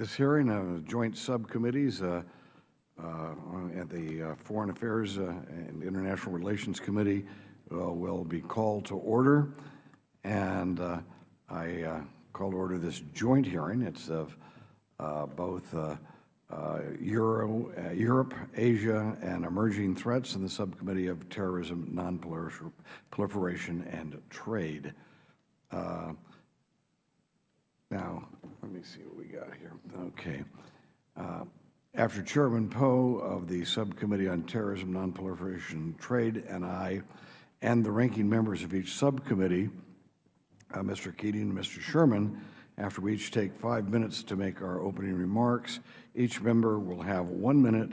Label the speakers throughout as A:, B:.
A: This hearing of joint subcommittees at the Foreign Affairs and International Relations Committee will be called to order. And I call to order this joint hearing. It's of both Europe, Asia, and emerging threats in the Subcommittee of Terrorism, Nonproliferation, and Trade. Now, let me see what we got here. Okay. After Chairman Poe of the Subcommittee on Terrorism, Nonproliferation, and Trade, and I, and the ranking members of each subcommittee, Mr. Keating and Mr. Sherman, after we each take 5 minutes to make our opening remarks, each member will have 1 minute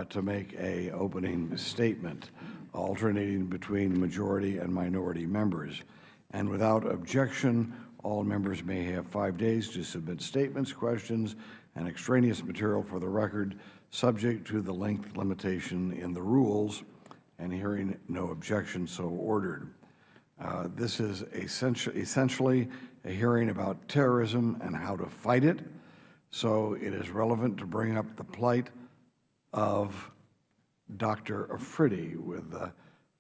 A: to make an opening statement, alternating between majority and minority members. And without objection, all members may have 5 days to submit statements, questions, and extraneous material for the record, subject to the length limitation in the rules, and hearing no objection, so ordered. This is essentially a hearing about terrorism and how to fight it, so it is relevant to bring up the plight of Dr. Afridi with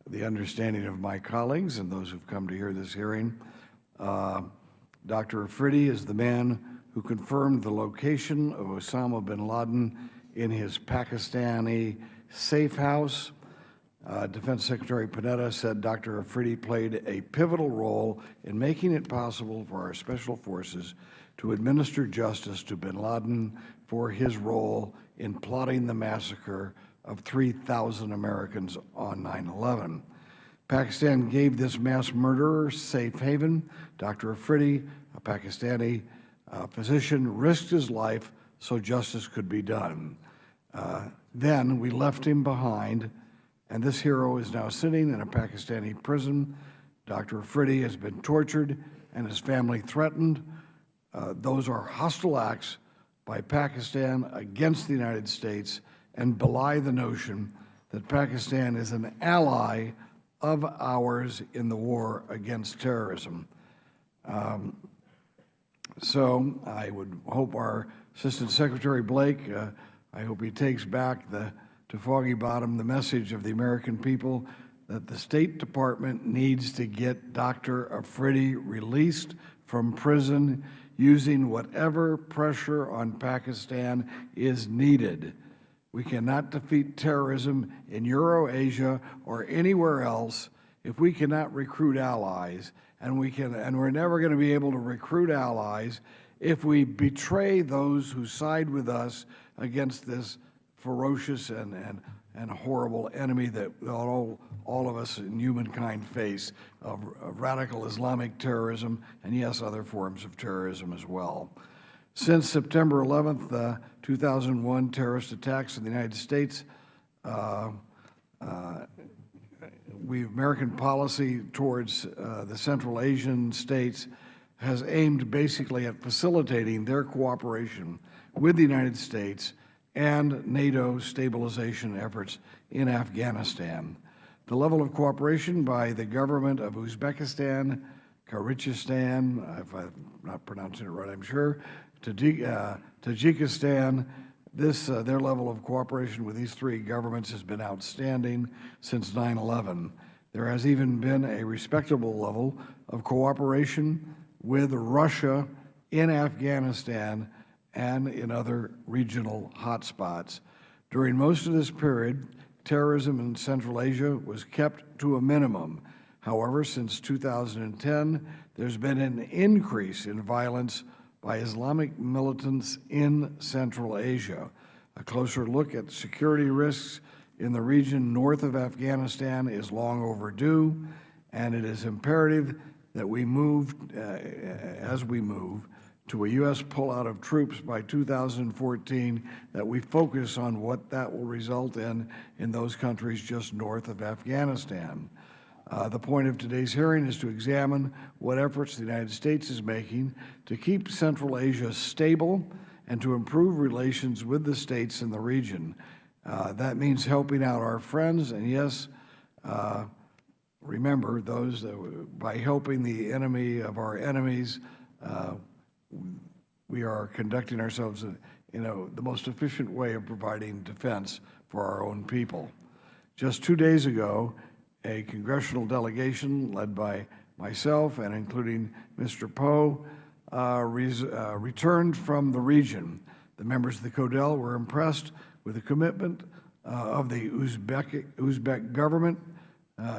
A: the understanding of my colleagues and those who've come to hear this hearing. Dr. Afridi is the man who confirmed the location of Osama bin Laden in his Pakistani safe house. Defense Secretary Panetta said Dr. Afridi played a pivotal role in making it possible for our special forces to administer justice to bin Laden for his role in plotting the massacre of 3,000 Americans on 9/11. Pakistan gave this mass murderer safe haven. Dr. Afridi, a Pakistani physician, risked his life so justice could be done. Then we left him behind, and this hero is now sitting in a Pakistani prison. Dr. Afridi has been tortured and his family threatened. Those are hostile acts by Pakistan against the United States and belie the notion that Pakistan is an ally of ours in the war against terrorism. So I would hope our Assistant Secretary Blake, I hope he takes back to Foggy Bottom the message of the American people that the State Department needs to get Dr. Afridi released from prison using whatever pressure on Pakistan is needed. We cannot defeat terrorism in Eurasia or anywhere else if we cannot recruit allies, and we're never going to be able to recruit allies if we betray those who side with us against this ferocious and horrible enemy that all of us in humankind face of radical Islamic terrorism and, yes, other forms of terrorism as well. Since September 11th, 2001 terrorist attacks in the United States, American policy towards the Central Asian states has aimed basically at facilitating their cooperation with the United States and NATO stabilization efforts in Afghanistan. The level of cooperation by the government of Uzbekistan, Kyrgyzstan, if I'm not pronouncing it right, I'm sure, Tajikistan, their level of cooperation with these three governments has been outstanding since 9/11. There has even been a respectable level of cooperation with Russia in Afghanistan and in other regional hotspots. During most of this period, terrorism in Central Asia was kept to a minimum. However, since 2010, there's been an increase in violence by Islamic militants in Central Asia. A closer look at security risks in the region north of Afghanistan is long overdue, and it is imperative that we move, as we move, to a U.S. pullout of troops by 2014, that we focus on what that will result in those countries just north of Afghanistan. The point of today's hearing is to examine what efforts the United States is making to keep Central Asia stable and to improve relations with the states in the region. That means helping out our friends, and yes, remember those that by helping the enemy of our enemies, we are conducting ourselves in the most efficient way of providing defense for our own people. Just 2 days ago, a congressional delegation led by myself and including Mr. Poe returned from the region. The members of the CODEL were impressed with the commitment of the Uzbek government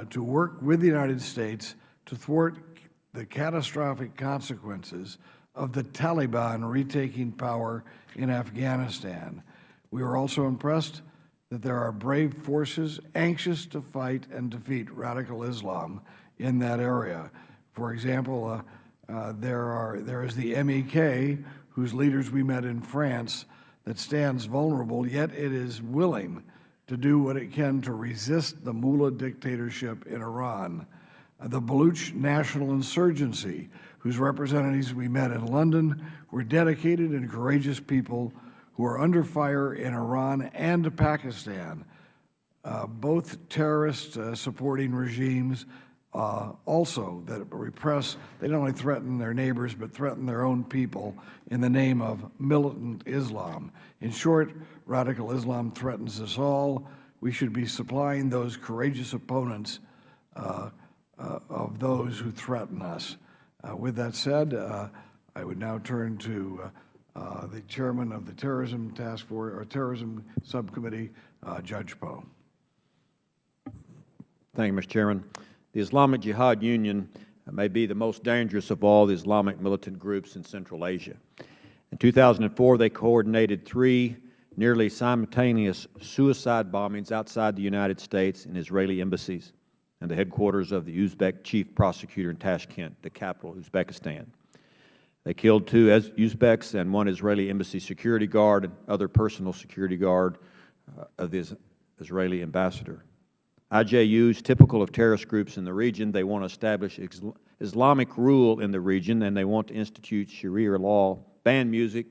A: to work with the United States to thwart the catastrophic consequences of the Taliban retaking power in Afghanistan. We were also impressed that there are brave forces anxious to fight and defeat radical Islam in that area. For example, there is the MEK, whose leaders we met in France, that stands vulnerable, yet it is willing to do what it can to resist the mullah dictatorship in Iran. The Baluch National Insurgency, whose representatives we met in London, were dedicated and courageous people who are under fire in Iran and Pakistan, both terrorist supporting regimes also that repress. They not only threaten their neighbors, but threaten their own people in the name of militant Islam. In short, radical Islam threatens us all. We should be supplying those courageous opponents of those who threaten us. With that said, I would now turn to the chairman of the Terrorism Task Force, or Terrorism Subcommittee, Judge Poe.
B: Thank you, Mr. Chairman. The Islamic Jihad Union may be the most dangerous of all the Islamic militant groups in Central Asia. In 2004, they coordinated 3 nearly simultaneous suicide bombings outside the United States and Israeli embassies and the headquarters of the Uzbek chief prosecutor in Tashkent, the capital of Uzbekistan. They killed 2 Uzbeks and 1 Israeli embassy security guard and other personal security guard of the Israeli ambassador. IJUs, typical of terrorist groups in the region, they want to establish Islamic rule in the region, and they want to institute Sharia law, ban music,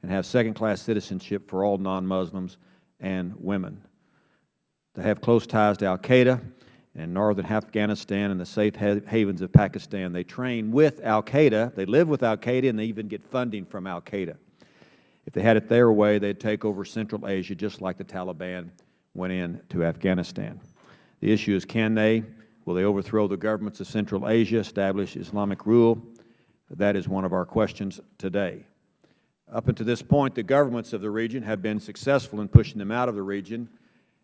B: and have second-class citizenship for all non-Muslims and women. They have close ties to al-Qaeda in northern Afghanistan and the safe havens of Pakistan. They train with al-Qaeda, they live with al-Qaeda, and they even get funding from al-Qaeda. If they had it their way, they'd take over Central Asia just like the Taliban went into Afghanistan. The issue is, will they overthrow the governments of Central Asia, establish Islamic rule? That is one of our questions today. Up until this point, the governments of the region have been successful in pushing them out of the region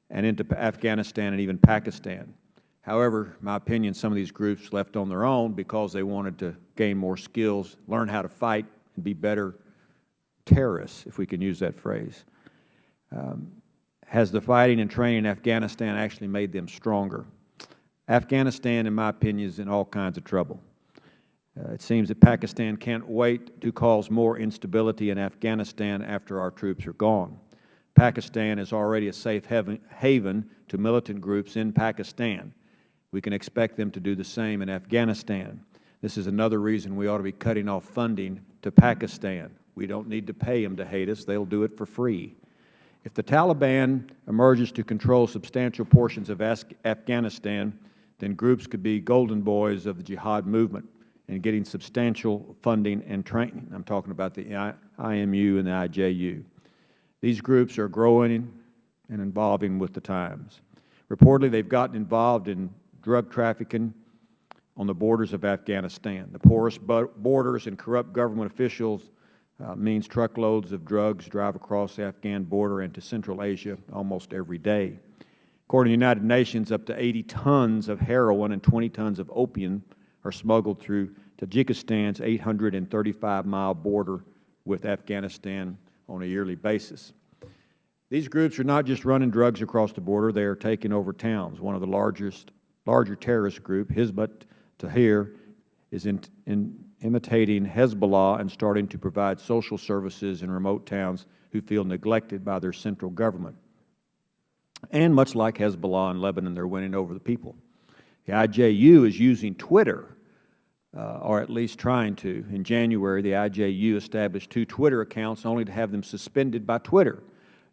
B: and into Afghanistan and even Pakistan. However, in my opinion, some of these groups left on their own because they wanted to gain more skills, learn how to fight, and be better terrorists, if we can use that phrase. Has the fighting and training in Afghanistan actually made them stronger? Afghanistan, in my opinion, is in all kinds of trouble. It seems that Pakistan can't wait to cause more instability in Afghanistan after our troops are gone. Pakistan is already a safe haven to militant groups in Pakistan. We can expect them to do the same in Afghanistan. This is another reason we ought to be cutting off funding to Pakistan. We don't need to pay them to hate us. They'll do it for free. If the Taliban emerges to control substantial portions of Afghanistan, then groups could be golden boys of the jihad movement and getting substantial funding and training. I'm talking about the IMU and the IJU. These groups are growing and evolving with the times. Reportedly, they've gotten involved in drug trafficking on the borders of Afghanistan. The porous borders and corrupt government officials means truckloads of drugs drive across the Afghan border into Central Asia almost every day. According to the United Nations, up to 80 tons of heroin and 20 tons of opium are smuggled through Tajikistan's 835-mile border with Afghanistan on a yearly basis. These groups are not just running drugs across the border, they are taking over towns. One of the larger terrorist group, Hizb ut-Tahrir, is imitating Hezbollah and starting to provide social services in remote towns who feel neglected by their central government. And much like Hezbollah in Lebanon, they're winning over the people. The IJU is using Twitter, or at least trying to. In January, the IJU established 2 Twitter accounts only to have them suspended by Twitter.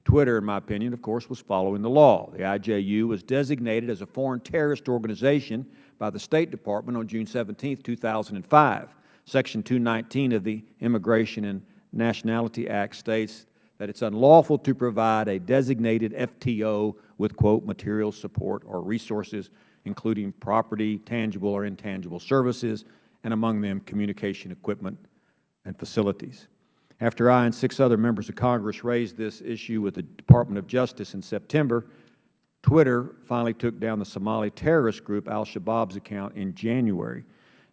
B: Twitter, in my opinion, of course, was following the law. The IJU was designated as a foreign terrorist organization by the State Department on June 17, 2005. Section 219 of the Immigration and Nationality Act states that it's unlawful to provide a designated FTO with, quote, material support or resources, including property, tangible or intangible services, and among them communication equipment and facilities. After I and 6 other members of Congress raised this issue with the Department of Justice in September, Twitter finally took down the Somali terrorist group Al-Shabaab's account in January.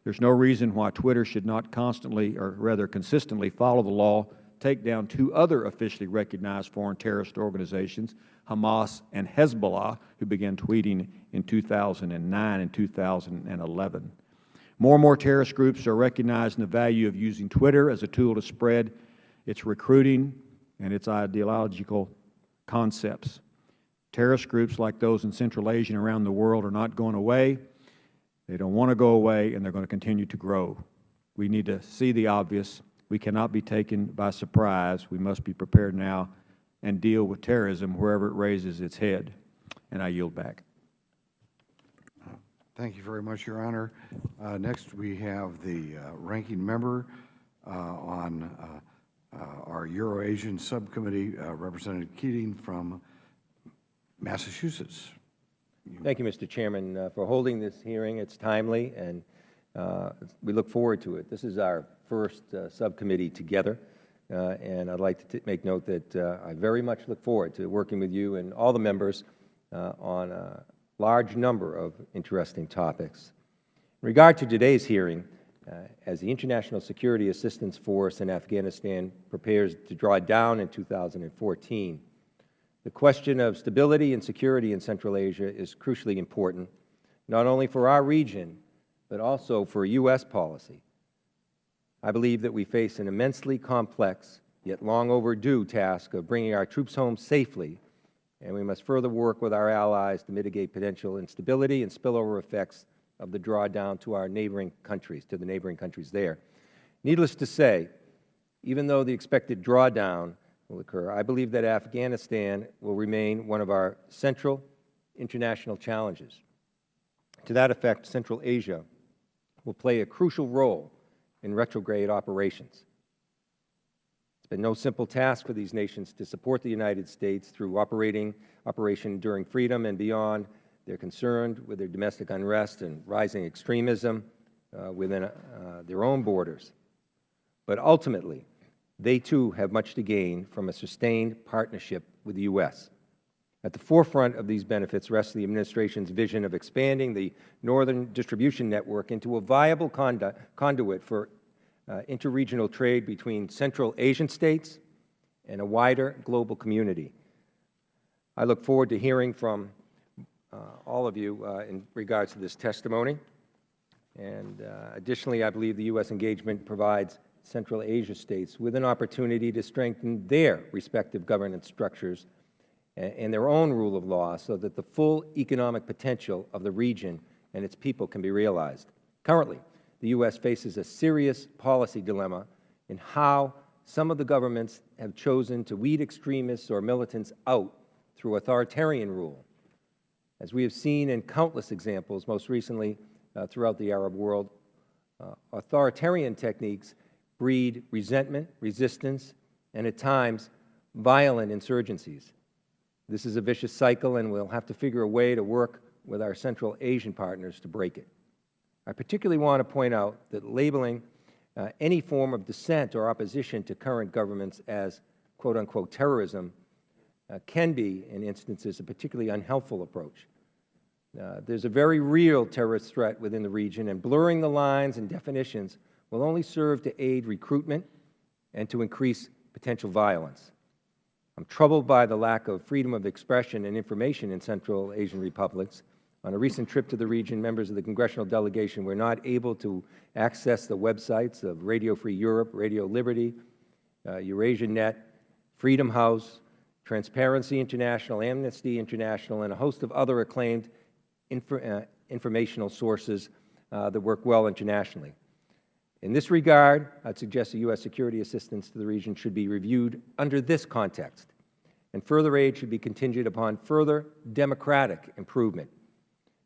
B: There's no reason why Twitter should not constantly, or rather consistently, follow the law, take down 2 other officially recognized foreign terrorist organizations, Hamas and Hezbollah, who began tweeting in 2009 and 2011. More and more terrorist groups are recognizing the value of using Twitter as a tool to spread its recruiting and its ideological concepts. Terrorist groups like those in Central Asia and around the world are not going away. They don't want to go away, and they're going to continue to grow. We need to see the obvious. We cannot be taken by surprise. We must be prepared now and deal with terrorism wherever it raises its head. And I yield back.
A: Thank you very much, Your Honor. Next, we have the ranking member on our Euro-Asian Subcommittee, Representative Keating from Massachusetts.
C: Thank you, Mr. Chairman, for holding this hearing. It's timely, and we look forward to it. This is our first subcommittee together, and I'd like to make note that I very much look forward to working with you and all the members on a large number of interesting topics. In regard to today's hearing, as the International Security Assistance Force in Afghanistan prepares to draw down in 2014, the question of stability and security in Central Asia is crucially important, not only for our region, but also for U.S. policy. I believe that we face an immensely complex, yet long overdue task of bringing our troops home safely, and we must further work with our allies to mitigate potential instability and spillover effects of the drawdown to our neighboring countries, to the neighboring countries there. Needless to say, even though the expected drawdown will occur, I believe that Afghanistan will remain one of our central international challenges. To that effect, Central Asia will play a crucial role in retrograde operations. It's been no simple task for these nations to support the United States through Operation Enduring Freedom and beyond. They're concerned with their domestic unrest and rising extremism within their own borders. But ultimately, they too have much to gain from a sustained partnership with the U.S. At the forefront of these benefits rests the Administration's vision of expanding the Northern Distribution Network into a viable conduit for interregional trade between Central Asian states and a wider global community. I look forward to hearing from all of you in regards to this testimony. And additionally, I believe the U.S. engagement provides Central Asia states with an opportunity to strengthen their respective governance structures and their own rule of law so that the full economic potential of the region and its people can be realized. Currently, the U.S. faces a serious policy dilemma in how some of the governments have chosen to weed extremists or militants out through authoritarian rule. As we have seen in countless examples, most recently throughout the Arab world, authoritarian techniques breed resentment, resistance, and at times violent insurgencies. This is a vicious cycle, and we'll have to figure a way to work with our Central Asian partners to break it. I particularly want to point out that labeling any form of dissent or opposition to current governments as quote-unquote terrorism can be, in instances, a particularly unhelpful approach. There's a very real terrorist threat within the region, and blurring the lines and definitions will only serve to aid recruitment and to increase potential violence. I'm troubled by the lack of freedom of expression and information in Central Asian republics. On a recent trip to the region, members of the congressional delegation were not able to access the websites of Radio Free Europe, Radio Liberty, Eurasia Net, Freedom House, Transparency International, Amnesty International, and a host of other acclaimed informational sources that work well internationally. In this regard, I'd suggest that U.S. security assistance to the region should be reviewed under this context, and further aid should be contingent upon further democratic improvement.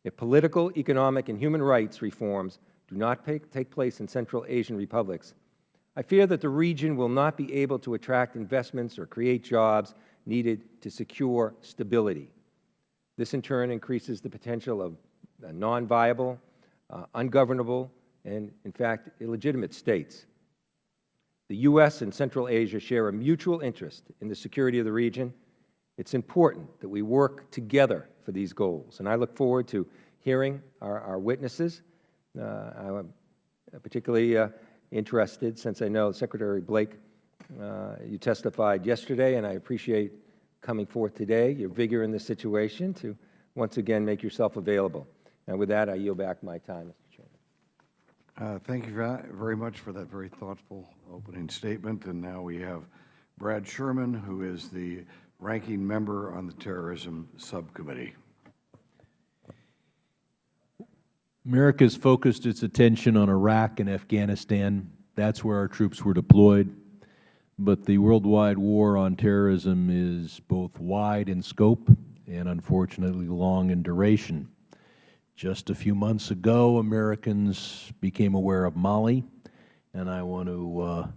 C: If political, economic, and human rights reforms do not take place in Central Asian republics, I fear that the region will not be able to attract investments or create jobs needed to secure stability. This, in turn, increases the potential of non-viable, ungovernable, and, in fact, illegitimate states. The U.S. and Central Asia share a mutual interest in the security of the region. It's important that we work together for these goals, and I look forward to hearing our witnesses. I'm particularly interested, since I know Secretary Blake, you testified yesterday, and I appreciate coming forth today, your vigor in this situation to once again make yourself available. And with that, I yield back my time, Mr. Chairman.
A: Thank you very much for that very thoughtful opening statement. And now we have Brad Sherman, who is the ranking member on the Terrorism Subcommittee.
D: America has focused its attention on Iraq and Afghanistan. That's where our troops were deployed. But the worldwide war on terrorism is both wide in scope and unfortunately long in duration. Just a few months ago, Americans became aware of Mali, and I want to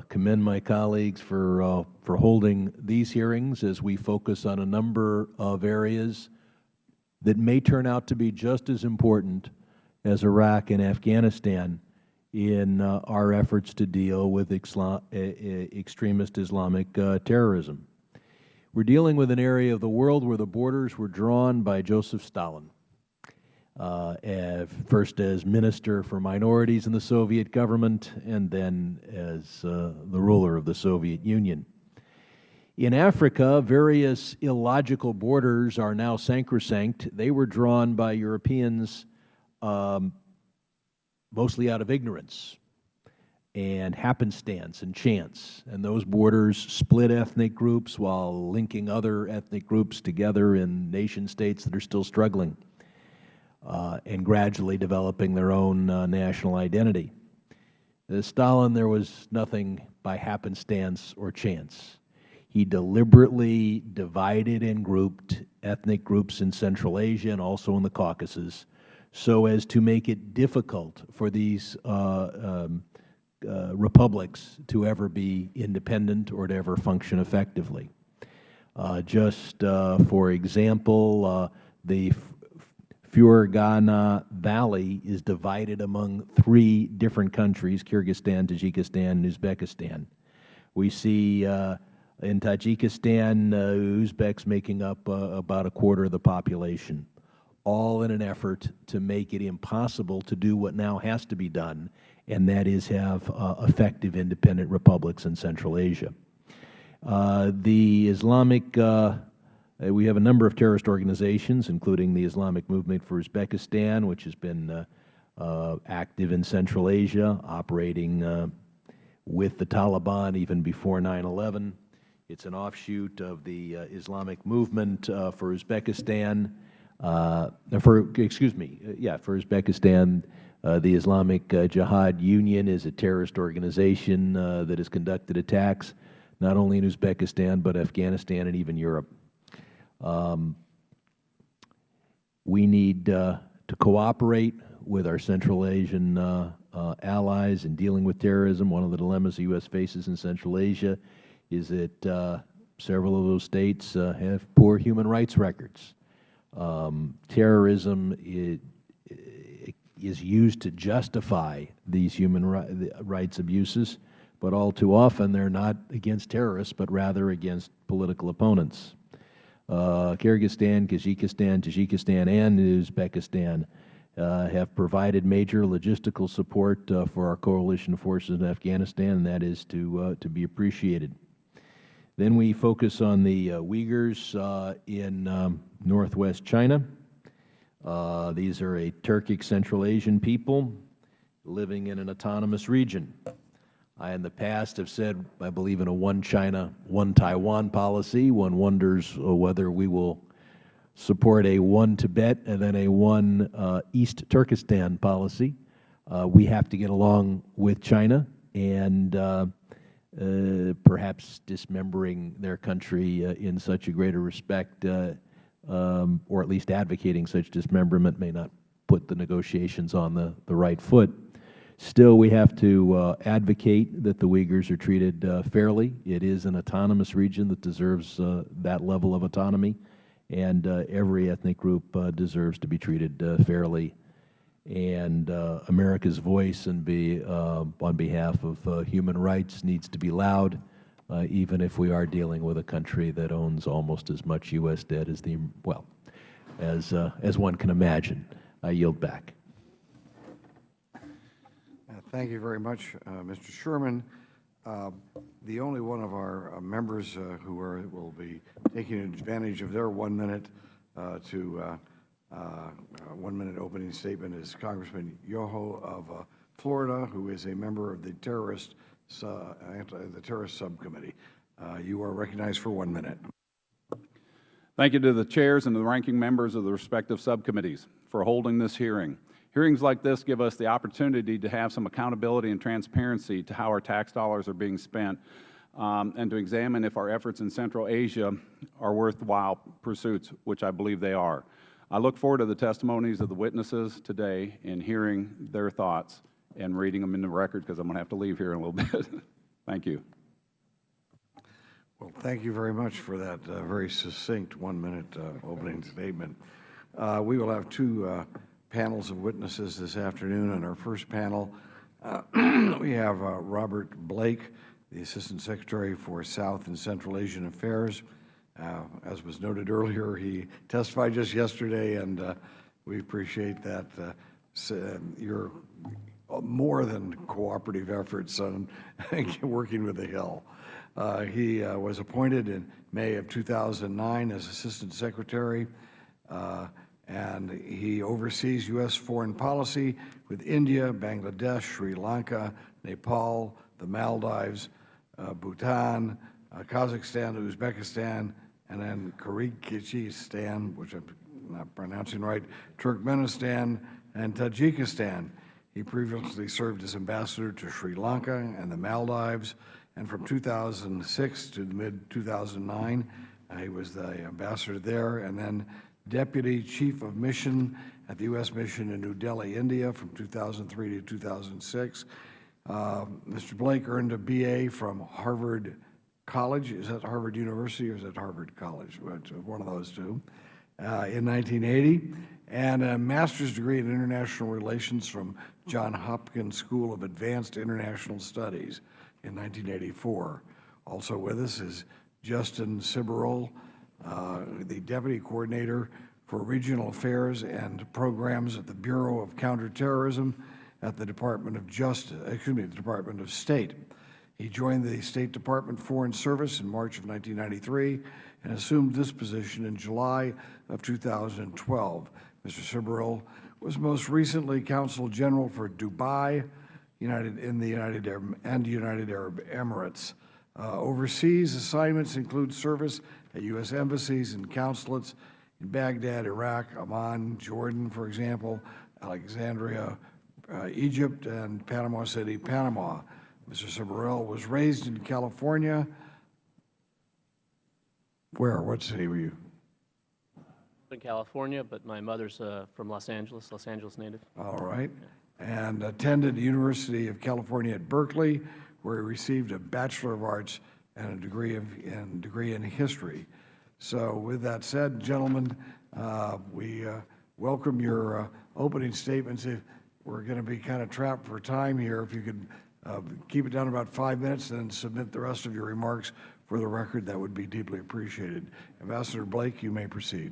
D: commend my colleagues for holding these hearings as we focus on a number of areas that may turn out to be just as important as Iraq and Afghanistan in our efforts to deal with extremist Islamic terrorism. We're dealing with an area of the world where the borders were drawn by Joseph Stalin, first as Minister for Minorities in the Soviet government and then as the ruler of the Soviet Union. In Africa, various illogical borders are now sacrosanct. They were drawn by Europeans mostly out of ignorance and happenstance and chance. And those borders split ethnic groups while linking other ethnic groups together in nation states that are still struggling and gradually developing their own national identity. Stalin, there was nothing by happenstance or chance. He deliberately divided and grouped ethnic groups in Central Asia and also in the Caucasus so as to make it difficult for these republics to ever be independent or to ever function effectively. For example, the Fergana Valley is divided among 3 different countries: Kyrgyzstan, Tajikistan, and Uzbekistan. We see in Tajikistan, Uzbeks making up about a quarter of the population, all in an effort to make it impossible to do what now has to be done, and that is have effective independent republics in Central Asia. The Islamic, we have a number of terrorist organizations, including the Islamic Movement for Uzbekistan, which has been active in Central Asia, operating with the Taliban even before 9/11. It's an offshoot of the Islamic Movement for Uzbekistan. For Uzbekistan, the Islamic Jihad Union is a terrorist organization that has conducted attacks not only in Uzbekistan but Afghanistan and even Europe. We need to cooperate with our Central Asian allies in dealing with terrorism. One of the dilemmas the U.S. faces in Central Asia is that several of those states have poor human rights records. Terrorism is used to justify these human rights abuses, but all too often they're not against terrorists, but rather against political opponents. Kyrgyzstan, Kazakhstan, Tajikistan, and Uzbekistan have provided major logistical support for our coalition forces in Afghanistan, and that is to be appreciated. Then we focus on the Uyghurs in northwest China. These are a Turkic Central Asian people living in an autonomous region. I, in the past, have said I believe in a one China, one Taiwan policy. One wonders whether we will support a one Tibet and then a one East Turkestan policy. We have to get along with China, and perhaps dismembering their country in such a greater respect, or at least advocating such dismemberment, may not put the negotiations on the right foot. Still, we have to advocate that the Uyghurs are treated fairly. It is an autonomous region that deserves that level of autonomy, and every ethnic group deserves to be treated fairly. And America's voice and on behalf of human rights needs to be loud, even if we are dealing with a country that owns almost as much U.S. debt as as one can imagine. I yield back.
A: Thank you very much, Mr. Sherman. The only one of our members who will be taking advantage of their 1 minute to 1 minute opening statement is Congressman Yoho of Florida, who is a member of the Terrorism Subcommittee. You are recognized for 1 minute.
E: Thank you to the chairs and the ranking members of the respective subcommittees for holding this hearing. Hearings like this give us the opportunity to have some accountability and transparency to how our tax dollars are being spent, and to examine if our efforts in Central Asia are worthwhile pursuits, which I believe they are. I look forward to the testimonies of the witnesses today and hearing their thoughts and reading them in the record, because I'm going to have to leave here in a little bit. Thank you.
A: Well, thank you very much for that very succinct 1 minute opening statement. We will have two panels of witnesses this afternoon. In our first panel, we have Robert Blake, the Assistant Secretary for South and Central Asian Affairs. As was noted earlier, he testified just yesterday, and we appreciate that your more than cooperative efforts on working with the Hill. He was appointed in May of 2009 as Assistant Secretary, and he oversees U.S. foreign policy with India, Bangladesh, Sri Lanka, Nepal, the Maldives, Bhutan, Kazakhstan, Uzbekistan, and then Kyrgyzstan, which I'm not pronouncing right, Turkmenistan, and Tajikistan. He previously served as ambassador to Sri Lanka and the Maldives, and from 2006 to mid-2009, he was the ambassador there, and then Deputy Chief of Mission at the U.S. Mission in New Delhi, India, from 2003 to 2006. Mr. Blake earned a B.A. from Harvard College. Is that Harvard University or is that Harvard College? One of those two. In 1980, and a master's degree in international relations from Johns Hopkins School of Advanced International Studies in 1984. Also with us is Justin Ciberol, the Deputy Coordinator for Regional Affairs and Programs at the Bureau of Counterterrorism at the Department of the Department of State. He joined the State Department Foreign Service in March of 1993 and assumed this position in July of 2012. Mr. Ciberol was most recently Consul General for Dubai, United Arab Emirates. Overseas assignments include service at U.S. embassies and consulates in Baghdad, Iraq, Amman, Jordan, for example, Alexandria, Egypt, and Panama City, Panama. Mr. Ciberol was raised in California. Where? What city were you?
F: In California, but my mother's from Los Angeles native.
A: All right. And attended the University of California at Berkeley, where he received a Bachelor of Arts and a degree in history. So with that said, gentlemen, we welcome your opening statements. If we're going to be kind of trapped for time here, if you could keep it down about 5 minutes and submit the rest of your remarks for the record, that would be deeply appreciated. Ambassador Blake, you may proceed.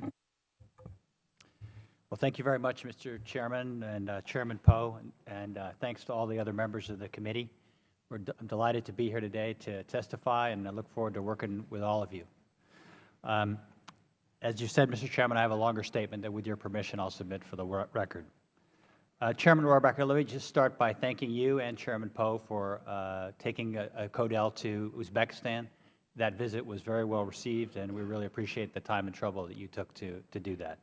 G: Well, thank you very much, Mr. Chairman and Chairman Poe, and thanks to all the other members of the committee. I'm delighted to be here today to testify, and I look forward to working with all of you. As you said, Mr. Chairman, I have a longer statement that, with your permission, I'll submit for the record. Chairman Rohrabacher, let me just start by thanking you and Chairman Poe for taking a CODEL to Uzbekistan. That visit was very well received, and we really appreciate the time and trouble that you took to do that.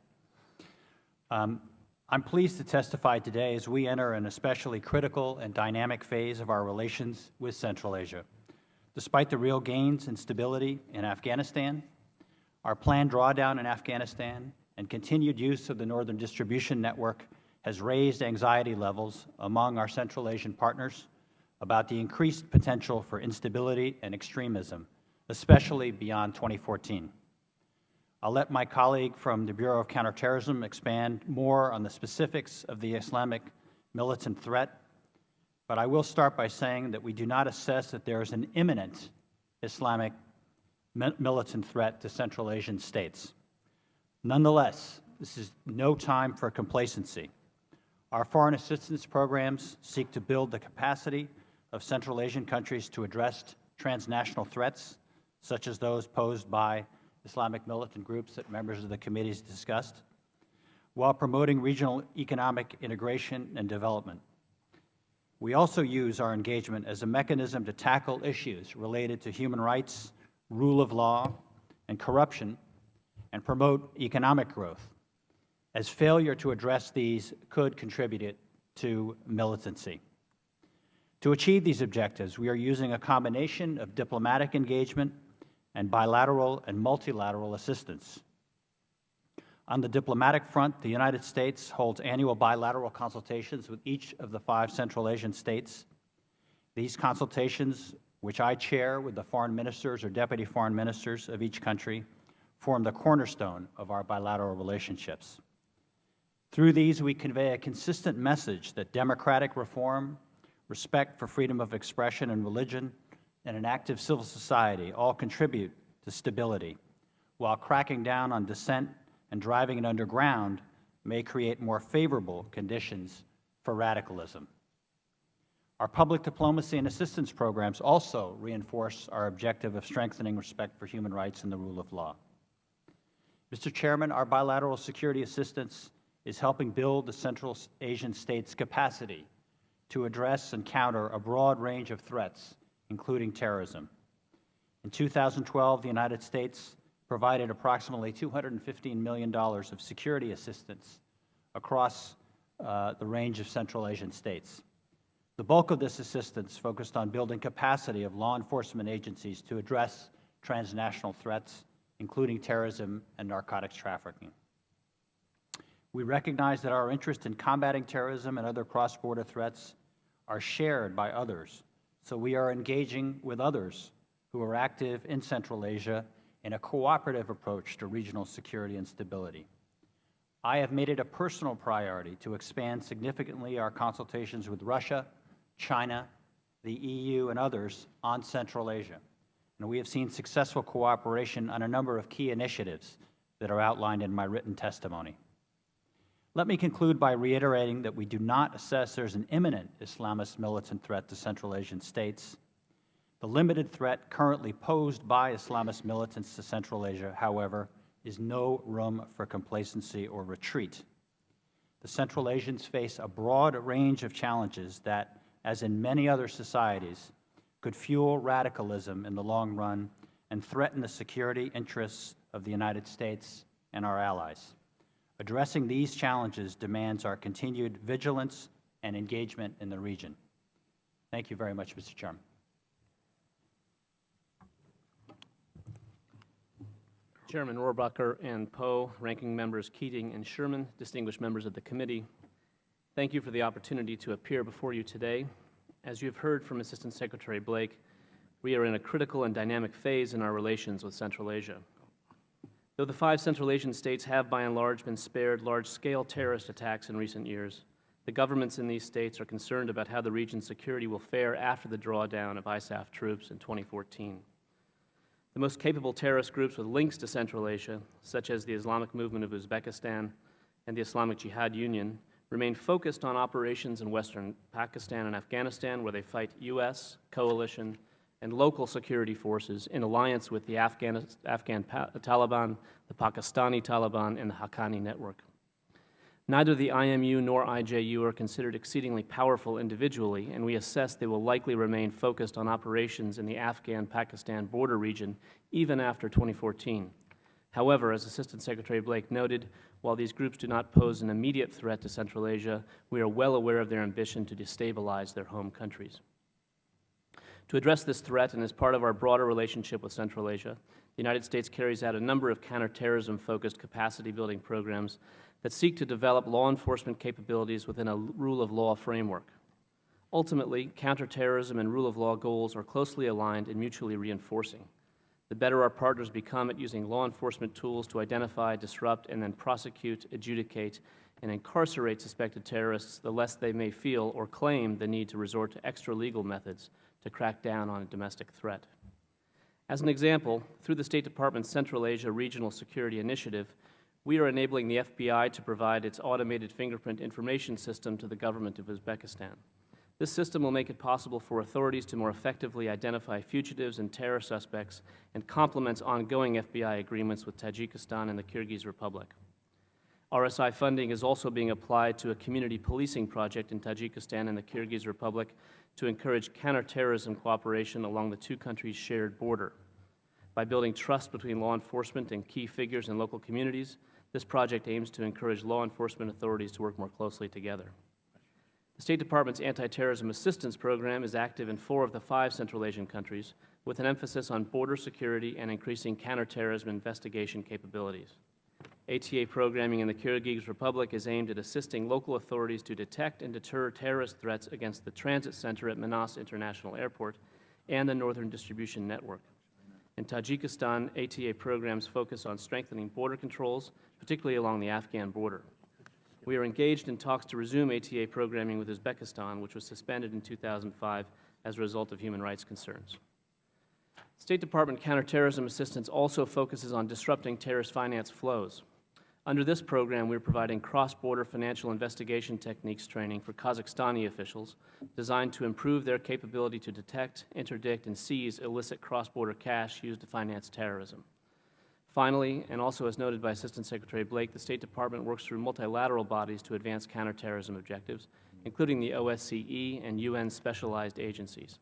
G: I'm pleased to testify today as we enter an especially critical and dynamic phase of our relations with Central Asia. Despite the real gains and stability in Afghanistan, our planned drawdown in Afghanistan, and continued use of the Northern Distribution Network has raised anxiety levels among our Central Asian partners about the increased potential for instability and extremism, especially beyond 2014. I'll let my colleague from the Bureau of Counterterrorism expand more on the specifics of the Islamic militant threat, but I will start by saying that we do not assess that there is an imminent Islamic militant threat to Central Asian states. Nonetheless, this is no time for complacency. Our foreign assistance programs seek to build the capacity of Central Asian countries to address transnational threats, such as those posed by Islamic militant groups that members of the committees discussed, while promoting regional economic integration and development. We also use our engagement as a mechanism to tackle issues related to human rights, rule of law, and corruption, and promote economic growth, as failure to address these could contribute to militancy. To achieve these objectives, we are using a combination of diplomatic engagement and bilateral and multilateral assistance. On the diplomatic front, the United States holds annual bilateral consultations with each of the 5 Central Asian states. These consultations, which I chair with the foreign ministers or deputy foreign ministers of each country, form the cornerstone of our bilateral relationships. Through these, we convey a consistent message that democratic reform, respect for freedom of expression and religion, and an active civil society all contribute to stability, while cracking down on dissent and driving it underground may create more favorable conditions for radicalism. Our public diplomacy and assistance programs also reinforce our objective of strengthening respect for human rights and the rule of law. Mr. Chairman, our bilateral security assistance is helping build the Central Asian states' capacity to address and counter a broad range of threats, including terrorism. In 2012, the United States provided approximately $215 million of security assistance across the range of Central Asian states. The bulk of this assistance focused on building capacity of law enforcement agencies to address transnational threats, including terrorism and narcotics trafficking. We recognize that our interest in combating terrorism and other cross-border threats are shared by others, so we are engaging with others who are active in Central Asia in a cooperative approach to regional security and stability. I have made it a personal priority to expand significantly our consultations with Russia, China, the EU, and others on Central Asia, and we have seen successful cooperation on a number of key initiatives that are outlined in my written testimony. Let me conclude by reiterating that we do not assess there is an imminent Islamist militant threat to Central Asian states. The limited threat currently posed by Islamist militants to Central Asia, however, is no room for complacency or retreat. The Central Asians face a broad range of challenges that, as in many other societies, could fuel radicalism in the long run and threaten the security interests of the United States and our allies. Addressing these challenges demands our continued vigilance and engagement in the region. Thank you very much, Mr. Chairman.
F: Chairman Rohrabacher and Poe, Ranking Members Keating and Sherman, distinguished members of the committee, thank you for the opportunity to appear before you today. As you have heard from Assistant Secretary Blake, we are in a critical and dynamic phase in our relations with Central Asia. Though the 5 Central Asian states have by and large been spared large-scale terrorist attacks in recent years, the governments in these states are concerned about how the region's security will fare after the drawdown of ISAF troops in 2014. The most capable terrorist groups with links to Central Asia, such as the Islamic Movement of Uzbekistan and the Islamic Jihad Union, remain focused on operations in western Pakistan and Afghanistan, where they fight U.S., coalition, and local security forces in alliance with the Afghan Taliban, the Pakistani Taliban, and the Haqqani network. Neither the IMU nor IJU are considered exceedingly powerful individually, and we assess they will likely remain focused on operations in the Afghan-Pakistan border region even after 2014. However, as Assistant Secretary Blake noted, while these groups do not pose an immediate threat to Central Asia, we are well aware of their ambition to destabilize their home countries. To address this threat, and as part of our broader relationship with Central Asia, the United States carries out a number of counterterrorism-focused capacity-building programs that seek to develop law enforcement capabilities within a rule of law framework. Ultimately, counterterrorism and rule of law goals are closely aligned and mutually reinforcing. The better our partners become at using law enforcement tools to identify, disrupt, and then prosecute, adjudicate, and incarcerate suspected terrorists, the less they may feel or claim the need to resort to extra-legal methods to crack down on a domestic threat. As an example, through the State Department's Central Asia Regional Security Initiative, we are enabling the FBI to provide its automated fingerprint information system to the government of Uzbekistan. This system will make it possible for authorities to more effectively identify fugitives and terror suspects and complements ongoing FBI agreements with Tajikistan and the Kyrgyz Republic. RSI funding is also being applied to a community policing project in Tajikistan and the Kyrgyz Republic to encourage counterterrorism cooperation along the two countries' shared border. By building trust between law enforcement and key figures in local communities, this project aims to encourage law enforcement authorities to work more closely together. The State Department's Anti-Terrorism Assistance Program is active in 4 of the 5 Central Asian countries, with an emphasis on border security and increasing counterterrorism investigation capabilities. ATA programming in the Kyrgyz Republic is aimed at assisting local authorities to detect and deter terrorist threats against the transit center at Manas International Airport and the Northern Distribution Network. In Tajikistan, ATA programs focus on strengthening border controls, particularly along the Afghan border. We are engaged in talks to resume ATA programming with Uzbekistan, which was suspended in 2005 as a result of human rights concerns. State Department counterterrorism assistance also focuses on disrupting terrorist finance flows. Under this program, we are providing cross-border financial investigation techniques training for Kazakhstani officials designed to improve their capability to detect, interdict, and seize illicit cross-border cash used to finance terrorism. Finally, and also as noted by Assistant Secretary Blake, the State Department works through multilateral bodies to advance counterterrorism objectives, including the OSCE and UN specialized agencies.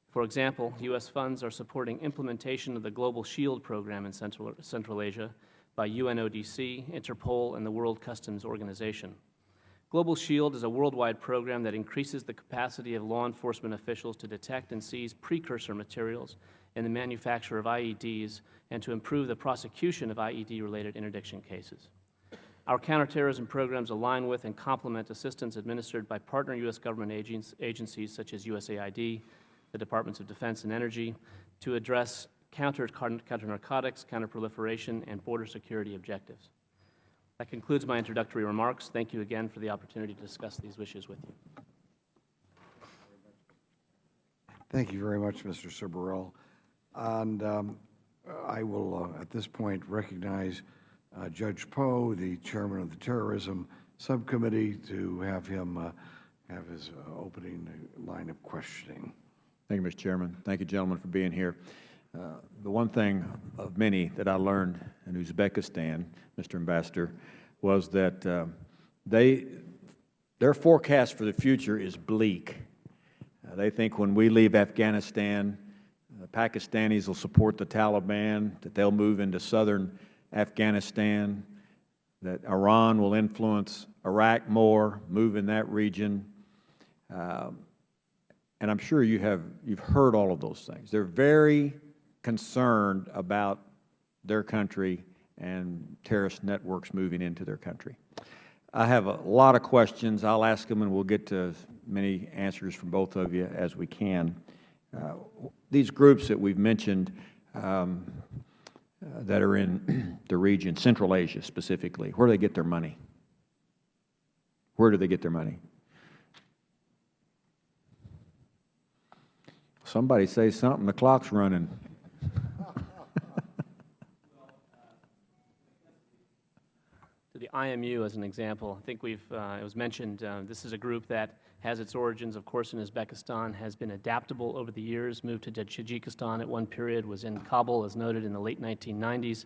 F: For example, U.S. funds are supporting implementation of the Global Shield program in Central Asia by UNODC, Interpol, and the World Customs Organization. Global Shield is a worldwide program that increases the capacity of law enforcement officials to detect and seize precursor materials in the manufacture of IEDs and to improve the prosecution of IED-related interdiction cases. Our counterterrorism programs align with and complement assistance administered by partner U.S. government agencies such as USAID, the Departments of Defense and Energy, to address counter-narcotics, counter-proliferation, and border security objectives. That concludes my introductory remarks. Thank you again for the opportunity to discuss these issues with you.
A: Thank you very much, Mr. Soberel. And I will, at this point, recognize Judge Poe, the chairman of the Terrorism Subcommittee, to have him have his opening line of questioning.
B: Thank you, Mr. Chairman. Thank you, gentlemen, for being here. The one thing of many that I learned in Uzbekistan, Mr. Ambassador, was that their forecast for the future is bleak. They think when we leave Afghanistan, the Pakistanis will support the Taliban, that they'll move into southern Afghanistan, that Iran will influence Iraq more, move in that region. And I'm sure you've heard all of those things. They're very concerned about their country and terrorist networks moving into their country. I have a lot of questions. I'll ask them, and we'll get to as many answers from both of you as we can. These groups that we've mentioned that are in the region, Central Asia specifically, where do they get their money? Where do they get their money? Somebody say something, the clock's running.
F: The IMU, as an example, I think it was mentioned, this is a group that has its origins, of course, in Uzbekistan, has been adaptable over the years, moved to Tajikistan at one period, was in Kabul, as noted, in the late 1990s,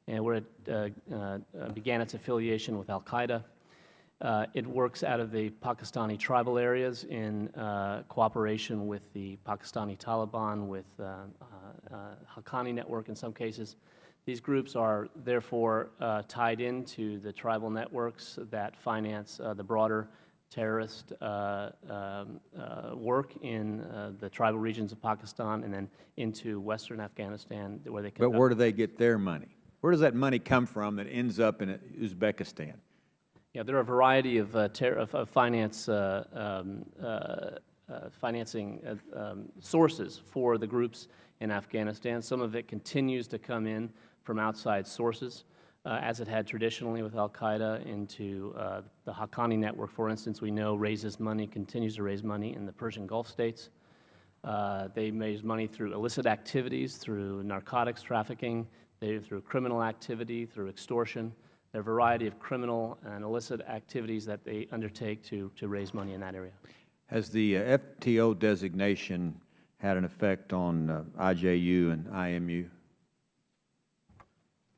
F: and where it began its affiliation with al-Qaeda. It works out of the Pakistani tribal areas in cooperation with the Pakistani Taliban, with Haqqani network in some cases. These groups are therefore tied into the tribal networks that finance the broader terrorist work in the tribal regions of Pakistan and then into western Afghanistan, where they conduct.
B: But where do they get their money? Where does that money come from that ends up in Uzbekistan?
F: Yeah, there are a variety of, financing sources for the groups in Afghanistan. Some of it continues to come in from outside sources, as it had traditionally with al-Qaeda into the Haqqani network, for instance, we know raises money, continues to raise money in the Persian Gulf states. They raise money through illicit activities, through narcotics trafficking, through criminal activity, through extortion. There are a variety of criminal and illicit activities that they undertake to raise money in that area.
B: Has the FTO designation had an effect on IJU and IMU?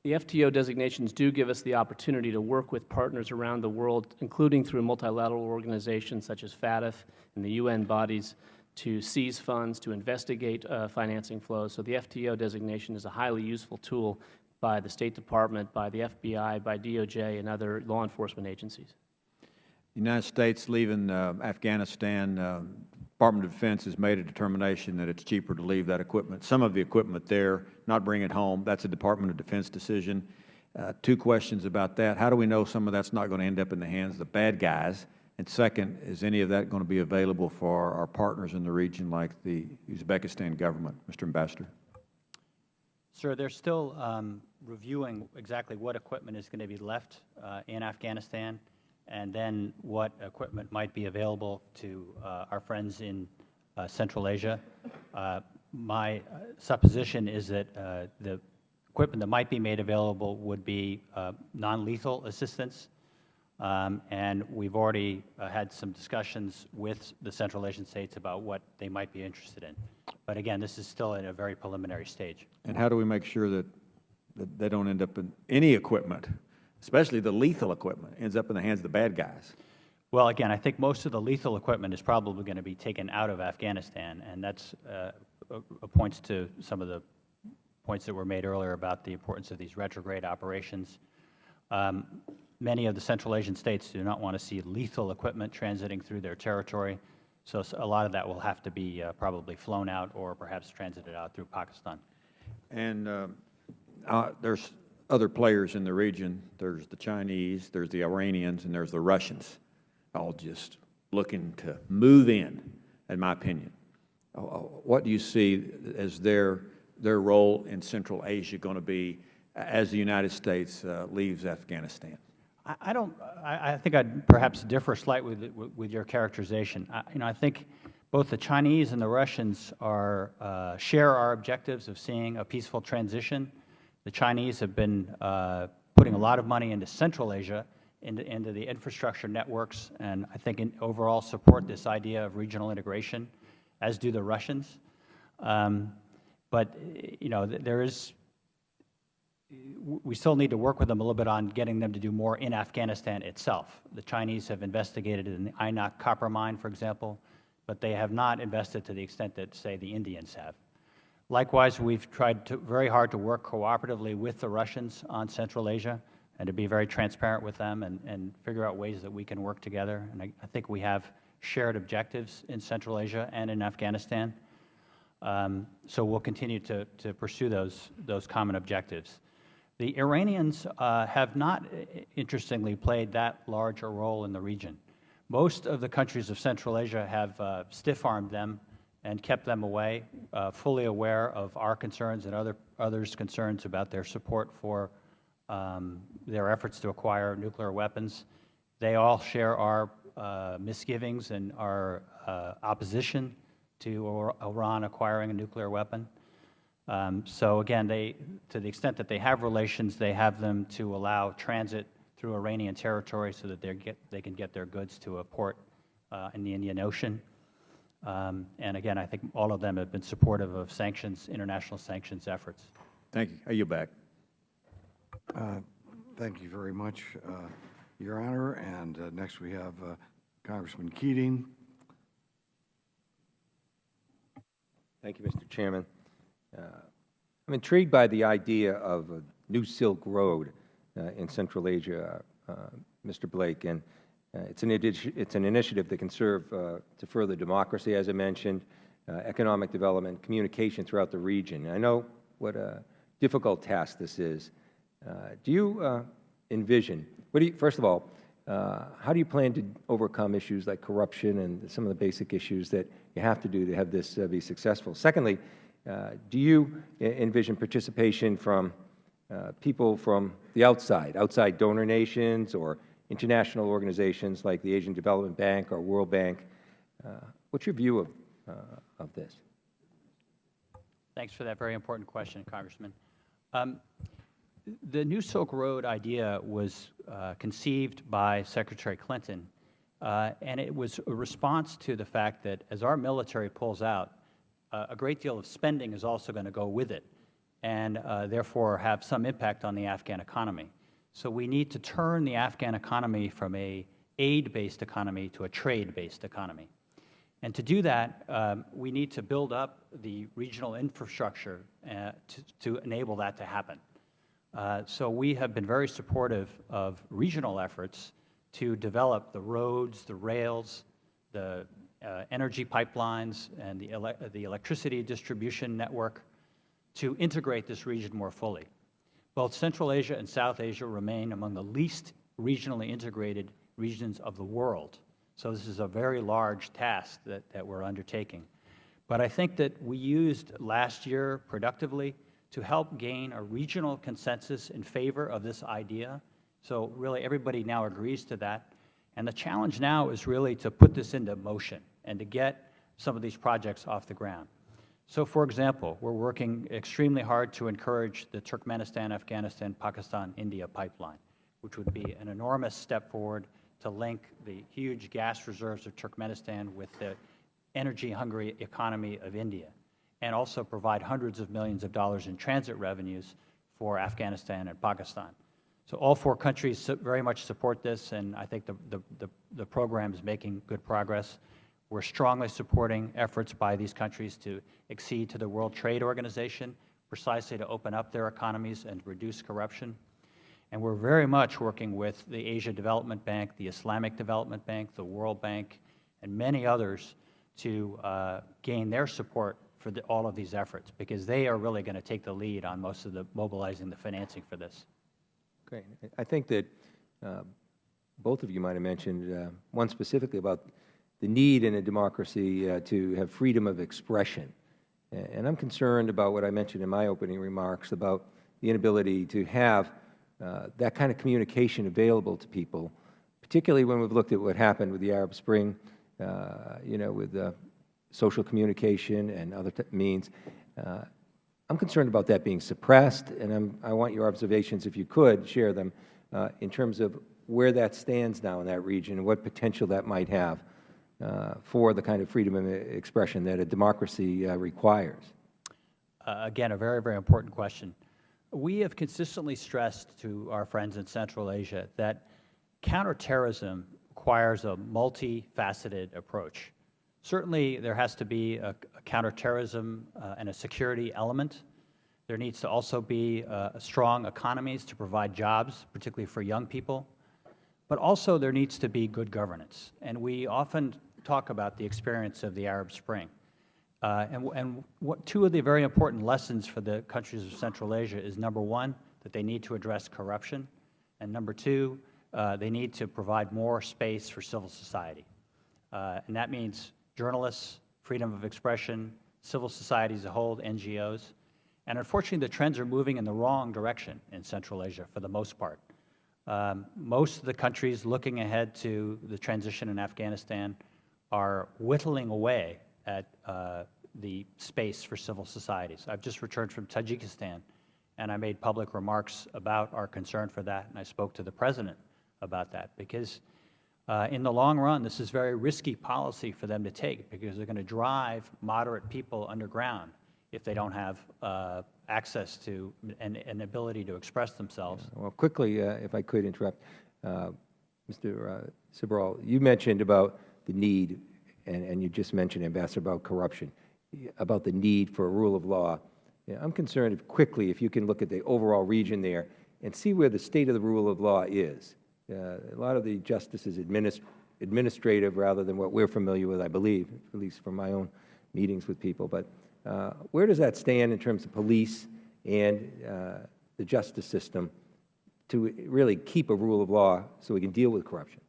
F: The FTO designations do give us the opportunity to work with partners around the world, including through multilateral organizations such as FATF and the UN bodies, to seize funds, to investigate financing flows. So the FTO designation is a highly useful tool by the State Department, by the FBI, by DOJ, and other law enforcement agencies.
B: The United States leaving Afghanistan, Department of Defense has made a determination that it's cheaper to leave that equipment, some of the equipment there, not bring it home. That's a Department of Defense decision. Two questions about that. How do we know some of that's not going to end up in the hands of the bad guys? And second, is any of that going to be available for our partners in the region like the Uzbekistan government? Mr. Ambassador.
G: Sir, they're still reviewing exactly what equipment is going to be left in Afghanistan, and then what equipment might be available to our friends in Central Asia. My supposition is that the equipment that might be made available would be non-lethal assistance, and we've already had some discussions with the Central Asian states about what they might be interested in. But again, this is still in a very preliminary stage.
B: And how do we make sure that they don't end up in any equipment, especially the lethal equipment, ends up in the hands of the bad guys?
G: Well, again, I think most of the lethal equipment is probably going to be taken out of Afghanistan, and that's points to some of the points that were made earlier about the importance of these retrograde operations. Many of the Central Asian states do not want to see lethal equipment transiting through their territory, so a lot of that will have to be probably flown out or perhaps transited out through Pakistan.
B: And there's other players in the region. There's the Chinese, there's the Iranians, and there's the Russians, all just looking to move in my opinion. What do you see as their role in Central Asia going to be as the United States leaves Afghanistan?
G: I think I'd perhaps differ slightly with your characterization. I think both the Chinese and the Russians share our objectives of seeing a peaceful transition. The Chinese have been putting a lot of money into Central Asia, into the infrastructure networks, and I think overall support this idea of regional integration, as do the Russians. But we still need to work with them a little bit on getting them to do more in Afghanistan itself. The Chinese have investigated in the Ainak copper mine, for example, but they have not invested to the extent that, say, the Indians have. Likewise, we've tried very hard to work cooperatively with the Russians on Central Asia and to be very transparent with them and figure out ways that we can work together. And I think we have shared objectives in Central Asia and in Afghanistan. So we'll continue to pursue those common objectives. The Iranians have not, interestingly, played that large a role in the region. Most of the countries of Central Asia have stiff-armed them and kept them away, fully aware of our concerns and others' concerns about their support for their efforts to acquire nuclear weapons. They all share our misgivings and our opposition to Iran acquiring a nuclear weapon. So again, to the extent that they have relations, they have them to allow transit through Iranian territory so that they can get their goods to a port in the Indian Ocean. And again, I think all of them have been supportive of sanctions, international sanctions efforts.
B: Thank you. I yield back.
A: Thank you very much, Your Honor. And next we have Congressman Keating.
C: Thank you, Mr. Chairman. I'm intrigued by the idea of a new Silk Road in Central Asia, Mr. Blake, and it's an initiative that can serve to further democracy, as I mentioned, economic development, communication throughout the region. I know what a difficult task this is. Do you envision, first of all, how do you plan to overcome issues like corruption and some of the basic issues that you have to do to have this be successful? Secondly, do you envision participation from people from the outside donor nations or international organizations like the Asian Development Bank or World Bank? What's your view of this?
G: Thanks for that very important question, Congressman. The New Silk Road idea was conceived by Secretary Clinton, and it was a response to the fact that as our military pulls out, a great deal of spending is also going to go with it, and therefore have some impact on the Afghan economy. So we need to turn the Afghan economy from an aid-based economy to a trade-based economy. And to do that, we need to build up the regional infrastructure to enable that to happen. So we have been very supportive of regional efforts to develop the roads, the rails, the energy pipelines, and the electricity distribution network to integrate this region more fully. Both Central Asia and South Asia remain among the least regionally integrated regions of the world. So this is a very large task that we're undertaking. But I think that we used last year productively to help gain a regional consensus in favor of this idea. So really everybody now agrees to that. And the challenge now is really to put this into motion and to get some of these projects off the ground. So for example, we're working extremely hard to encourage the Turkmenistan, Afghanistan, Pakistan, India pipeline, which would be an enormous step forward to link the huge gas reserves of Turkmenistan with the energy-hungry economy of India, and also provide hundreds of millions of dollars in transit revenues for Afghanistan and Pakistan. So all four countries very much support this, and I think the program is making good progress. We're strongly supporting efforts by these countries to accede to the World Trade Organization, precisely to open up their economies and reduce corruption. And we're very much working with the Asia Development Bank, the Islamic Development Bank, the World Bank, and many others to gain their support for all of these efforts, because they are really going to take the lead on most of the mobilizing the financing for this.
C: Great. I think that both of you might have mentioned, one specifically about the need in a democracy to have freedom of expression. And I'm concerned about what I mentioned in my opening remarks about the inability to have that kind of communication available to people, particularly when we've looked at what happened with the Arab Spring, with social communication and other means. I'm concerned about that being suppressed, and I want your observations, if you could, share them, in terms of where that stands now in that region and what potential that might have for the kind of freedom of expression that a democracy requires.
G: Again, a very, very important question. We have consistently stressed to our friends in Central Asia that counterterrorism requires a multifaceted approach. Certainly, there has to be a counterterrorism and a security element. There needs to also be strong economies to provide jobs, particularly for young people. But also, there needs to be good governance. And we often talk about the experience of the Arab Spring. Two of the very important lessons for the countries of Central Asia is, number one, that they need to address corruption, and number two, they need to provide more space for civil society. And that means journalists, freedom of expression, civil society as a whole, NGOs. And unfortunately, the trends are moving in the wrong direction in Central Asia for the most part. Most of the countries looking ahead to the transition in Afghanistan are whittling away at the space for civil societies. I've just returned from Tajikistan, and I made public remarks about our concern for that, and I spoke to the President about that, because in the long run, this is very risky policy for them to take, because they're going to drive moderate people underground if they don't have access to an ability to express themselves.
C: Yeah. Well, quickly, if I could interrupt, Mr. Sibrel, you mentioned about the need, and you just mentioned, Ambassador, about corruption, about the need for a rule of law. Yeah, I'm concerned if you can look at the overall region there and see where the state of the rule of law is. A lot of the justice is administrative rather than what we're familiar with, I believe, at least from my own meetings with people. But where does that stand in terms of police and the justice system to really keep a rule of law so we can deal with corruption?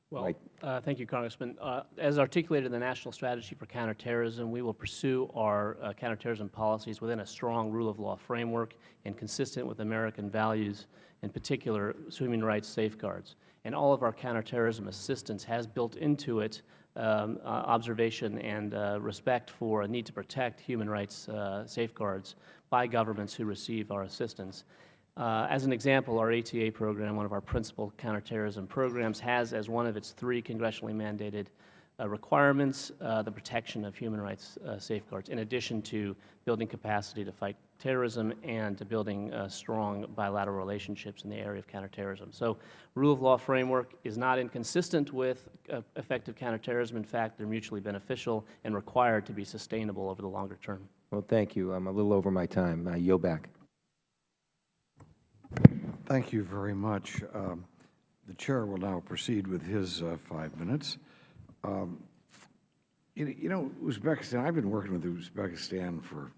F: Well,
C: Right.
F: thank you, Congressman. As articulated in the National Strategy for Counterterrorism, we will pursue our counterterrorism policies within a strong rule of law framework and consistent with American values, in particular human rights safeguards. And all of our counterterrorism assistance has built into it observation and respect for a need to protect human rights safeguards by governments who receive our assistance. As an example, our ATA program, one of our principal counterterrorism programs, has as one of its 3 congressionally mandated requirements the protection of human rights safeguards, in addition to building capacity to fight terrorism and to building strong bilateral relationships in the area of counterterrorism. So rule of law framework is not inconsistent with effective counterterrorism. In fact, they're mutually beneficial and required to be sustainable over the longer term.
C: Well, thank you. I'm a little over my time. I yield back.
A: Thank you very much. The Chair will now proceed with his 5 minutes. You know, Uzbekistan, I've been working with Uzbekistan for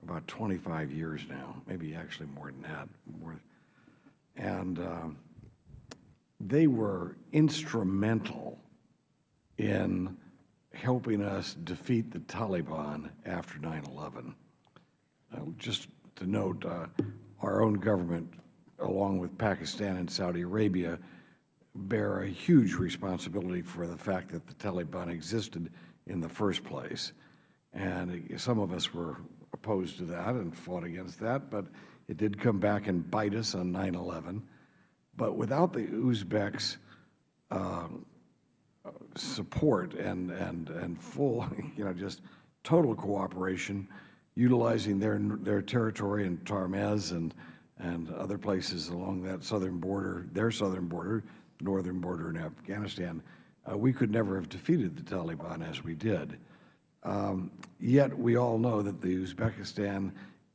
A: about 25 years now, maybe actually more than that. And they were instrumental in helping us defeat the Taliban after 9/11. Just to note, our own government, along with Pakistan and Saudi Arabia, bear a huge responsibility for the fact that the Taliban existed in the first place. And some of us were opposed to that and fought against that, but it did come back and bite us on 9/11. But without the Uzbeks' support and full, just total cooperation, utilizing their territory in Tarmez and other places along that southern border, their southern border, northern border in Afghanistan, we could never have defeated the Taliban as we did. Yet we all know that the Uzbekistan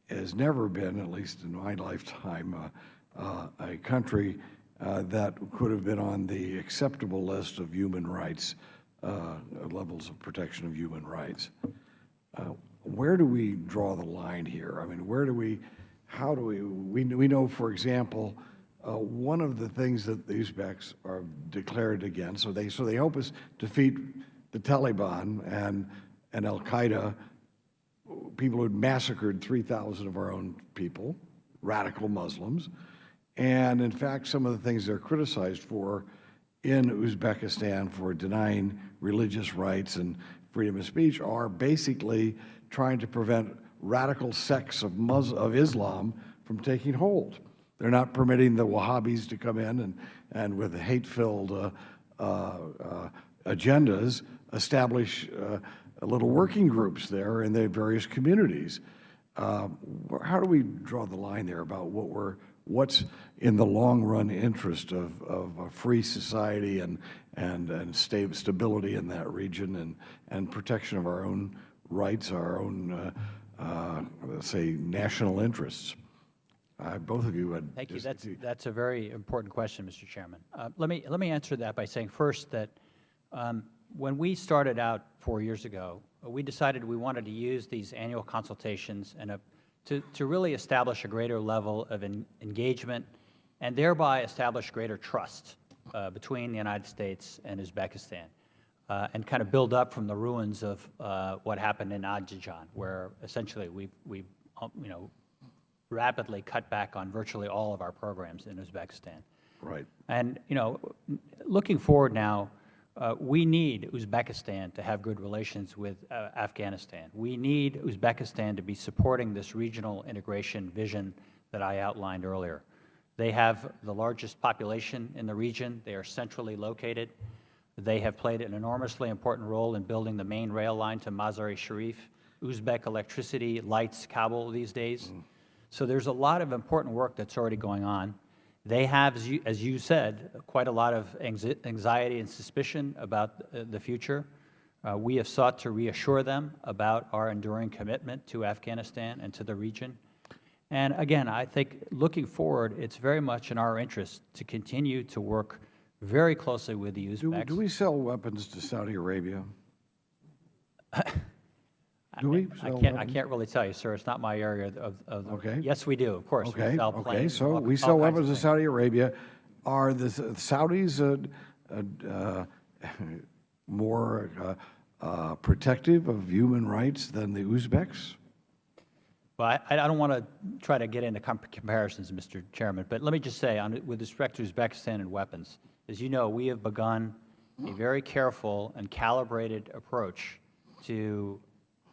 A: has never been, at least in my lifetime, a country that could have been on the acceptable list of human rights, levels of protection of human rights. Where do we draw the line here? I mean, how do we know, for example, one of the things that the Uzbeks are declared against, so they help us defeat the Taliban and Al-Qaeda, people who had massacred 3,000 of our own people, radical Muslims. And in fact, some of the things they're criticized for in Uzbekistan for denying religious rights and freedom of speech are basically trying to prevent radical sects of Islam from taking hold. They're not permitting the Wahhabis to come in and with hate-filled agendas, establish little working groups there in the various communities. How do we draw the line there about what's in the long-run interest of a free society and stability in that region and protection of our own rights, our own, let's say, national interests? Both of you had.
G: Thank you. That's a very important question, Mr. Chairman. Let me answer that by saying first that when we started out 4 years ago, we decided we wanted to use these annual consultations and to really establish a greater level of engagement and thereby establish greater trust between the United States and Uzbekistan, and kind of build up from the ruins of what happened in Azerbaijan, where essentially we've rapidly cut back on virtually all of our programs in Uzbekistan.
A: Right.
G: And looking forward now, we need Uzbekistan to have good relations with Afghanistan. We need Uzbekistan to be supporting this regional integration vision that I outlined earlier. They have the largest population in the region. They are centrally located. They have played an enormously important role in building the main rail line to Mazar-e-Sharif. Uzbek electricity lights Kabul these days. So there's a lot of important work that's already going on. They have, as you said, quite a lot of anxiety and suspicion about the future. We have sought to reassure them about our enduring commitment to Afghanistan and to the region. And again, I think looking forward, it's very much in our interest to continue to work very closely with the Uzbeks.
A: Do we sell weapons to Saudi Arabia? Do we
G: I
A: sell
G: can't
A: weapons?
G: really tell you, sir. It's not my area of
A: Okay.
G: Yes, we do, of course. We
A: Okay,
G: sell
A: okay,
G: planes,
A: so
G: all-
A: we
G: all
A: sell
G: kinds of
A: weapons to
G: things.
A: Saudi Arabia. Are the Saudis more protective of human rights than the Uzbeks?
G: Well, I don't want to try to get into comparisons, Mr. Chairman, but let me just say, with respect to Uzbekistan and weapons, as you know, we have begun a very careful and calibrated approach to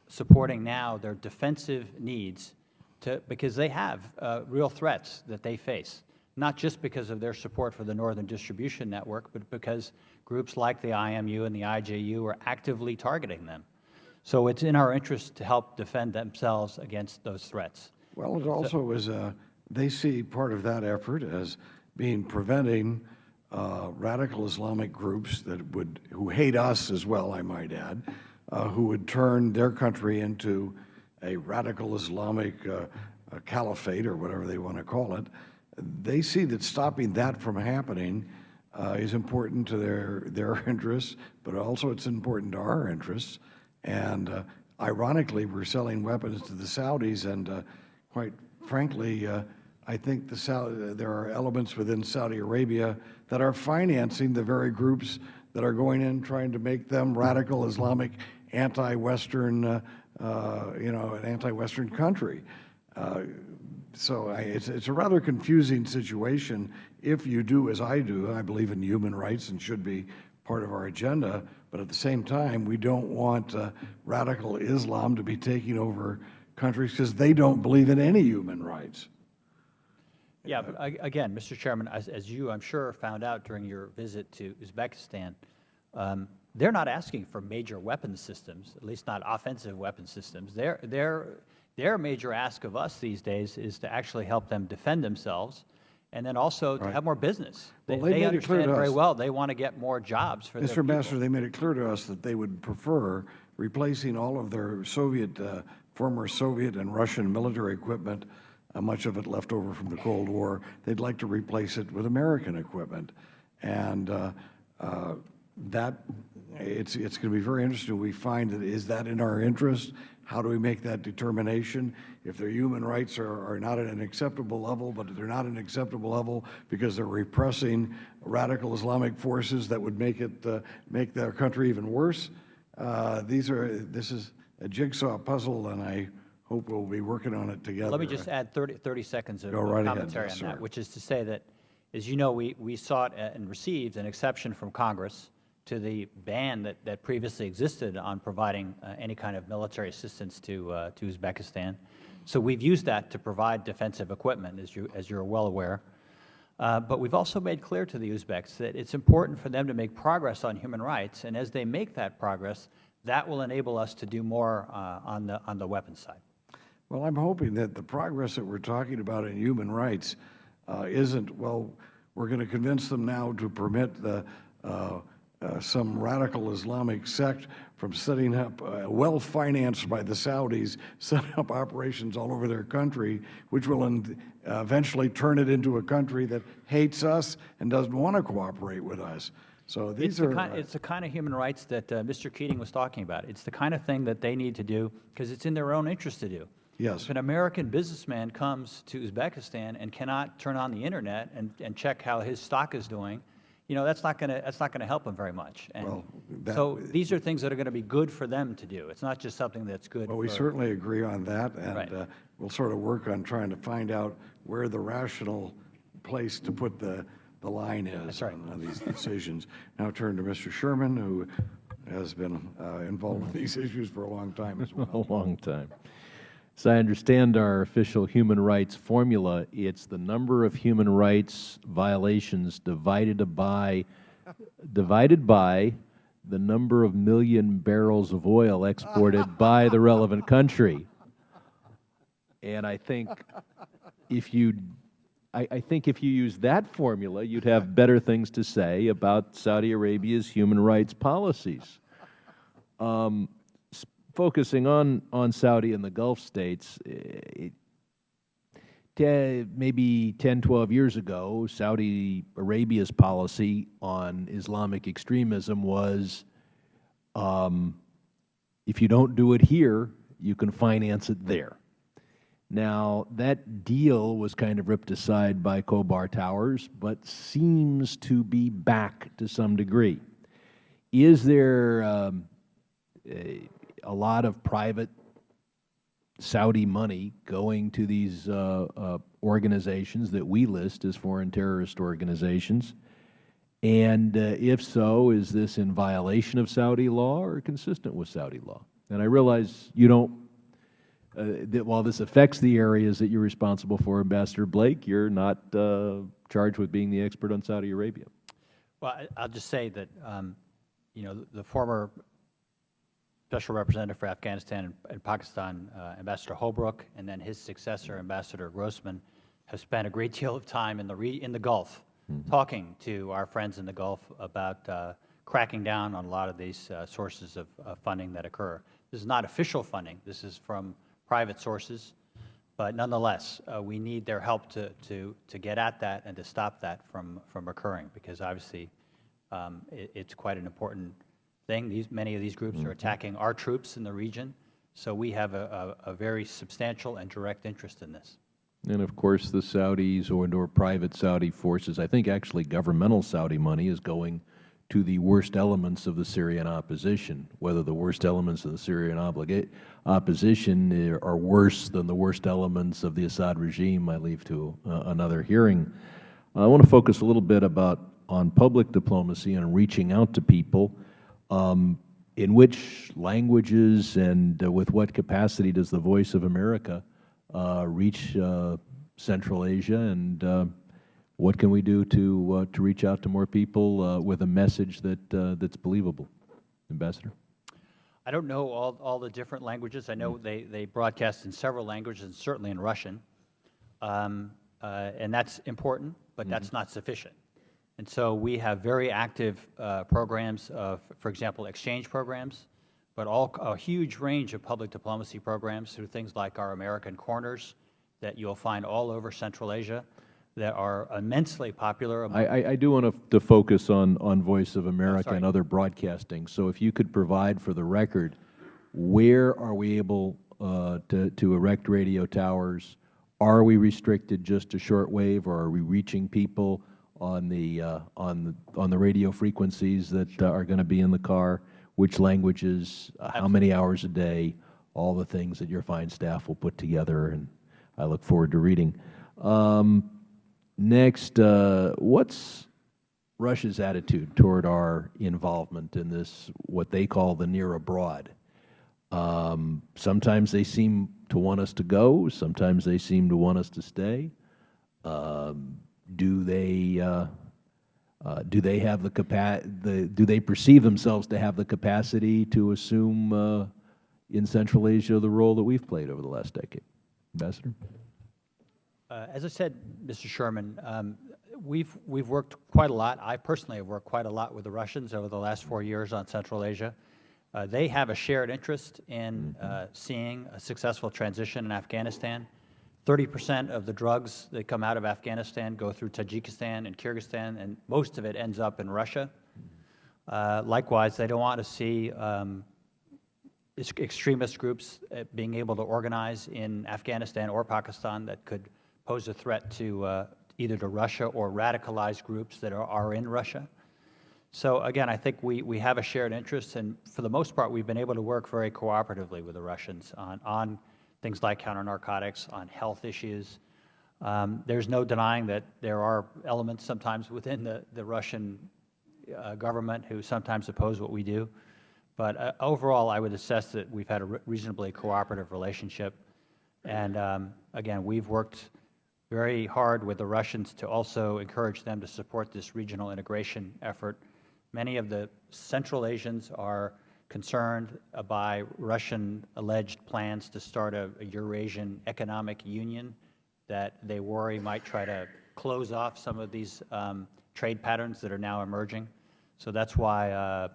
G: supporting now their defensive needs because they have real threats that they face, not just because of their support for the Northern Distribution Network, but because groups like the IMU and the IJU are actively targeting them. So it's in our interest to help defend themselves against those threats.
A: Well, it also is, they see part of that effort as being preventing radical Islamic groups who hate us as well, I might add, who would turn their country into a radical Islamic caliphate or whatever they want to call it. They see that stopping that from happening is important to their interests, but also it's important to our interests. And ironically, we're selling weapons to the Saudis, and quite frankly, I think there are elements within Saudi Arabia that are financing the very groups that are going in trying to make them radical Islamic, anti-Western, an anti-Western country. So it's a rather confusing situation if you do as I do. I believe in human rights and should be part of our agenda, but at the same time, we don't want radical Islam to be taking over countries because they don't believe in any human rights.
G: Yeah, but again, Mr. Chairman, as you, I'm sure, found out during your visit to Uzbekistan, they're not asking for major weapons systems, at least not offensive weapons systems. Their major ask of us these days is to actually help them defend themselves and then also to have more business.
A: Well,
G: They
A: made it clear
G: understand
A: to
G: very
A: us,
G: well they want to get more jobs for their
A: Mr.
G: people.
A: Ambassador, they made it clear to us that they would prefer replacing all of their former Soviet and Russian military equipment, much of it left over from the Cold War. They'd like to replace it with American equipment. And it's going to be very interesting. We find that, is that in our interest? How do we make that determination? If their human rights are not at an acceptable level, but they're not at an acceptable level because they're repressing radical Islamic forces that would make their country even worse. This is a jigsaw puzzle, and I hope we'll be working on it together.
G: Let me just add 30 seconds of
A: Go right ahead,
G: commentary
A: yes,
G: on that,
A: sir.
G: which is to say that, as you know, we sought and received an exception from Congress to the ban that previously existed on providing any kind of military assistance to Uzbekistan. So we've used that to provide defensive equipment, as you're well aware. But we've also made clear to the Uzbeks that it's important for them to make progress on human rights, and as they make that progress, that will enable us to do more on the weapons side.
A: Well, I'm hoping that the progress that we're talking about in human rights isn't, well, we're going to convince them now to permit some radical Islamic sect from setting up, well-financed by the Saudis, setting up operations all over their country, which will eventually turn it into a country that hates us and doesn't want to cooperate with us. So these
G: It's the kind of human rights that Mr. Keating was talking about. It's the kind of thing that they need to do because it's in their own interest to do.
A: Yes.
G: If an American businessman comes to Uzbekistan and cannot turn on the internet and check how his stock is doing, that's not going to help him very much. And so these are things that are going to be good for them to do. It's not just something that's good.
A: Well, we certainly agree on that, and
G: Right.
A: We'll sort of work on trying to find out where the rational place to put the line is
G: That's right.
A: on these decisions. Now turn to Mr. Sherman, who has been involved in these issues for a long time as well.
D: A long time. As I understand our official human rights formula, it's the number of human rights violations divided by the number of million barrels of oil exported by the relevant country. And I think if you use that formula, you'd have better things to say about Saudi Arabia's human rights policies. Focusing on Saudi and the Gulf states, maybe 10, 12 years ago, Saudi Arabia's policy on Islamic extremism was, if you don't do it here, you can finance it there. Now, that deal was kind of ripped aside by Khobar Towers, but seems to be back to some degree. Is there a lot of private Saudi money going to these organizations that we list as foreign terrorist organizations? And if so, is this in violation of Saudi law or consistent with Saudi law? And I realize you don't, that while this affects the areas that you're responsible for, Ambassador Blake, you're not charged with being the expert on Saudi Arabia.
G: Well, I'll just say that, you know, the former Special Representative for Afghanistan and Pakistan, Ambassador Holbrooke, and then his successor, Ambassador Grossman, have spent a great deal of time in the Gulf talking to our friends in the Gulf about cracking down on a lot of these sources of funding that occur. This is not official funding. This is from private sources. But nonetheless, we need their help to get at that and to stop that from occurring, because obviously it's quite an important thing. Many of these groups are attacking our troops in the region, so we have a very substantial and direct interest in this.
D: And of course, the Saudis or private Saudi forces, I think actually governmental Saudi money is going to the worst elements of the Syrian opposition. Whether the worst elements of the Syrian opposition are worse than the worst elements of the Assad regime, I leave to another hearing. I want to focus a little bit on public diplomacy and reaching out to people. In which languages and with what capacity does the Voice of America reach Central Asia, and what can we do to reach out to more people with a message that's believable? Ambassador?
G: I don't know all the different languages. I know they broadcast in several languages, and certainly in Russian, and that's important, but that's not sufficient. And so we have very active programs of, for example, exchange programs, but a huge range of public diplomacy programs through things like our American Corners that you'll find all over Central Asia that are immensely popular.
D: I do want to focus on Voice of America and other broadcasting. So if you could provide for the record, where are we able to erect radio towers? Are we restricted just to shortwave, or are we reaching people on the radio frequencies that are going to be in the car? Which languages? How many hours a day? All the things that your fine staff will put together, and I look forward to reading. Next, what's Russia's attitude toward our involvement in this, what they call the near abroad? Sometimes they seem to want us to go. Sometimes they seem to want us to stay. Do they have do they perceive themselves to have the capacity to assume in Central Asia the role that we've played over the last decade? Ambassador?
G: As I said, Mr. Sherman, we've worked quite a lot. I personally have worked quite a lot with the Russians over the last 4 years on Central Asia. They have a shared interest in seeing a successful transition in Afghanistan. 30% of the drugs that come out of Afghanistan go through Tajikistan and Kyrgyzstan, and most of it ends up in Russia. Likewise, they don't want to see extremist groups being able to organize in Afghanistan or Pakistan that could pose a threat to either to Russia or radicalized groups that are in Russia. So again, I think we have a shared interest, and for the most part, we've been able to work very cooperatively with the Russians on things like counter-narcotics, on health issues. There's no denying that there are elements sometimes within the Russian government who sometimes oppose what we do. But overall, I would assess that we've had a reasonably cooperative relationship. And again, we've worked very hard with the Russians to also encourage them to support this regional integration effort. Many of the Central Asians are concerned by Russian alleged plans to start a Eurasian economic union that they worry might try to close off some of these trade patterns that are now emerging. So that's why,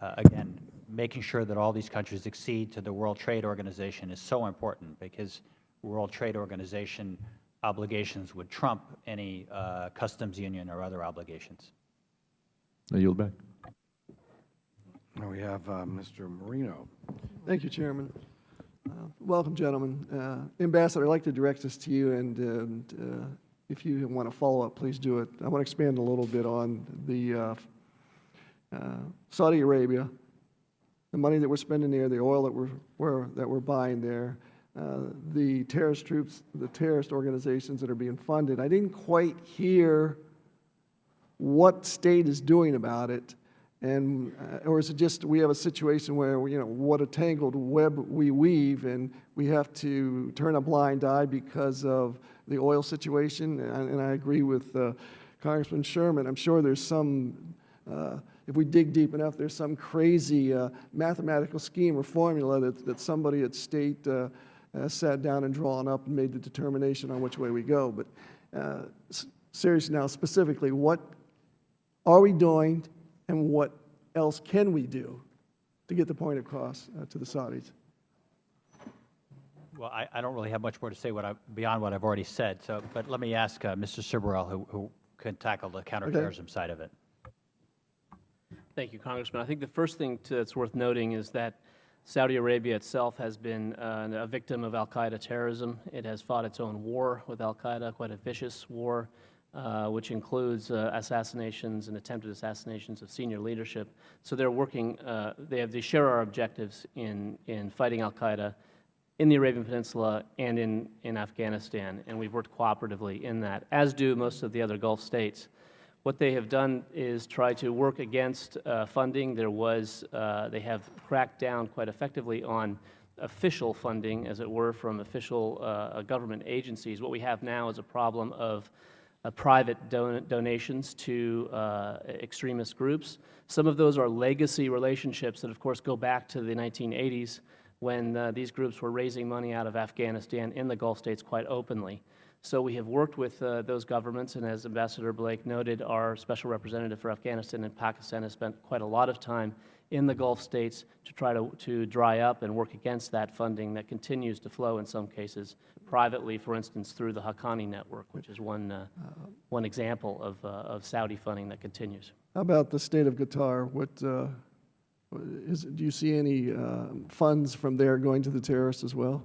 G: again, making sure that all these countries accede to the World Trade Organization is so important, because World Trade Organization obligations would trump any customs union or other obligations.
D: I yield back.
A: Now we have Mr. Marino.
H: Thank you, Chairman. Welcome, gentlemen. Ambassador, I'd like to direct this to you, and if you want to follow up, please do it. I want to expand a little bit on the Saudi Arabia, the money that we're spending there, the oil that we're buying there, the terrorist troops, the terrorist organizations that are being funded. I didn't quite hear what state is doing about it, and or is it just we have a situation where, what a tangled web we weave, and we have to turn a blind eye because of the oil situation? And I agree with Congressman Sherman. I'm sure there's some, if we dig deep enough, there's some crazy mathematical scheme or formula that somebody at state sat down and drawn up and made the determination on which way we go. But seriously now, specifically, what are we doing and what else can we do to get the point across to the Saudis?
G: Well, I don't really have much more to say beyond what I've already said, but let me ask Mr. Sibrel, who can tackle the counterterrorism side of it.
F: Thank you, Congressman. I think the first thing that's worth noting is that Saudi Arabia itself has been a victim of al-Qaeda terrorism. It has fought its own war with al-Qaeda, quite a vicious war, which includes assassinations and attempted assassinations of senior leadership. So they're working, they share our objectives in fighting al-Qaeda in the Arabian Peninsula and in Afghanistan, and we've worked cooperatively in that, as do most of the other Gulf states. What they have done is try to work against funding. They have cracked down quite effectively on official funding, as it were, from official government agencies. What we have now is a problem of private donations to extremist groups. Some of those are legacy relationships that, of course, go back to the 1980s when these groups were raising money out of Afghanistan in the Gulf states quite openly. So we have worked with those governments, and as Ambassador Blake noted, our Special Representative for Afghanistan and Pakistan has spent quite a lot of time in the Gulf states to try to dry up and work against that funding that continues to flow in some cases privately, for instance, through the Haqqani network, which is one example of Saudi funding that continues.
H: How about the state of Qatar? Do you see any funds from there going to the terrorists as well?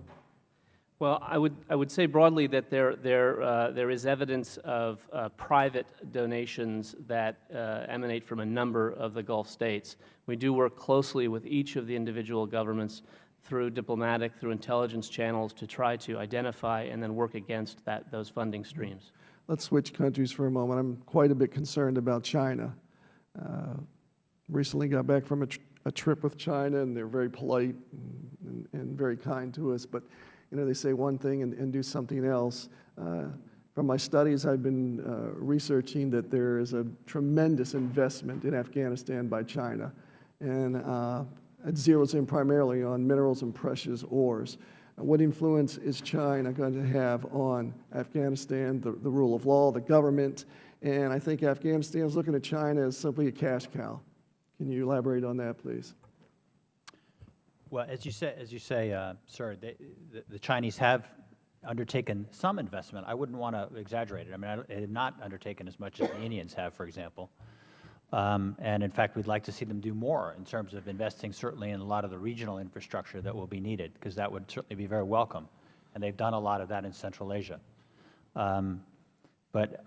F: Well, I would say broadly that there is evidence of private donations that emanate from a number of the Gulf states. We do work closely with each of the individual governments through diplomatic, through intelligence channels to try to identify and then work against those funding streams.
H: Let's switch countries for a moment. I'm quite a bit concerned about China. Recently got back from a trip with China, and they're very polite and very kind to us, but they say one thing and do something else. From my studies, I've been researching that there is a tremendous investment in Afghanistan by China, and it zeroes in primarily on minerals and precious ores. What influence is China going to have on Afghanistan, the rule of law, the government? And I think Afghanistan is looking at China as simply a cash cow. Can you elaborate on that, please?
G: Well, as you say, sir, the Chinese have undertaken some investment. I wouldn't want to exaggerate it. I mean, they have not undertaken as much as the Indians have, for example. And in fact, we'd like to see them do more in terms of investing certainly in a lot of the regional infrastructure that will be needed, because that would certainly be very welcome. And they've done a lot of that in Central Asia. But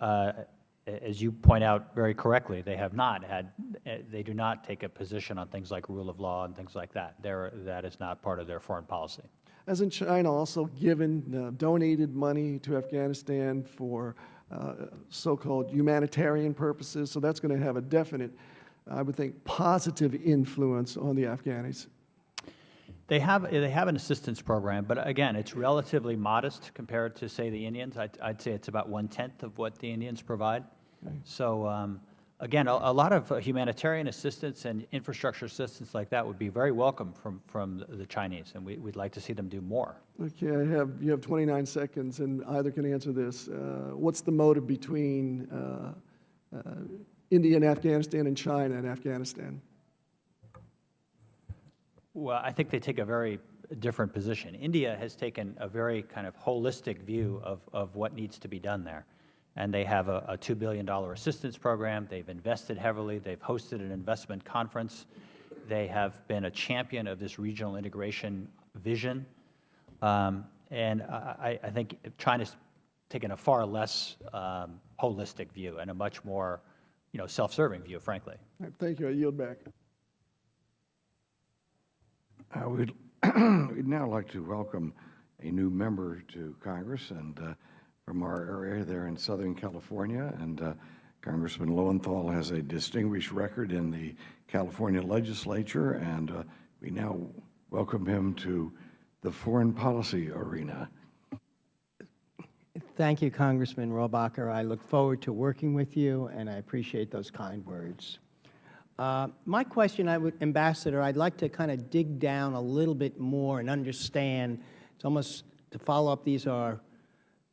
G: as you point out very correctly, they do not take a position on things like rule of law and things like that. That is not part of their foreign policy.
H: Hasn't China also given, donated money to Afghanistan for so-called humanitarian purposes? So that's going to have a definite, I would think, positive influence on the Afghanis.
G: They have an assistance program, but again, it's relatively modest compared to, say, the Indians. I'd say it's about 1/10 of what the Indians provide. Okay. So again, a lot of humanitarian assistance and infrastructure assistance like that would be very welcome from the Chinese, and we'd like to see them do more.
H: Okay, you have 29 seconds, and either can answer this. What's the motive between India and Afghanistan and China and Afghanistan?
G: Well, I think they take a very different position. India has taken a very kind of holistic view of what needs to be done there. And they have a $2 billion assistance program. They've invested heavily. They've hosted an investment conference. They have been a champion of this regional integration vision. And I think China's taken a far less holistic view and a much more, self-serving view, frankly.
H: All right, thank you. I yield back.
A: We'd now like to welcome a new member to Congress, and from our area there in Southern California. And Congressman Lowenthal has a distinguished record in the California legislature, and we now welcome him to the foreign policy arena.
I: Thank you, Congressman Rohrabacher. I look forward to working with you, and I appreciate those kind words. My question, Ambassador, I'd like to kind of dig down a little bit more and understand. It's almost to follow up. These are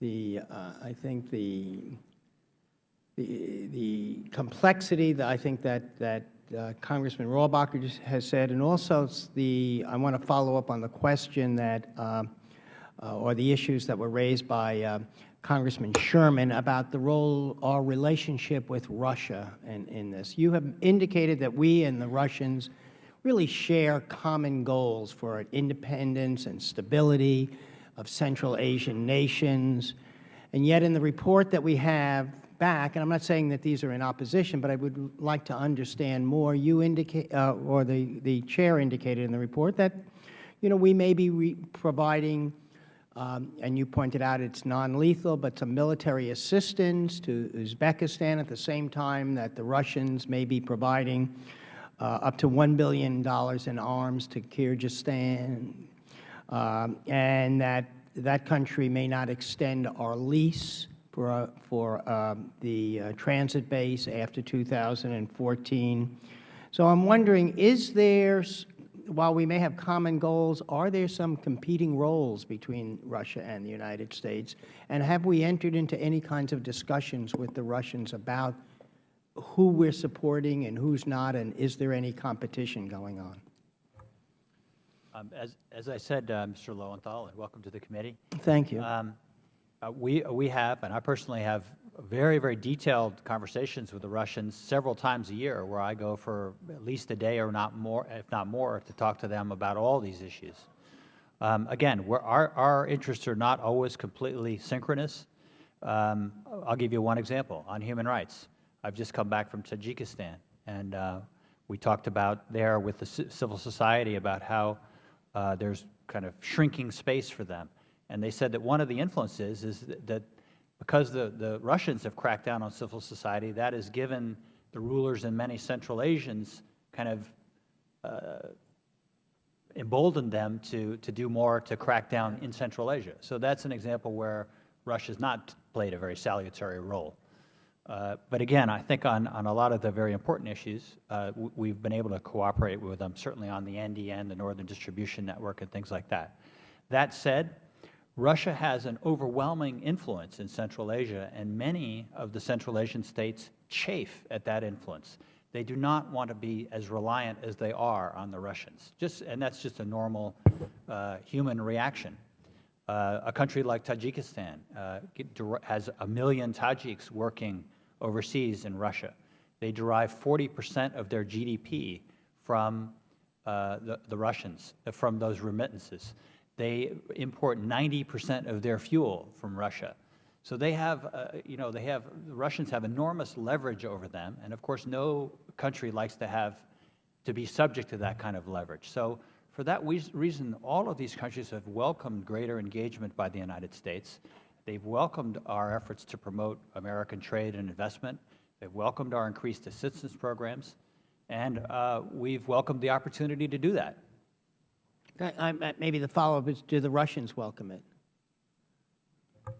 I: I think the complexity that I think that Congressman Rohrabacher just has said, and also I want to follow up on the question that or the issues that were raised by Congressman Sherman about the role or relationship with Russia in this. You have indicated that we and the Russians really share common goals for independence and stability of Central Asian nations. And yet in the report that we have back, and I'm not saying that these are in opposition, but I would like to understand more, you indicate, or the Chair indicated in the report that, we may be providing, and you pointed out it's non-lethal, but some military assistance to Uzbekistan at the same time that the Russians may be providing up to $1 billion in arms to Kyrgyzstan, and that country may not extend our lease for the transit base after 2014. So I'm wondering, is there, while we may have common goals, are there some competing roles between Russia and the United States? And have we entered into any kinds of discussions with the Russians about who we're supporting and who's not, and is there any competition going on?
G: As I said, Mr. Lowenthal, and welcome to the committee.
I: Thank you.
G: We have, and I personally have, very, very detailed conversations with the Russians several times a year, where I go for at least a day or not more, if not more, to talk to them about all these issues. Again, our interests are not always completely synchronous. I'll give you one example on human rights. I've just come back from Tajikistan, and we talked about there with the civil society about how there's kind of shrinking space for them. And they said that one of the influences is that because the Russians have cracked down on civil society, that has given the rulers in many Central Asians kind of emboldened them to do more to crack down in Central Asia. So that's an example where Russia's not played a very salutary role. But again, I think on a lot of the very important issues, we've been able to cooperate with them, certainly on the NDN, the Northern Distribution Network, and things like that. That said, Russia has an overwhelming influence in Central Asia, and many of the Central Asian states chafe at that influence. They do not want to be as reliant as they are on the Russians, and that's just a normal human reaction. A country like Tajikistan has 1 million Tajiks working overseas in Russia. They derive 40% of their GDP from the Russians, from those remittances. They import 90% of their fuel from Russia. So they have, the Russians have enormous leverage over them, and of course no country likes to be subject to that kind of leverage. So for that reason, all of these countries have welcomed greater engagement by the United States. They've welcomed our efforts to promote American trade and investment. They've welcomed our increased assistance programs, and we've welcomed the opportunity to do that.
I: Maybe the follow-up is, do the Russians welcome it?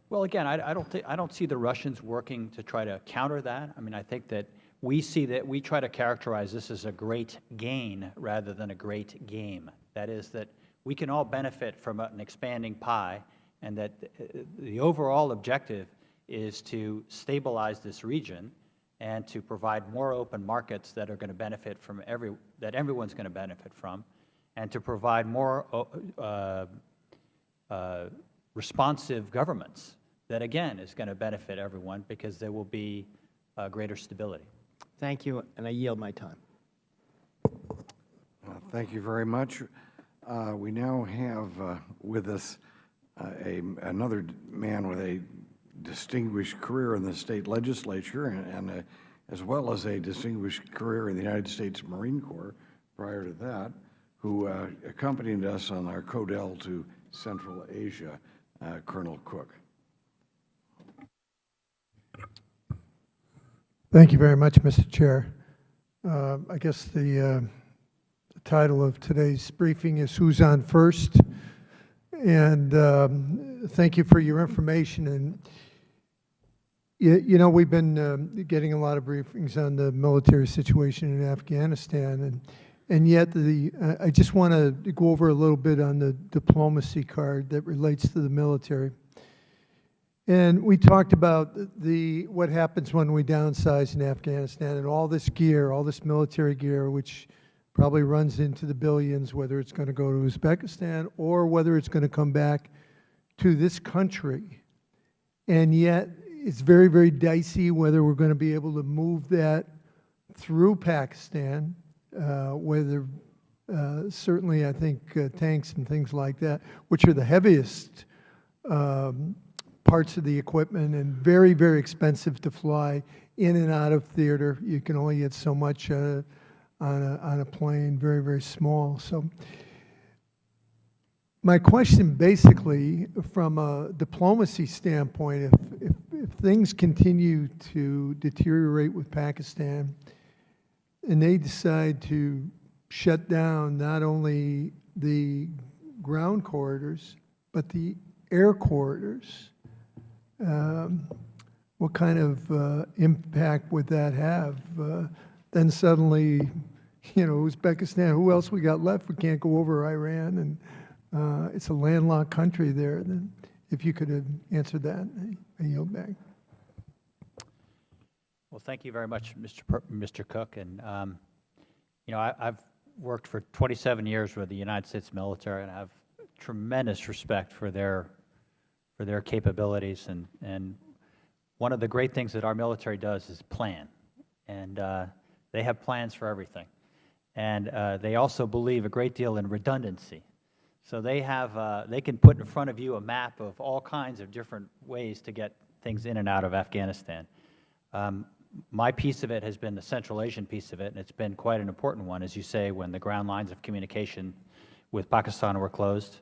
G: Well, again, I don't see the Russians working to try to counter that. I mean, I think that we try to characterize this as a great gain rather than a great game. That is, that we can all benefit from an expanding pie, and that the overall objective is to stabilize this region and to provide more open markets that are going to benefit from that everyone's going to benefit from, and to provide more responsive governments that, again, is going to benefit everyone because there will be greater stability.
I: Thank you, and I yield my time.
A: Thank you very much. We now have with us another man with a distinguished career in the state legislature and as well as a distinguished career in the United States Marine Corps prior to that, who accompanied us on our Codell to Central Asia, Colonel Cook.
J: Thank you very much, Mr. Chair. I guess the title of today's briefing is Who's on First? And thank you for your information. And you know, we've been getting a lot of briefings on the military situation in Afghanistan, and yet I just want to go over a little bit on the diplomacy card that relates to the military. And we talked about what happens when we downsize in Afghanistan and all this gear, all this military gear, which probably runs into the billions, whether it's going to go to Uzbekistan or whether it's going to come back to this country. And yet, it's very, very dicey whether we're going to be able to move that through Pakistan, whether certainly I think tanks and things like that, which are the heaviest parts of the equipment and very, very expensive to fly in and out of theater. You can only get so much on a plane, very, very small. So my question basically from a diplomacy standpoint, if things continue to deteriorate with Pakistan and they decide to shut down not only the ground corridors, but the air corridors, what kind of impact would that have? Then suddenly, you know, Uzbekistan, who else we got left? We can't go over Iran, and it's a landlocked country there. Then if you could have answered that, I yield back.
G: Well, thank you very much, Mr. Cook. And, you know, I've worked for 27 years with the United States military, and I have tremendous respect for their capabilities. And one of the great things that our military does is plan. And they have plans for everything. And they also believe a great deal in redundancy. So they can put in front of you a map of all kinds of different ways to get things in and out of Afghanistan. My piece of it has been the Central Asian piece of it, and it's been quite an important one, as you say, when the ground lines of communication with Pakistan were closed.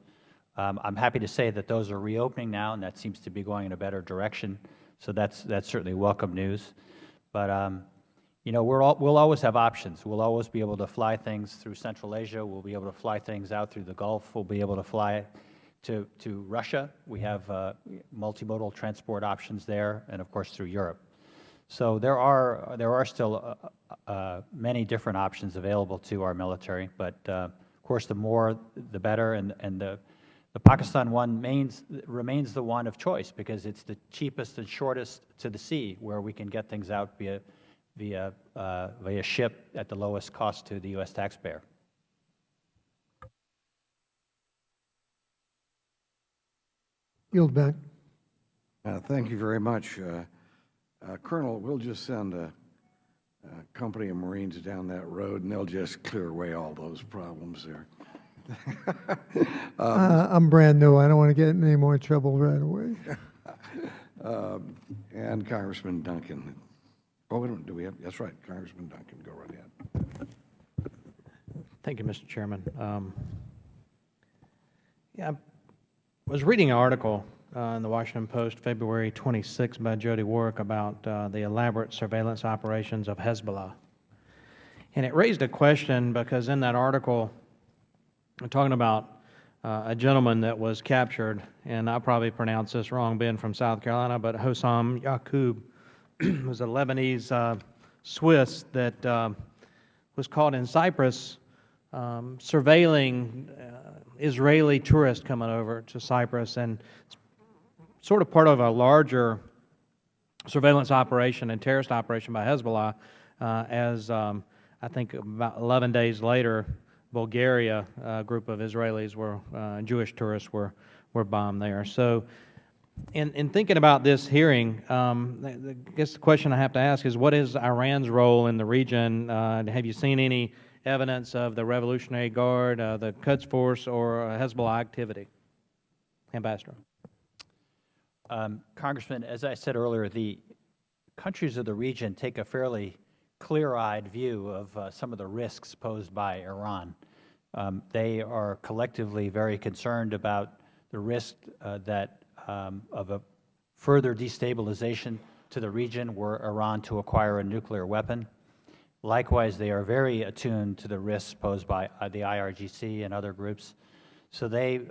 G: I'm happy to say that those are reopening now, and that seems to be going in a better direction. So that's certainly welcome news. But you know, we'll always have options. We'll always be able to fly things through Central Asia. We'll be able to fly things out through the Gulf. We'll be able to fly to Russia. We have multimodal transport options there, and of course through Europe. So there are still many different options available to our military. But of course, the more the better, and the Pakistan one remains the one of choice because it's the cheapest and shortest to the sea, where we can get things out via ship at the lowest cost to the U.S. taxpayer.
J: Yield back.
A: Thank you very much. Colonel, we'll just send a company of Marines down that road, and they'll just clear away all those problems there.
J: I'm brand new. I don't want to get in any more trouble right away.
A: And Congressman Duncan. Oh, wait a minute, do we have? That's right, Congressman Duncan, go right ahead.
K: Thank you, Mr. Chairman. Yeah, I was reading an article in the Washington Post, February 26, by Jody Warwick about the elaborate surveillance operations of Hezbollah. And it raised a question because in that article, we're talking about a gentleman that was captured, and I probably pronounced this wrong, being from South Carolina, but Hossam Yaqub was a Lebanese Swiss that was caught in Cyprus surveilling Israeli tourists coming over to Cyprus, and it's sort of part of a larger surveillance operation and terrorist operation by Hezbollah as I think about 11 days later, Bulgaria, a group of Israelis were, Jewish tourists were bombed there. So in thinking about this hearing, I guess the question I have to ask is, what is Iran's role in the region? Have you seen any evidence of the Revolutionary Guard, the Quds Force, or Hezbollah activity? Ambassador.
G: Congressman, as I said earlier, the countries of the region take a fairly clear-eyed view of some of the risks posed by Iran. They are collectively very concerned about the risk of a further destabilization to the region were Iran to acquire a nuclear weapon. Likewise, they are very attuned to the risks posed by the IRGC and other groups. So they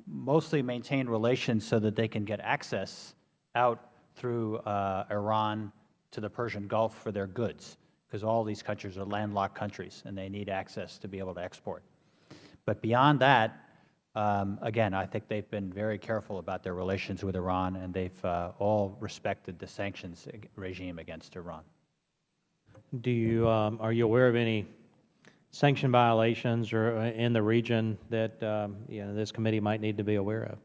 G: mostly maintain relations so that they can get access out through Iran to the Persian Gulf for their goods, because all these countries are landlocked countries and they need access to be able to export. But beyond that, again, I think they've been very careful about their relations with Iran, and they've all respected the sanctions regime against Iran.
K: Are you aware of any sanction violations or in the region that this committee might need to be aware of?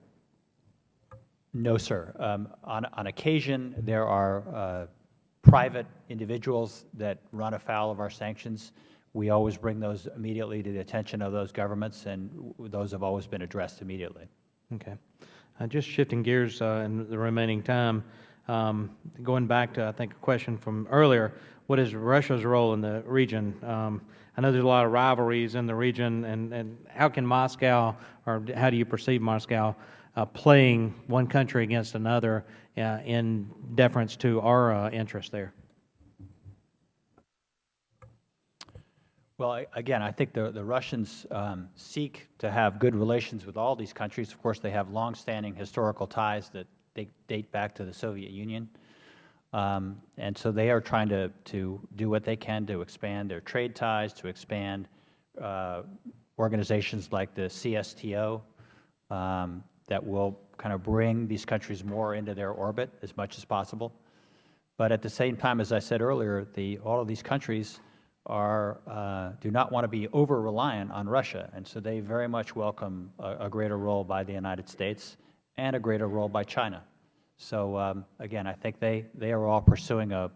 G: No, sir. On occasion, there are private individuals that run afoul of our sanctions. We always bring those immediately to the attention of those governments, and those have always been addressed immediately.
K: Okay. Just shifting gears in the remaining time, going back to, I think, a question from earlier, what is Russia's role in the region? I know there's a lot of rivalries in the region, and how can Moscow, or how do you perceive Moscow playing one country against another in deference to our interests there?
G: Well, again, I think the Russians seek to have good relations with all these countries. Of course, they have long-standing historical ties that they date back to the Soviet Union. And so they are trying to do what they can to expand their trade ties, to expand organizations like the CSTO that will kind of bring these countries more into their orbit as much as possible. But at the same time, as I said earlier, all of these countries do not want to be over-reliant on Russia, and so they very much welcome a greater role by the United States and a greater role by China. So again, I think they are all pursuing a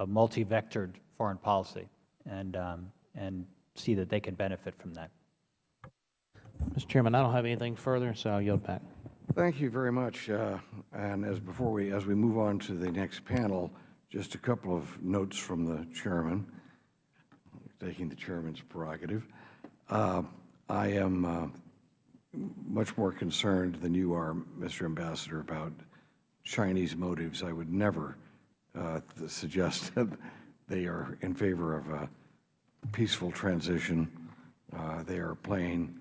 G: multi-vectored foreign policy and see that they can benefit from that.
K: Mr. Chairman, I don't have anything further, so I'll yield back.
A: Thank you very much. And as we move on to the next panel, just a couple of notes from the chairman, taking the chairman's prerogative. I am much more concerned than you are, Mr. Ambassador, about Chinese motives. I would never suggest that they are in favor of a peaceful transition. They are playing.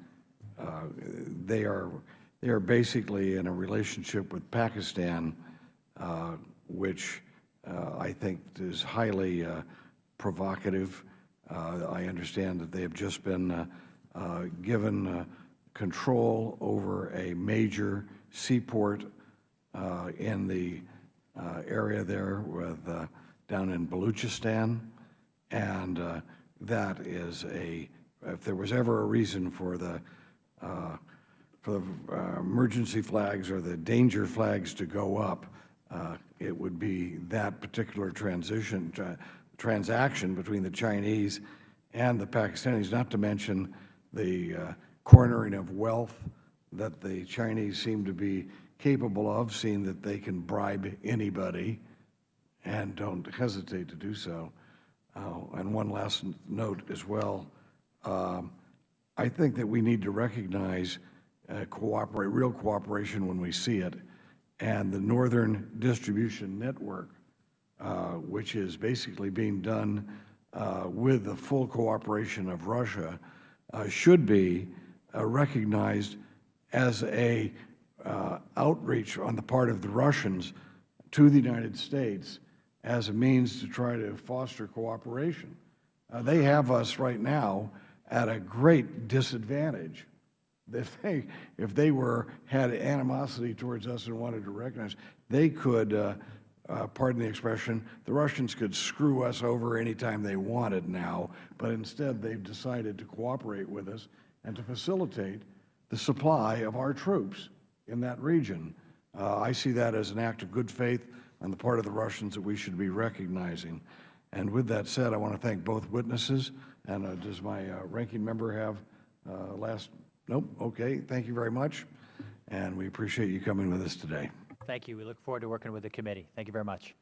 A: They are basically in a relationship with Pakistan, which I think is highly provocative. I understand that they have just been given control over a major seaport in the area there down in Baluchistan, and that is if there was ever a reason for the emergency flags or the danger flags to go up, it would be that particular transaction between the Chinese and the Pakistanis, not to mention the cornering of wealth that the Chinese seem to be capable of, seeing that they can bribe anybody and don't hesitate to do so. And one last note as well, I think that we need to recognize real cooperation when we see it, and the Northern Distribution Network, which is basically being done with the full cooperation of Russia, should be recognized as a outreach on the part of the Russians to the United States as a means to try to foster cooperation. They have us right now at a great disadvantage. If they had animosity towards us and wanted to recognize, they could, pardon the expression, the Russians could screw us over anytime they wanted now, but instead they've decided to cooperate with us and to facilitate the supply of our troops in that region. I see that as an act of good faith on the part of the Russians that we should be recognizing. And with that said, I want to thank both witnesses. And does my ranking member have last? Nope. Okay. Thank you very much. and we appreciate you coming with us today.
G: Thank you. We look forward to working with the committee. Thank you very much.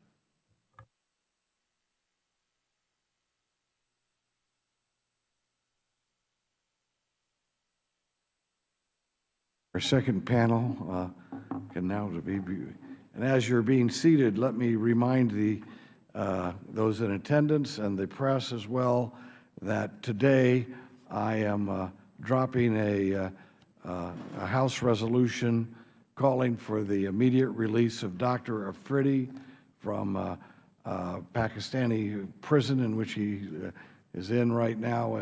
A: Our second panel can now be, and as you're being seated, let me remind those in attendance and the press as well that today I am dropping a House resolution calling for the immediate release of Dr. Afridi from Pakistani prison in which he is in right now,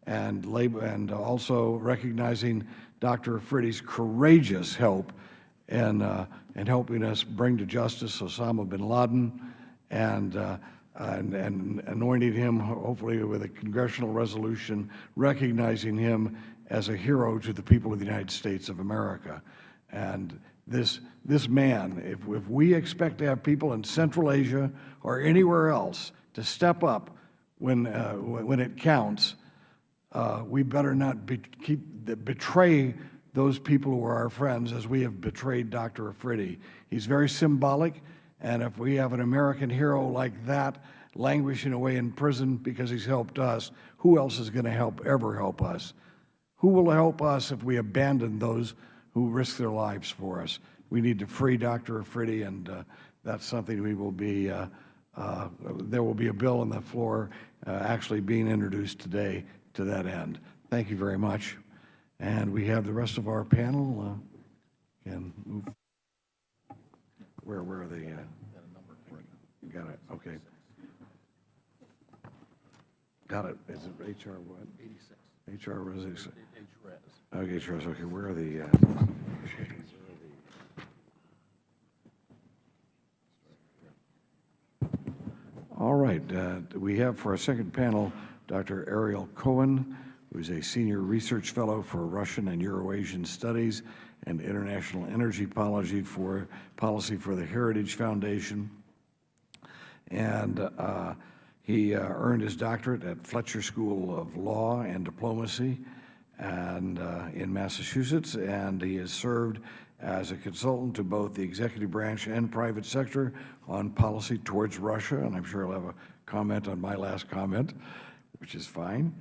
A: and also recognizing Dr. Afridi's courageous help in helping us bring to justice Osama bin Laden, and anointing him, hopefully, with a congressional resolution recognizing him as a hero to the people of the United States of America. And this man, if we expect to have people in Central Asia or anywhere else to step up when it counts, we better not betray those people who are our friends as we have betrayed Dr. Afridi. He's very symbolic, and if we have an American hero like that languishing away in prison because he's helped us, who else is going to ever help us? Who will help us if we abandon those who risk their lives for us? We need to free Dr. Afridi, and that's something we will be, there will be a bill on the floor actually being introduced today to that end. Thank you very much. And we have the rest of our panel. Can move. Where are they? Got it. Okay. Got it. Is it HR what? 86. HR Res. Okay, HR. Okay, where are the? All right. We have for our second panel Dr. Ariel Cohen, who is a senior research fellow for Russian and Eurasian Studies and International Energy Policy for the Heritage Foundation. And he earned his doctorate at Fletcher School of Law and Diplomacy and in Massachusetts, and he has served as a consultant to both the executive branch and private sector on policy towards Russia, and I'm sure he'll have a comment on my last comment, which is fine.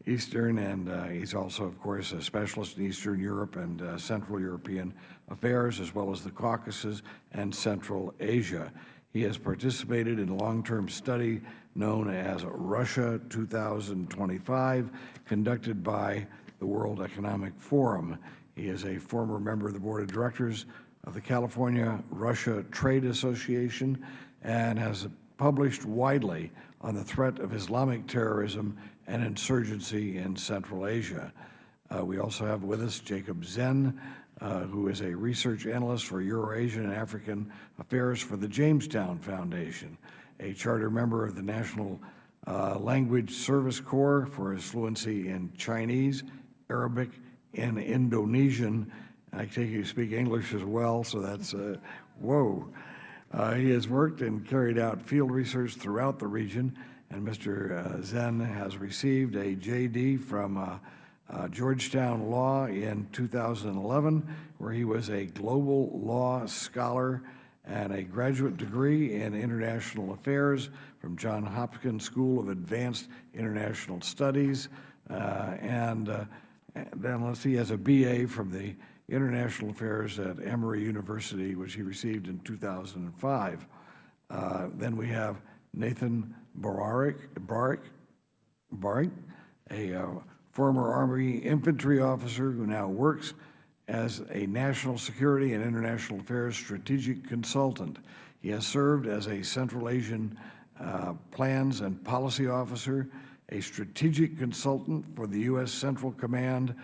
A: Eastern, and he's also, of course, a specialist in Eastern Europe and Central European affairs, as well as the Caucasus and Central Asia. He has participated in a long-term study known as Russia 2025, conducted by the World Economic Forum. He is a former member of the Board of Directors of the California-Russia Trade Association and has published widely on the threat of Islamic terrorism and insurgency in Central Asia. We also have with us Jacob Zen, who is a research analyst for Eurasian and African affairs for the Jamestown Foundation, a charter member of the National Language Service Corps for his fluency in Chinese, Arabic, and Indonesian. I take it you speak English as well, so that's, whoa. He has worked and carried out field research throughout the region, and Mr. Zen has received a J.D. from Georgetown Law in 2011, where he was a global law scholar, and a graduate degree in international affairs from Johns Hopkins School of Advanced International Studies, and then let's see, he has a B.A. from the International Affairs at Emory University, which he received in 2005. Then we have Nathan Barak, a former Army infantry officer who now works as a national security and international affairs strategic consultant. He has served as a Central Asian plans and policy officer, a strategic consultant for the U.S. Central Command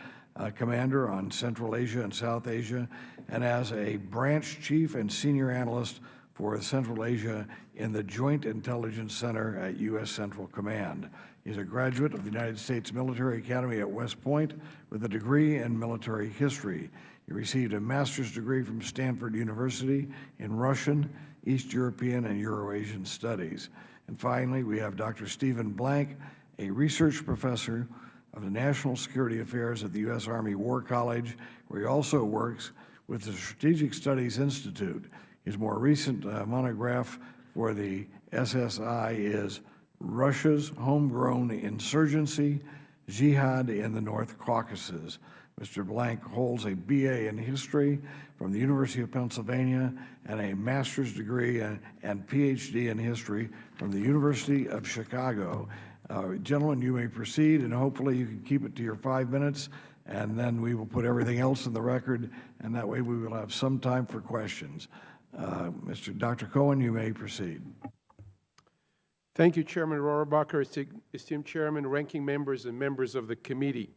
A: commander on Central Asia and South Asia, and as a branch chief and senior analyst for Central Asia in the Joint Intelligence Center at U.S. Central Command. He's a graduate of the United States Military Academy at West Point with a degree in military history. He received a master's degree from Stanford University in Russian, East European, and Eurasian Studies. And finally, we have Dr. Stephen Blank, a research professor of the National Security Affairs at the U.S. Army War College, where he also works with the Strategic Studies Institute. His more recent monograph for the SSI is Russia's Homegrown Insurgency, Jihad in the North Caucasus. Mr. Blank holds a BA in History from the University of Pennsylvania and a master's degree and PhD in History from the University of Chicago. Gentlemen, you may proceed, and hopefully you can keep it to your 5 minutes, and then we will put everything else in the record, and that way we will have some time for questions. Dr. Cohen, you may proceed.
L: Thank you, Chairman Rohrabacher, esteemed Chairman, ranking members, and members of the committee.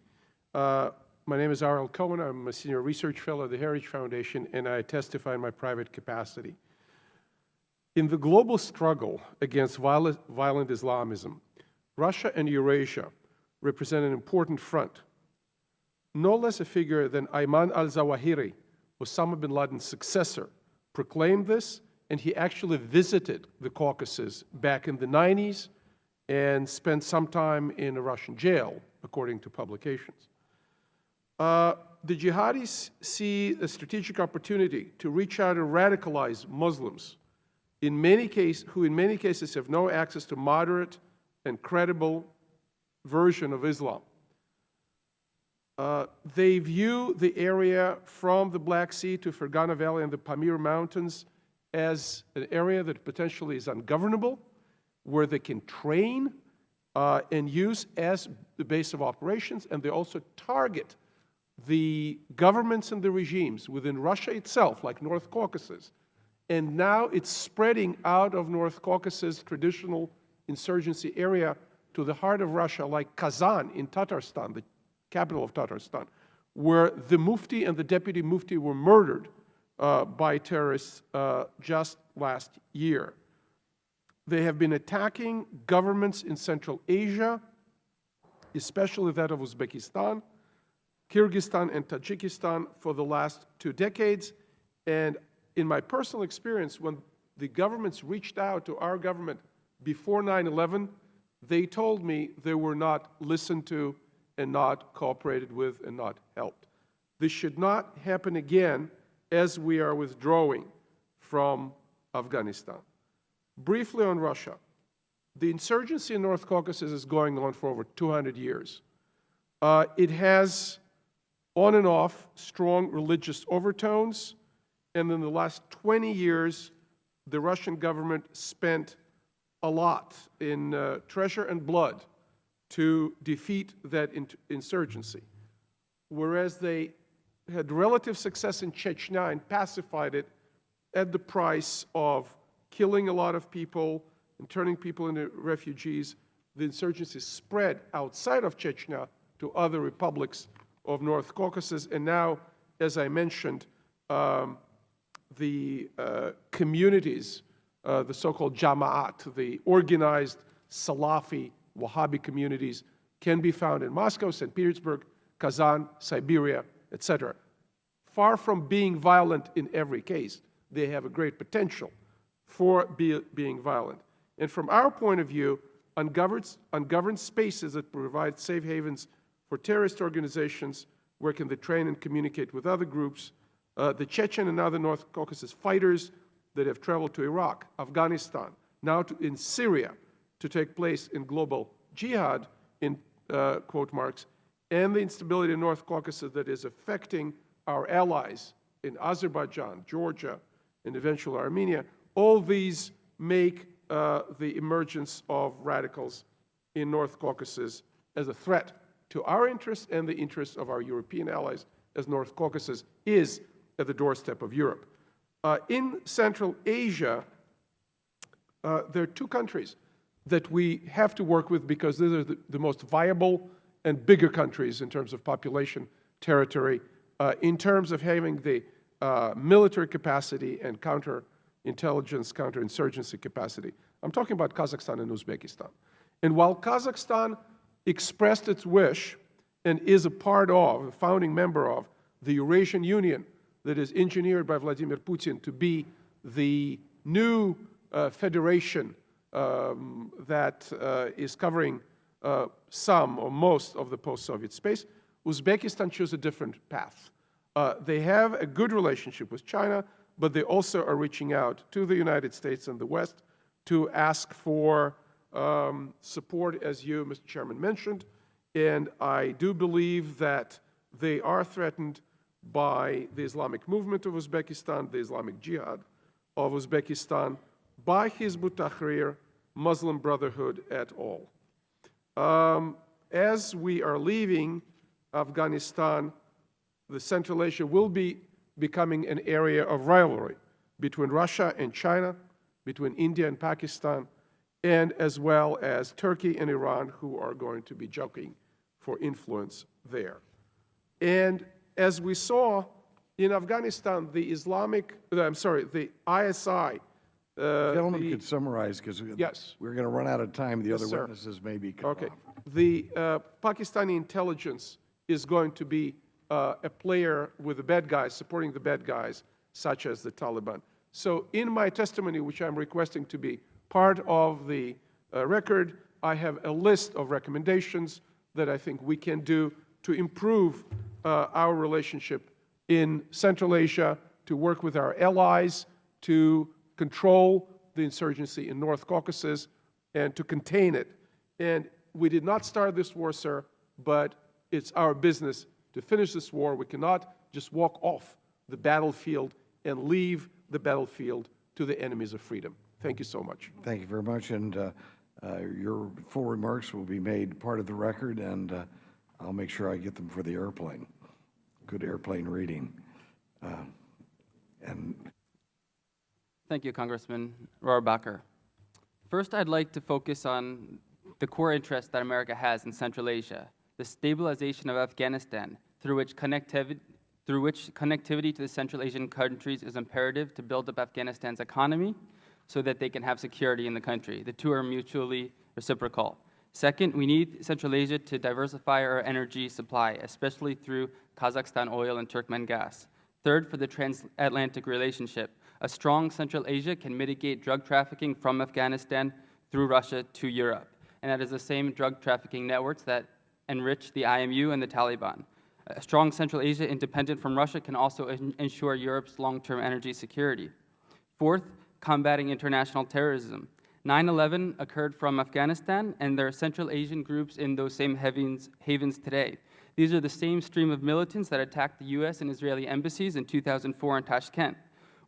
L: My name is R.L. Cohen. I'm a Senior Research Fellow at the Heritage Foundation, and I testify in my private capacity. In the global struggle against violent Islamism, Russia and Eurasia represent an important front. No less a figure than Ayman al-Zawahiri, Osama bin Laden's successor, proclaimed this, and he actually visited the Caucasus back in the 90s and spent some time in a Russian jail, according to publications. The jihadis see a strategic opportunity to reach out and radicalize Muslims, who in many cases have no access to moderate and credible version of Islam. They view the area from the Black Sea to Fergana Valley and the Pamir Mountains as an area that potentially is ungovernable, where they can train and use as the base of operations, and they also target the governments and the regimes within Russia itself, like North Caucasus. And now it's spreading out of North Caucasus' traditional insurgency area to the heart of Russia, like Kazan in Tatarstan, the capital of Tatarstan, where the Mufti and the Deputy Mufti were murdered by terrorists just last year. They have been attacking governments in Central Asia, especially that of Uzbekistan, Kyrgyzstan, and Tajikistan for the last 2 decades. And in my personal experience, when the governments reached out to our government before 9/11, they told me they were not listened to and not cooperated with and not helped. This should not happen again as we are withdrawing from Afghanistan. Briefly on Russia, the insurgency in North Caucasus is going on for over 200 years. It has on and off strong religious overtones, and in the last 20 years, the Russian government spent a lot in treasure and blood to defeat that insurgency, whereas they had relative success in Chechnya and pacified it at the price of killing a lot of people and turning people into refugees. The insurgency spread outside of Chechnya to other republics of North Caucasus, and now, as I mentioned, the communities, the so-called Jama'at, the organized Salafi Wahhabi communities, can be found in Moscow, St. Petersburg, Kazan, Siberia, etc. Far from being violent in every case, they have a great potential for being violent. And from our point of view, ungoverned spaces that provide safe havens for terrorist organizations where can they train and communicate with other groups, the Chechen and other North Caucasus fighters that have traveled to Iraq, Afghanistan, now in Syria to take place in global jihad, in quote marks, and the instability in North Caucasus that is affecting our allies in Azerbaijan, Georgia, and eventually Armenia. All these make the emergence of radicals in North Caucasus as a threat to our interests and the interests of our European allies, as North Caucasus is at the doorstep of Europe. In Central Asia, there are 2 countries that we have to work with because these are the most viable and bigger countries in terms of population, territory, in terms of having the military capacity and counterintelligence, counterinsurgency capacity. I'm talking about Kazakhstan and Uzbekistan. And while Kazakhstan expressed its wish and is a part of, a founding member of, the Eurasian Union that is engineered by Vladimir Putin to be the new federation that is covering some or most of the post-Soviet space, Uzbekistan chose a different path. They have a good relationship with China, but they also are reaching out to the United States and the West to ask for support, as you, Mr. Chairman, mentioned. And I do believe that they are threatened by the Islamic movement of Uzbekistan, the Islamic Jihad of Uzbekistan, by Hizb ut-Tahrir, Muslim Brotherhood et al. As we are leaving Afghanistan, the Central Asia will be becoming an area of rivalry between Russia and China, between India and Pakistan, and as well as Turkey and Iran, who are going to be jockeying for influence there. And as we saw in Afghanistan, the the ISI.
A: Gentlemen could summarize, because
L: Yes.
A: we're going to run out of time. The
L: Yes,
A: other
L: sir.
A: witnesses may be cut off.
L: The Pakistani intelligence is going to be a player with the bad guys, supporting the bad guys, such as the Taliban. So in my testimony, which I'm requesting to be part of the record, I have a list of recommendations that I think we can do to improve our relationship in Central Asia, to work with our allies, to control the insurgency in North Caucasus, and to contain it. And we did not start this war, sir, but it's our business to finish this war. We cannot just walk off the battlefield and leave the battlefield to the enemies of freedom. Thank you so much.
A: Thank you very much, and your full remarks will be made part of the record, and I'll make sure I get them for the airplane. Good airplane reading.
M: Thank you, Congressman Rohrabacher. First, I'd like to focus on the core interest that America has in Central Asia, the stabilization of Afghanistan, through which connectivity to the Central Asian countries is imperative to build up Afghanistan's economy so that they can have security in the country. The two are mutually reciprocal. Second, we need Central Asia to diversify our energy supply, especially through Kazakhstan oil and Turkmen gas. Third, for the transatlantic relationship, a strong Central Asia can mitigate drug trafficking from Afghanistan through Russia to Europe. And that is the same drug trafficking networks that enrich the IMU and the Taliban. A strong Central Asia independent from Russia can also ensure Europe's long-term energy security. Fourth, combating international terrorism. 9/11 occurred from Afghanistan, and there are Central Asian groups in those same havens today. These are the same stream of militants that attacked the U.S. and Israeli embassies in 2004 in Tashkent.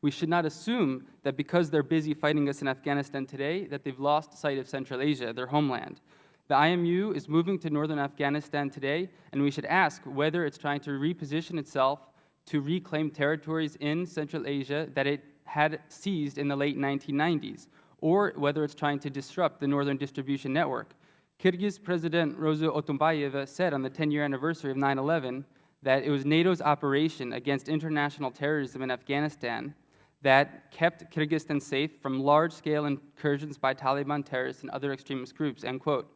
M: We should not assume that because they're busy fighting us in Afghanistan today, that they've lost sight of Central Asia, their homeland. The IMU is moving to northern Afghanistan today, and we should ask whether it's trying to reposition itself to reclaim territories in Central Asia that it had seized in the late 1990s, or whether it's trying to disrupt the northern distribution network. Kyrgyz President Rosa Otunbayeva said on the 10-year anniversary of 9/11 that it was NATO's operation against international terrorism in Afghanistan that kept Kyrgyzstan safe from large-scale incursions by Taliban terrorists and other extremist groups, end quote.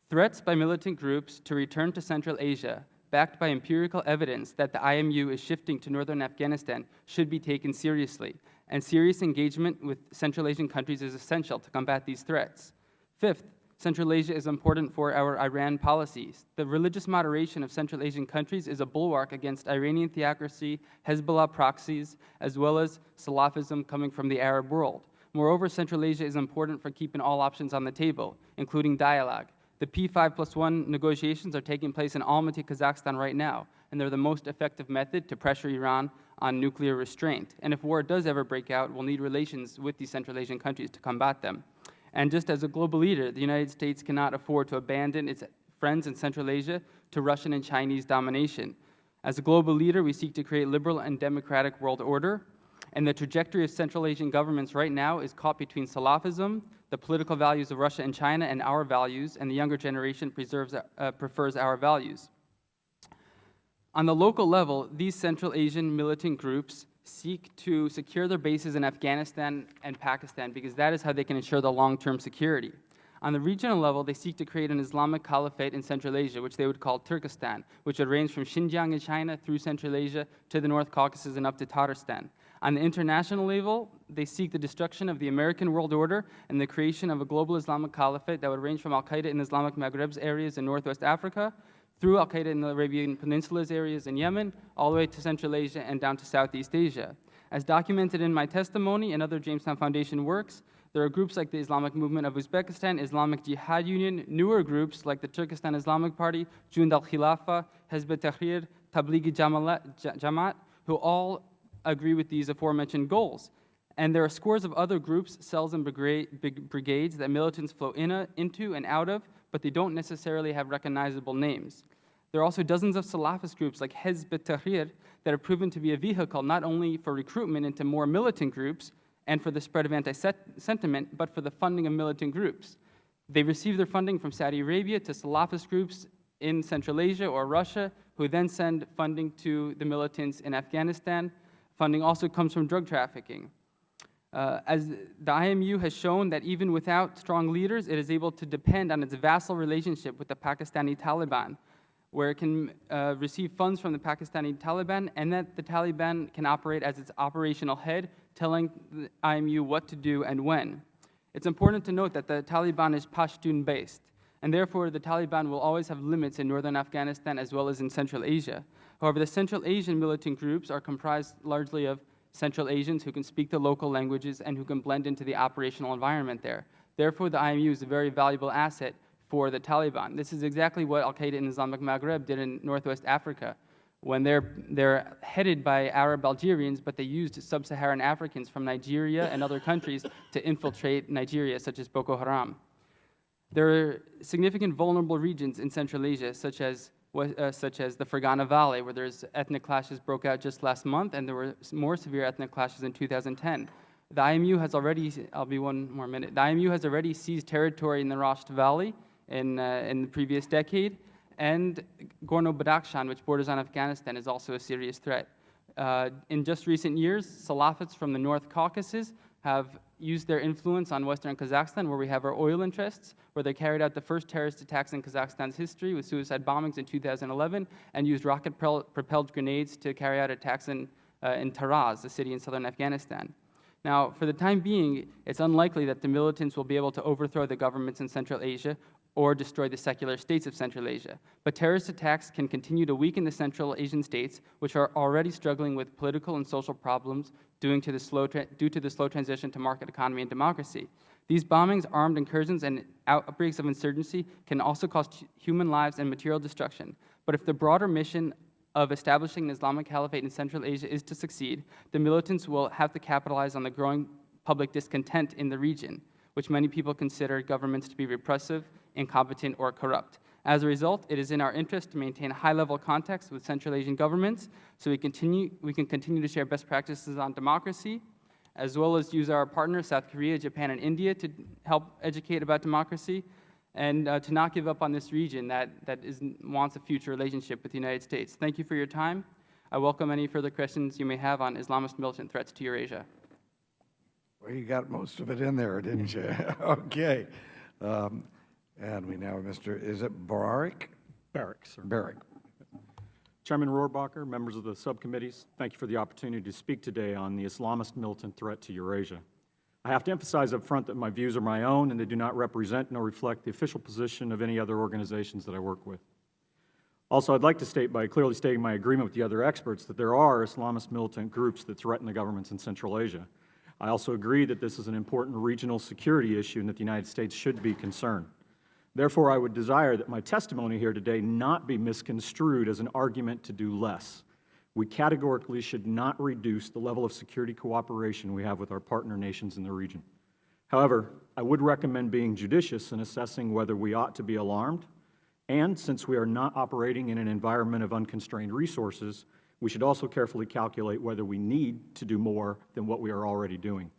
M: Threats by militant groups to return to Central Asia, backed by empirical evidence that the IMU is shifting to northern Afghanistan, should be taken seriously, and serious engagement with Central Asian countries is essential to combat these threats. Fifth, Central Asia is important for our Iran policies. The religious moderation of Central Asian countries is a bulwark against Iranian theocracy, Hezbollah proxies, as well as Salafism coming from the Arab world. Moreover, Central Asia is important for keeping all options on the table, including dialogue. The P5+1 negotiations are taking place in Almaty, Kazakhstan right now, and they're the most effective method to pressure Iran on nuclear restraint. And if war does ever break out, we'll need relations with these Central Asian countries to combat them. And just as a global leader, the United States cannot afford to abandon its friends in Central Asia to Russian and Chinese domination. As a global leader, we seek to create liberal and democratic world order, and the trajectory of Central Asian governments right now is caught between Salafism, the political values of Russia and China, and our values, and the younger generation prefers our values. On the local level, these Central Asian militant groups seek to secure their bases in Afghanistan and Pakistan because that is how they can ensure the long-term security. On the regional level, they seek to create an Islamic caliphate in Central Asia, which they would call Turkestan, which would range from Xinjiang in China through Central Asia to the North Caucasus and up to Tatarstan. On the international level, they seek the destruction of the American world order and the creation of a global Islamic caliphate that would range from Al-Qaeda in Islamic Maghreb's areas in Northwest Africa through al-Qaeda in the Arabian Peninsula's areas in Yemen, all the way to Central Asia and down to Southeast Asia. As documented in my testimony and other Jamestown Foundation works, there are groups like the Islamic Movement of Uzbekistan, Islamic Jihad Union, newer groups like the Turkestan Islamic Party, Jund al-Khilafa, Hezb al-Tahrir, Tablighi Jamaat, who all agree with these aforementioned goals. And there are scores of other groups, cells, and brigades that militants flow into and out of, but they don't necessarily have recognizable names. There are also dozens of Salafist groups like Hezb al-Tahrir that have proven to be a vehicle not only for recruitment into more militant groups and for the spread of anti-sentiment, but for the funding of militant groups. They receive their funding from Saudi Arabia to Salafist groups in Central Asia or Russia, who then send funding to the militants in Afghanistan. Funding also comes from drug trafficking. As the IMU has shown that even without strong leaders, it is able to depend on its vassal relationship with the Pakistani Taliban, where it can receive funds from the Pakistani Taliban, and that the Taliban can operate as its operational head, telling the IMU what to do and when. It's important to note that the Taliban is Pashtun-based, and therefore the Taliban will always have limits in northern Afghanistan as well as in Central Asia. However, the Central Asian militant groups are comprised largely of Central Asians who can speak the local languages and who can blend into the operational environment there. Therefore, the IMU is a very valuable asset for the Taliban. This is exactly what al-Qaeda in Islamic Maghreb did in Northwest Africa, when they're headed by Arab Algerians, but they used sub-Saharan Africans from Nigeria and other countries to infiltrate Nigeria, such as Boko Haram. There are significant vulnerable regions in Central Asia, such as the Fergana Valley, where there's ethnic clashes broke out just last month, and there were more severe ethnic clashes in 2010. The IMU has already, I'll be one more minute, the IMU has already seized territory in the Rasht Valley in the previous decade, and Gorno-Badakhshan, which borders on Afghanistan, is also a serious threat. In just recent years, Salafists from the North Caucasus have used their influence on Western Kazakhstan, where we have our oil interests, where they carried out the first terrorist attacks in Kazakhstan's history with suicide bombings in 2011, and used rocket-propelled grenades to carry out attacks in Taraz, a city in southern Afghanistan. Now, for the time being, it's unlikely that the militants will be able to overthrow the governments in Central Asia or destroy the secular states of Central Asia. But terrorist attacks can continue to weaken the Central Asian states, which are already struggling with political and social problems due to the slow transition to market economy and democracy. These bombings, armed incursions, and outbreaks of insurgency can also cost human lives and material destruction. But if the broader mission of establishing an Islamic caliphate in Central Asia is to succeed, the militants will have to capitalize on the growing public discontent in the region, which many people consider governments to be repressive, incompetent, or corrupt. As a result, it is in our interest to maintain high-level contacts with Central Asian governments so we can continue to share best practices on democracy, as well as use our partners, South Korea, Japan, and India, to help educate about democracy, and to not give up on this region that wants a future relationship with the United States. Thank you for your time. I welcome any further questions you may have on Islamist militant threats to Eurasia.
A: Well, you got most of it in there, didn't you? Okay. And we now have Mr., is it Barrick?
N: Barrick, sir.
A: Barrick.
N: Chairman Rohrbacher, members of the subcommittees, thank you for the opportunity to speak today on the Islamist militant threat to Eurasia. I have to emphasize up front that my views are my own and they do not represent nor reflect the official position of any other organizations that I work with. Also, I'd like to state by clearly stating my agreement with the other experts that there are Islamist militant groups that threaten the governments in Central Asia. I also agree that this is an important regional security issue and that the United States should be concerned. Therefore, I would desire that my testimony here today not be misconstrued as an argument to do less. We categorically should not reduce the level of security cooperation we have with our partner nations in the region. However, I would recommend being judicious in assessing whether we ought to be alarmed, and since we are not operating in an environment of unconstrained resources, we should also carefully calculate whether we need to do more than what we are already doing.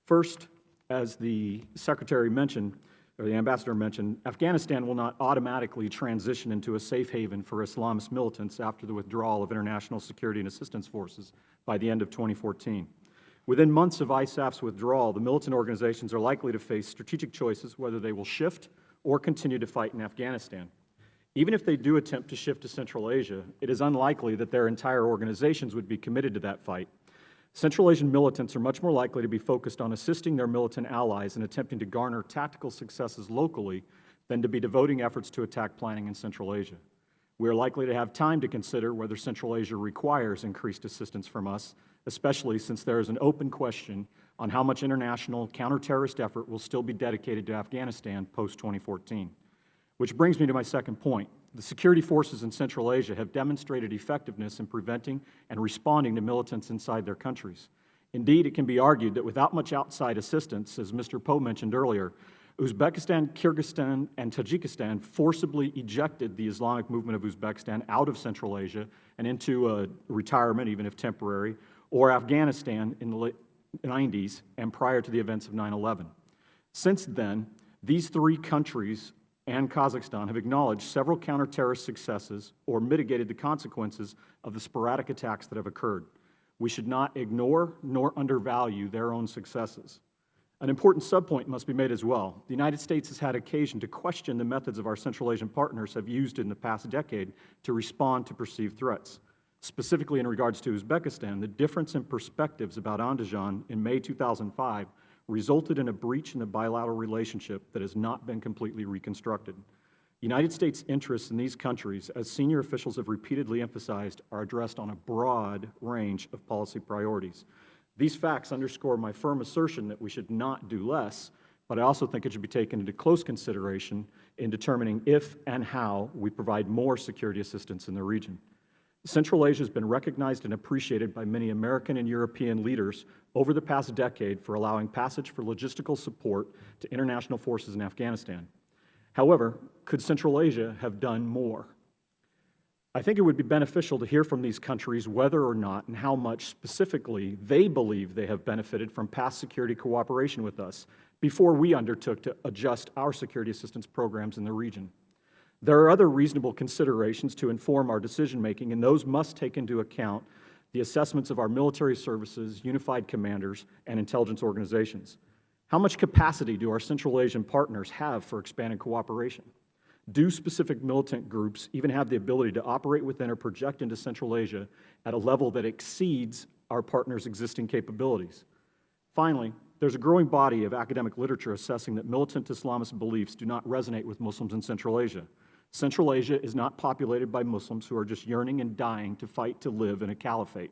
N: First, as the Secretary mentioned, or the Ambassador mentioned, Afghanistan will not automatically transition into a safe haven for Islamist militants after the withdrawal of international security and assistance forces by the end of 2014. Within months of ISAF's withdrawal, the militant organizations are likely to face strategic choices whether they will shift or continue to fight in Afghanistan. Even if they do attempt to shift to Central Asia, it is unlikely that their entire organizations would be committed to that fight. Central Asian militants are much more likely to be focused on assisting their militant allies in attempting to garner tactical successes locally than to be devoting efforts to attack planning in Central Asia. We are likely to have time to consider whether Central Asia requires increased assistance from us, especially since there is an open question on how much international counter-terrorist effort will still be dedicated to Afghanistan post-2014. Which brings me to my second point. The security forces in Central Asia have demonstrated effectiveness in preventing and responding to militants inside their countries. Indeed, it can be argued that without much outside assistance, as Mr. Poe mentioned earlier, Uzbekistan, Kyrgyzstan, and Tajikistan forcibly ejected the Islamic movement of Uzbekistan out of Central Asia and into retirement, even if temporary, or Afghanistan in the late 90s and prior to the events of 9/11. Since then, these three countries and Kazakhstan have acknowledged several counter-terrorist successes or mitigated the consequences of the sporadic attacks that have occurred. We should not ignore nor undervalue their own successes. An important subpoint must be made as well. The United States has had occasion to question the methods of our Central Asian partners have used in the past decade to respond to perceived threats. Specifically in regards to Uzbekistan, the difference in perspectives about Andijan in May 2005 resulted in a breach in the bilateral relationship that has not been completely reconstructed. United States interests in these countries, as senior officials have repeatedly emphasized, are addressed on a broad range of policy priorities. These facts underscore my firm assertion that we should not do less, but I also think it should be taken into close consideration in determining if and how we provide more security assistance in the region. Central Asia has been recognized and appreciated by many American and European leaders over the past decade for allowing passage for logistical support to international forces in Afghanistan. However, could Central Asia have done more? I think it would be beneficial to hear from these countries whether or not and how much specifically they believe they have benefited from past security cooperation with us before we undertook to adjust our security assistance programs in the region. There are other reasonable considerations to inform our decision-making, and those must take into account the assessments of our military services, unified commanders, and intelligence organizations. How much capacity do our Central Asian partners have for expanded cooperation? Do specific militant groups even have the ability to operate within or project into Central Asia at a level that exceeds our partners' existing capabilities? Finally, there's a growing body of academic literature assessing that militant Islamist beliefs do not resonate with Muslims in Central Asia. Central Asia is not populated by Muslims who are just yearning and dying to fight to live in a caliphate.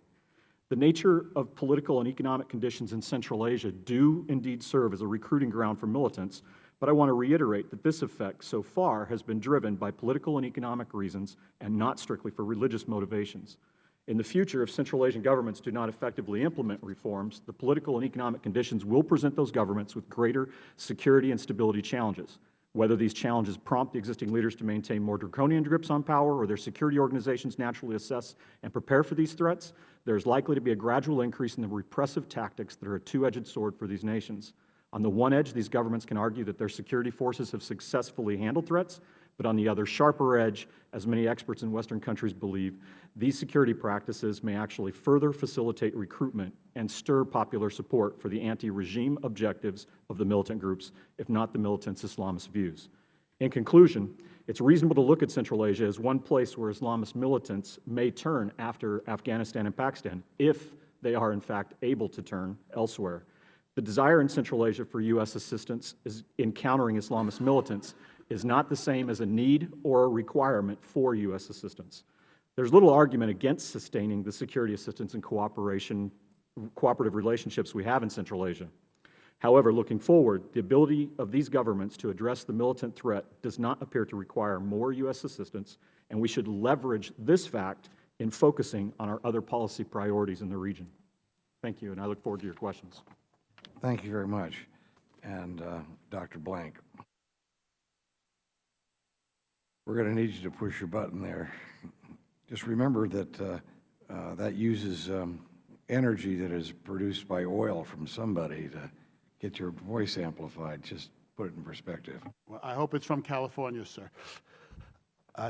N: The nature of political and economic conditions in Central Asia do indeed serve as a recruiting ground for militants, but I want to reiterate that this effect so far has been driven by political and economic reasons and not strictly for religious motivations. In the future, if Central Asian governments do not effectively implement reforms, the political and economic conditions will present those governments with greater security and stability challenges. Whether these challenges prompt the existing leaders to maintain more draconian grips on power or their security organizations naturally assess and prepare for these threats, there is likely to be a gradual increase in the repressive tactics that are a two-edged sword for these nations. On the one edge, these governments can argue that their security forces have successfully handled threats, but on the other sharper edge, as many experts in Western countries believe, these security practices may actually further facilitate recruitment and stir popular support for the anti-regime objectives of the militant groups, if not the militants' Islamist views. In conclusion, it's reasonable to look at Central Asia as one place where Islamist militants may turn after Afghanistan and Pakistan, if they are in fact able to turn elsewhere. The desire in Central Asia for U.S. assistance in countering Islamist militants is not the same as a need or a requirement for U.S. assistance. There's little argument against sustaining the security assistance and cooperative relationships we have in Central Asia. However, looking forward, the ability of these governments to address the militant threat does not appear to require more U.S. assistance, and we should leverage this fact in focusing on our other policy priorities in the region. Thank you, and I look forward to your questions.
A: Thank you very much. And Dr. Blank. We're going to need you to push your button there. Just remember that that uses energy that is produced by oil from somebody to get your voice amplified. Just put it in perspective.
O: Well, I hope it's from California, sir.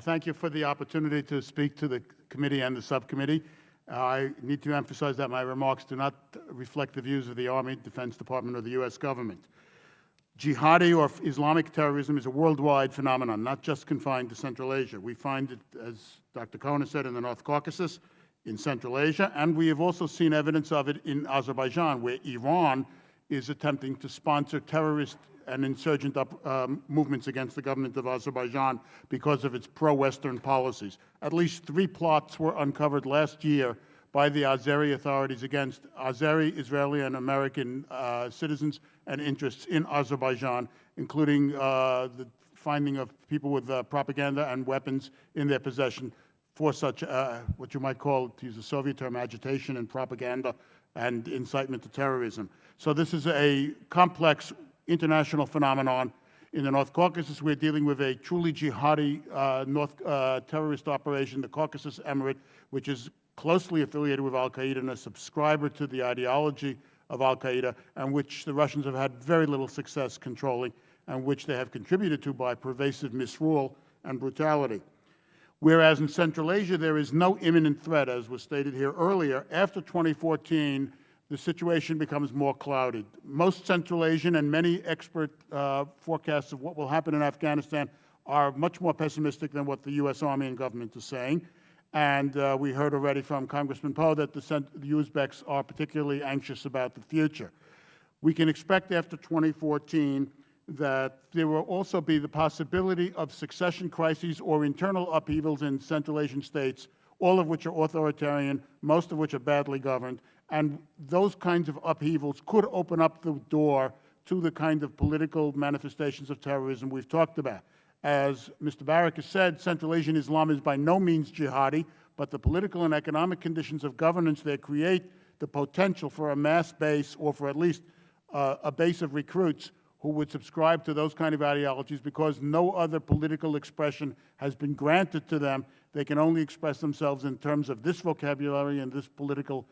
O: Thank you for the opportunity to speak to the committee and the subcommittee. I need to emphasize that my remarks do not reflect the views of the Army, Defense Department, or the U.S. government. Jihadi or Islamic terrorism is a worldwide phenomenon, not just confined to Central Asia. We find it, as Dr. Cohen said, in the North Caucasus, in Central Asia, and we have also seen evidence of it in Azerbaijan, where Iran is attempting to sponsor terrorist and insurgent movements against the government of Azerbaijan because of its pro-Western policies. At least 3 plots were uncovered last year by the Azeri authorities against Azeri, Israeli, and American citizens and interests in Azerbaijan, including the finding of people with propaganda and weapons in their possession for such what you might call, to use a Soviet term, agitation and propaganda and incitement to terrorism. So this is a complex international phenomenon. In the North Caucasus, we're dealing with a truly jihadi terrorist operation, the Caucasus Emirate, which is closely affiliated with al-Qaeda and a subscriber to the ideology of al-Qaeda, and which the Russians have had very little success controlling, and which they have contributed to by pervasive misrule and brutality. Whereas in Central Asia, there is no imminent threat, as was stated here earlier. After 2014, the situation becomes more clouded. Most Central Asian and many expert forecasts of what will happen in Afghanistan are much more pessimistic than what the U.S. Army and government is saying. And we heard already from Congressman Poe that the Uzbeks are particularly anxious about the future. We can expect after 2014 that there will also be the possibility of succession crises or internal upheavals in Central Asian states, all of which are authoritarian, most of which are badly governed, and those kinds of upheavals could open up the door to the kind of political manifestations of terrorism we've talked about. As Mr. Barak has said, Central Asian Islam is by no means jihadi, but the political and economic conditions of governance there create the potential for a mass base, or for at least a base of recruits who would subscribe to those kind of ideologies, because no other political expression has been granted to them. They can only express themselves in terms of this vocabulary and this political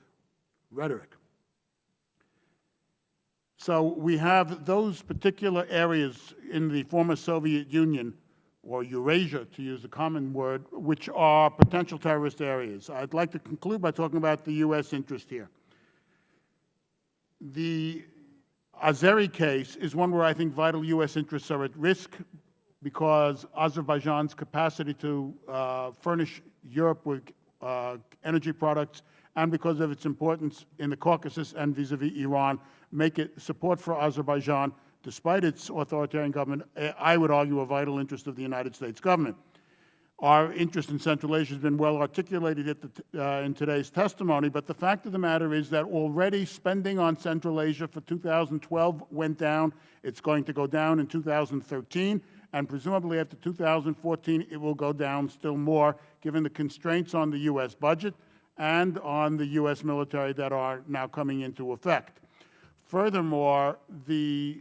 O: rhetoric. So we have those particular areas in the former Soviet Union, or Eurasia, to use a common word, which are potential terrorist areas. I'd like to conclude by talking about the U.S. interest here. The Azeri case is one where I think vital U.S. interests are at risk, because Azerbaijan's capacity to furnish Europe with energy products, and because of its importance in the Caucasus and vis-a-vis Iran, make it support for Azerbaijan, despite its authoritarian government, I would argue a vital interest of the United States government. Our interest in Central Asia has been well articulated in today's testimony, but the fact of the matter is that already spending on Central Asia for 2012 went down. It's going to go down in 2013, and presumably after 2014 it will go down still more, given the constraints on the U.S. budget and on the U.S. military that are now coming into effect. Furthermore, the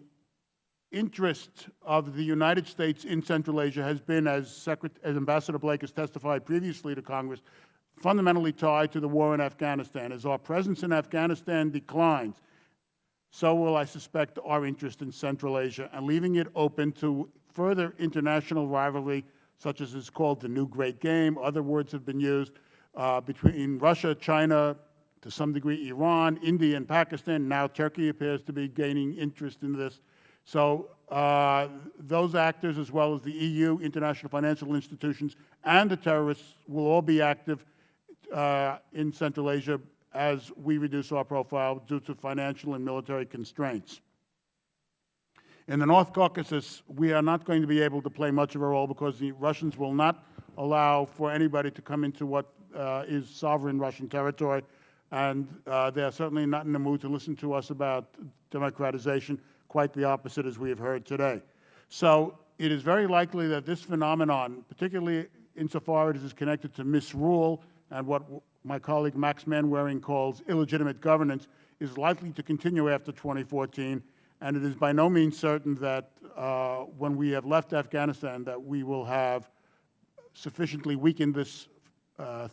O: interest of the United States in Central Asia has been, as Ambassador Blake has testified previously to Congress, fundamentally tied to the war in Afghanistan. As our presence in Afghanistan declines, so will, I suspect, our interest in Central Asia, and leaving it open to further international rivalry, such as is called the new great game. Other words have been used between Russia, China, to some degree Iran, India, and Pakistan. Now Turkey appears to be gaining interest in this. So those actors, as well as the EU, international financial institutions, and the terrorists will all be active in Central Asia as we reduce our profile due to financial and military constraints. In the North Caucasus, we are not going to be able to play much of a role, because the Russians will not allow for anybody to come into what is sovereign Russian territory, and they are certainly not in the mood to listen to us about democratization. Quite the opposite, as we have heard today. So it is very likely that this phenomenon, particularly insofar as it is connected to misrule and what my colleague Max Manwaring calls illegitimate governance, is likely to continue after 2014. And it is by no means certain that when we have left Afghanistan that we will have sufficiently weakened this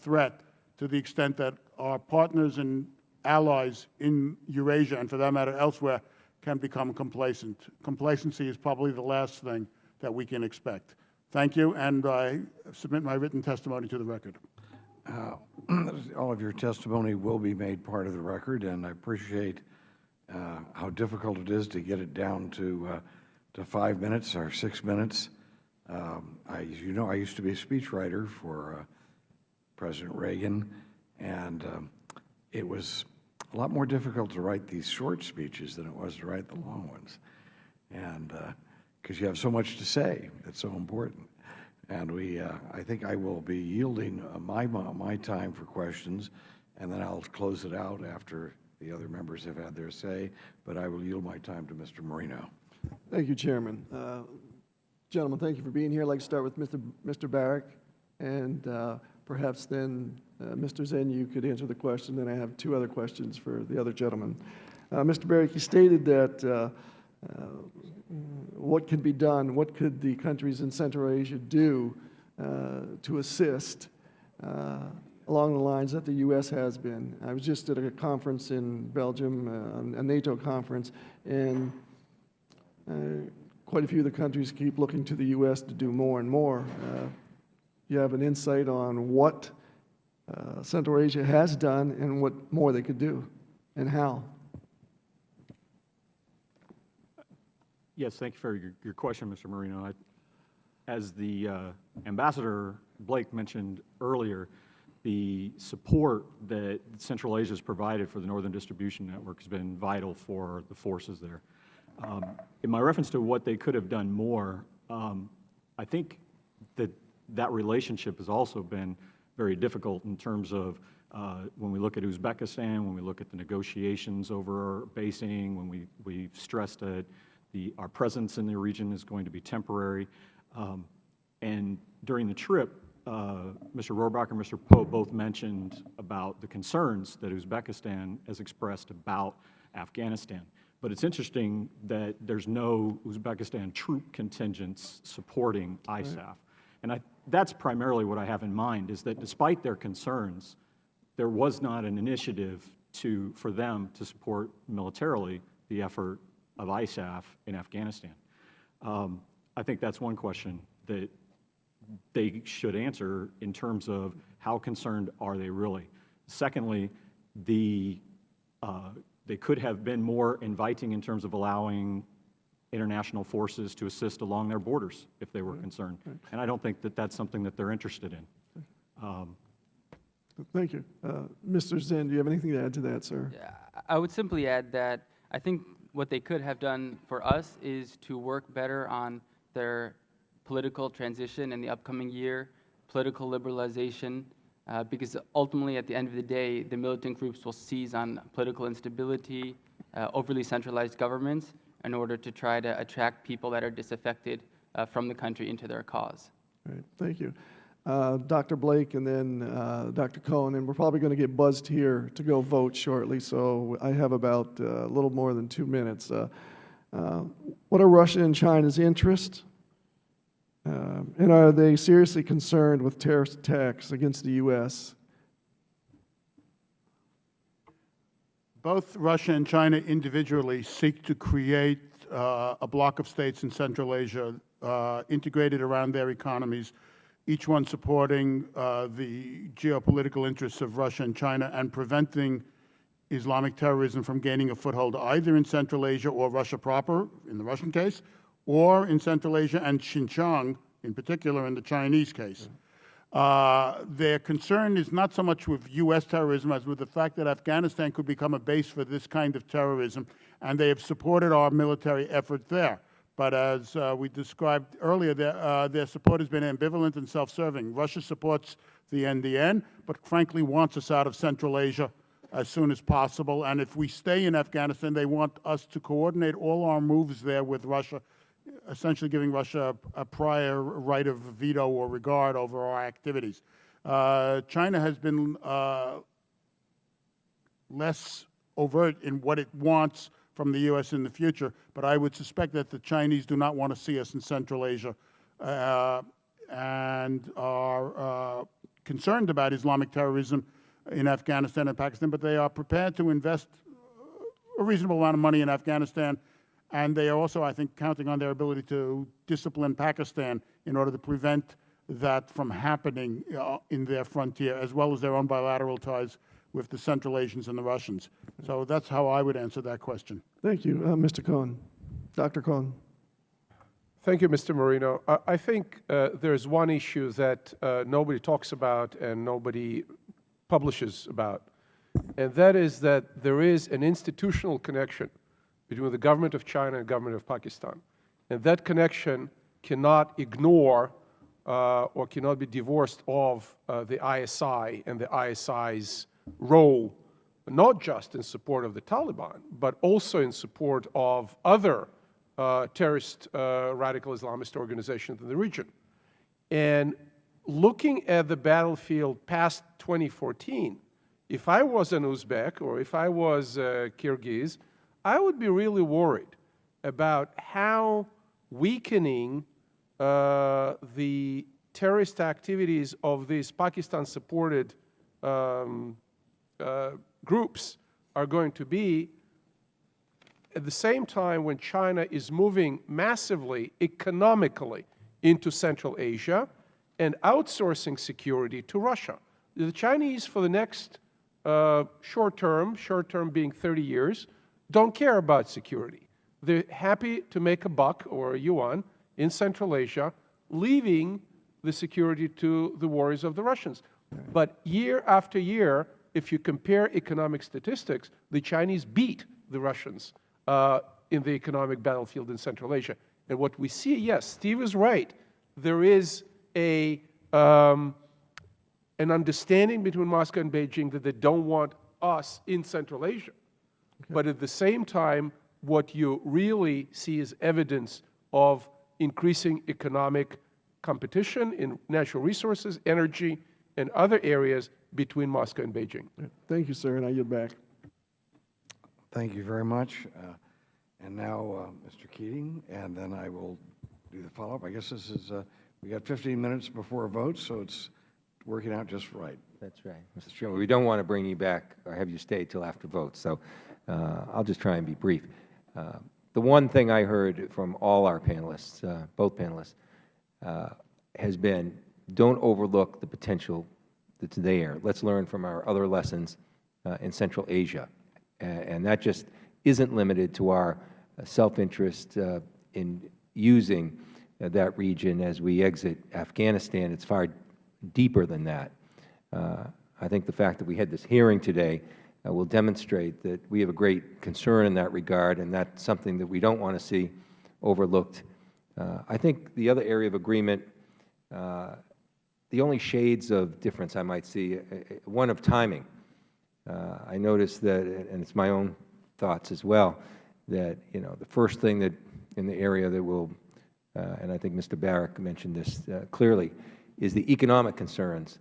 O: threat to the extent that our partners and allies in Eurasia, and for that matter elsewhere, can become complacent. Complacency is probably the last thing that we can expect. Thank you, and I submit my written testimony to the record.
A: All of your testimony will be made part of the record, and I appreciate how difficult it is to get it down to 5 minutes or 6 minutes. As you know, I used to be a speechwriter for President Reagan, and it was a lot more difficult to write these short speeches than it was to write the long ones. And because you have so much to say, it's so important. And I think I will be yielding my time for questions, and then I'll close it out after the other members have had their say, but I will yield my time to Mr. Marino.
H: Thank you, Chairman. Gentlemen, thank you for being here. I'd like to start with Mr. Barrick, and perhaps then, Mr. Zen, you could answer the question. Then I have two other questions for the other gentleman. Mr. Barrick, you stated that what could be done, what could the countries in Central Asia do to assist along the lines that the U.S. has been. I was just at a conference in Belgium, a NATO conference, and quite a few of the countries keep looking to the U.S. to do more and more. You have an insight on what Central Asia has done and what more they could do, and how?
N: Yes, thank you for your question, Mr. Marino. As the Ambassador Blake mentioned earlier, the support that Central Asia has provided for the Northern Distribution Network has been vital for the forces there. In my reference to what they could have done more, I think that relationship has also been very difficult in terms of when we look at Uzbekistan, when we look at the negotiations over basing, when we've stressed that our presence in the region is going to be temporary. And during the trip, Mr. Rohrabacher and Mr. Poe both mentioned about the concerns that Uzbekistan has expressed about Afghanistan. But it's interesting that there's no Uzbekistan troop contingents supporting ISAF. Right. And that's primarily what I have in mind, is that despite their concerns, there was not an initiative for them to support militarily the effort of ISAF in Afghanistan. I think that's one question that they should answer in terms of how concerned are they really. Secondly, they could have been more inviting in terms of allowing international forces to assist along their borders if they were concerned. Right. And I don't think that that's something that they're interested in.
H: Thank you. Mr. Zen, do you have anything to add to that, sir?
M: Yeah, I would simply add that I think what they could have done for us is to work better on their political transition in the upcoming year, political liberalization, because ultimately at the end of the day, the militant groups will seize on political instability, overly centralized governments in order to try to attract people that are disaffected from the country into their cause.
H: All right, thank you. Dr. Blake and then Dr. Cohen, and we're probably going to get buzzed here to go vote shortly, so I have about a little more than 2 minutes. What are Russia and China's interests? And are they seriously concerned with terrorist attacks against the U.S.?
O: Both Russia and China individually seek to create a bloc of states in Central Asia integrated around their economies, each one supporting the geopolitical interests of Russia and China and preventing Islamic terrorism from gaining a foothold either in Central Asia or Russia proper, in the Russian case, or in Central Asia and Xinjiang, in particular in the Chinese case. Their concern is not so much with U.S. terrorism as with the fact that Afghanistan could become a base for this kind of terrorism, and they have supported our military effort there. But as we described earlier, their support has been ambivalent and self-serving. Russia supports the NDN, but frankly wants us out of Central Asia as soon as possible. And if we stay in Afghanistan, they want us to coordinate all our moves there with Russia, essentially giving Russia a prior right of veto or regard over our activities. China has been less overt in what it wants from the U.S. in the future, but I would suspect that the Chinese do not want to see us in Central Asia and are concerned about Islamic terrorism in Afghanistan and Pakistan, but they are prepared to invest a reasonable amount of money in Afghanistan, and they are also, I think, counting on their ability to discipline Pakistan in order to prevent that from happening in their frontier, as well as their own bilateral ties with the Central Asians and the Russians. So that's how I would answer that question.
H: Thank you. Mr. Cohen. Dr. Cohen.
L: Thank you, Mr. Marino. I think there's one issue that nobody talks about and nobody publishes about, and that is that there is an institutional connection between the government of China and the government of Pakistan. And that connection cannot ignore or cannot be divorced of the ISI and the ISI's role, not just in support of the Taliban, but also in support of other terrorist radical Islamist organizations in the region. And looking at the battlefield past 2014, if I was an Uzbek or if I was Kyrgyz, I would be really worried about how weakening the terrorist activities of these Pakistan-supported groups are going to be at the same time when China is moving massively economically into Central Asia and outsourcing security to Russia. The Chinese, for the next short term being 30 years, don't care about security. They're happy to make a buck or a yuan in Central Asia, leaving the security to the worries of the Russians. But year after year, if you compare economic statistics, the Chinese beat the Russians in the economic battlefield in Central Asia. And what we see, yes, Steve is right, there is an understanding between Moscow and Beijing that they don't want us in Central Asia. Okay. But at the same time, what you really see is evidence of increasing economic competition in natural resources, energy, and other areas between Moscow and Beijing.
H: Thank you, sir, and I yield back.
A: Thank you very much. And now, Mr. Keating, and then I will do the follow-up. I guess this is, we got 15 minutes before a vote, so it's working out just right.
C: That's right, Mr. Chairman. We don't want to bring you back or have you stay till after vote, so I'll just try and be brief. The one thing I heard from all our panelists, both panelists, has been don't overlook the potential that's there. Let's learn from our other lessons in Central Asia. And that just isn't limited to our self-interest in using that region as we exit Afghanistan. It's far deeper than that. I think the fact that we had this hearing today will demonstrate that we have a great concern in that regard, and that's something that we don't want to see overlooked. I think the other area of agreement, the only shades of difference I might see, one of timing. I noticed that, and it's my own thoughts as well, that the first thing that in the area that will, and I think Mr. Barrack mentioned this clearly, is the economic concerns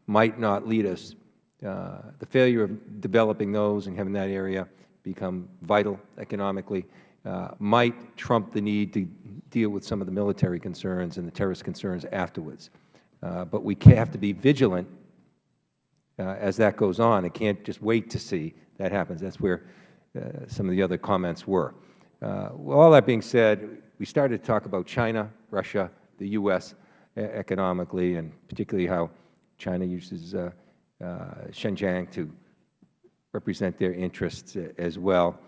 C: might not lead us. The failure of developing those and having that area become vital economically might trump the need to deal with some of the military concerns and the terrorist concerns afterwards. But we have to be vigilant as that goes on. It can't just wait to see that happens. That's where some of the other comments were. Well, all that being said, we started to talk about China, Russia, the U.S. economically, and particularly how China uses Xinjiang to represent their interests as well.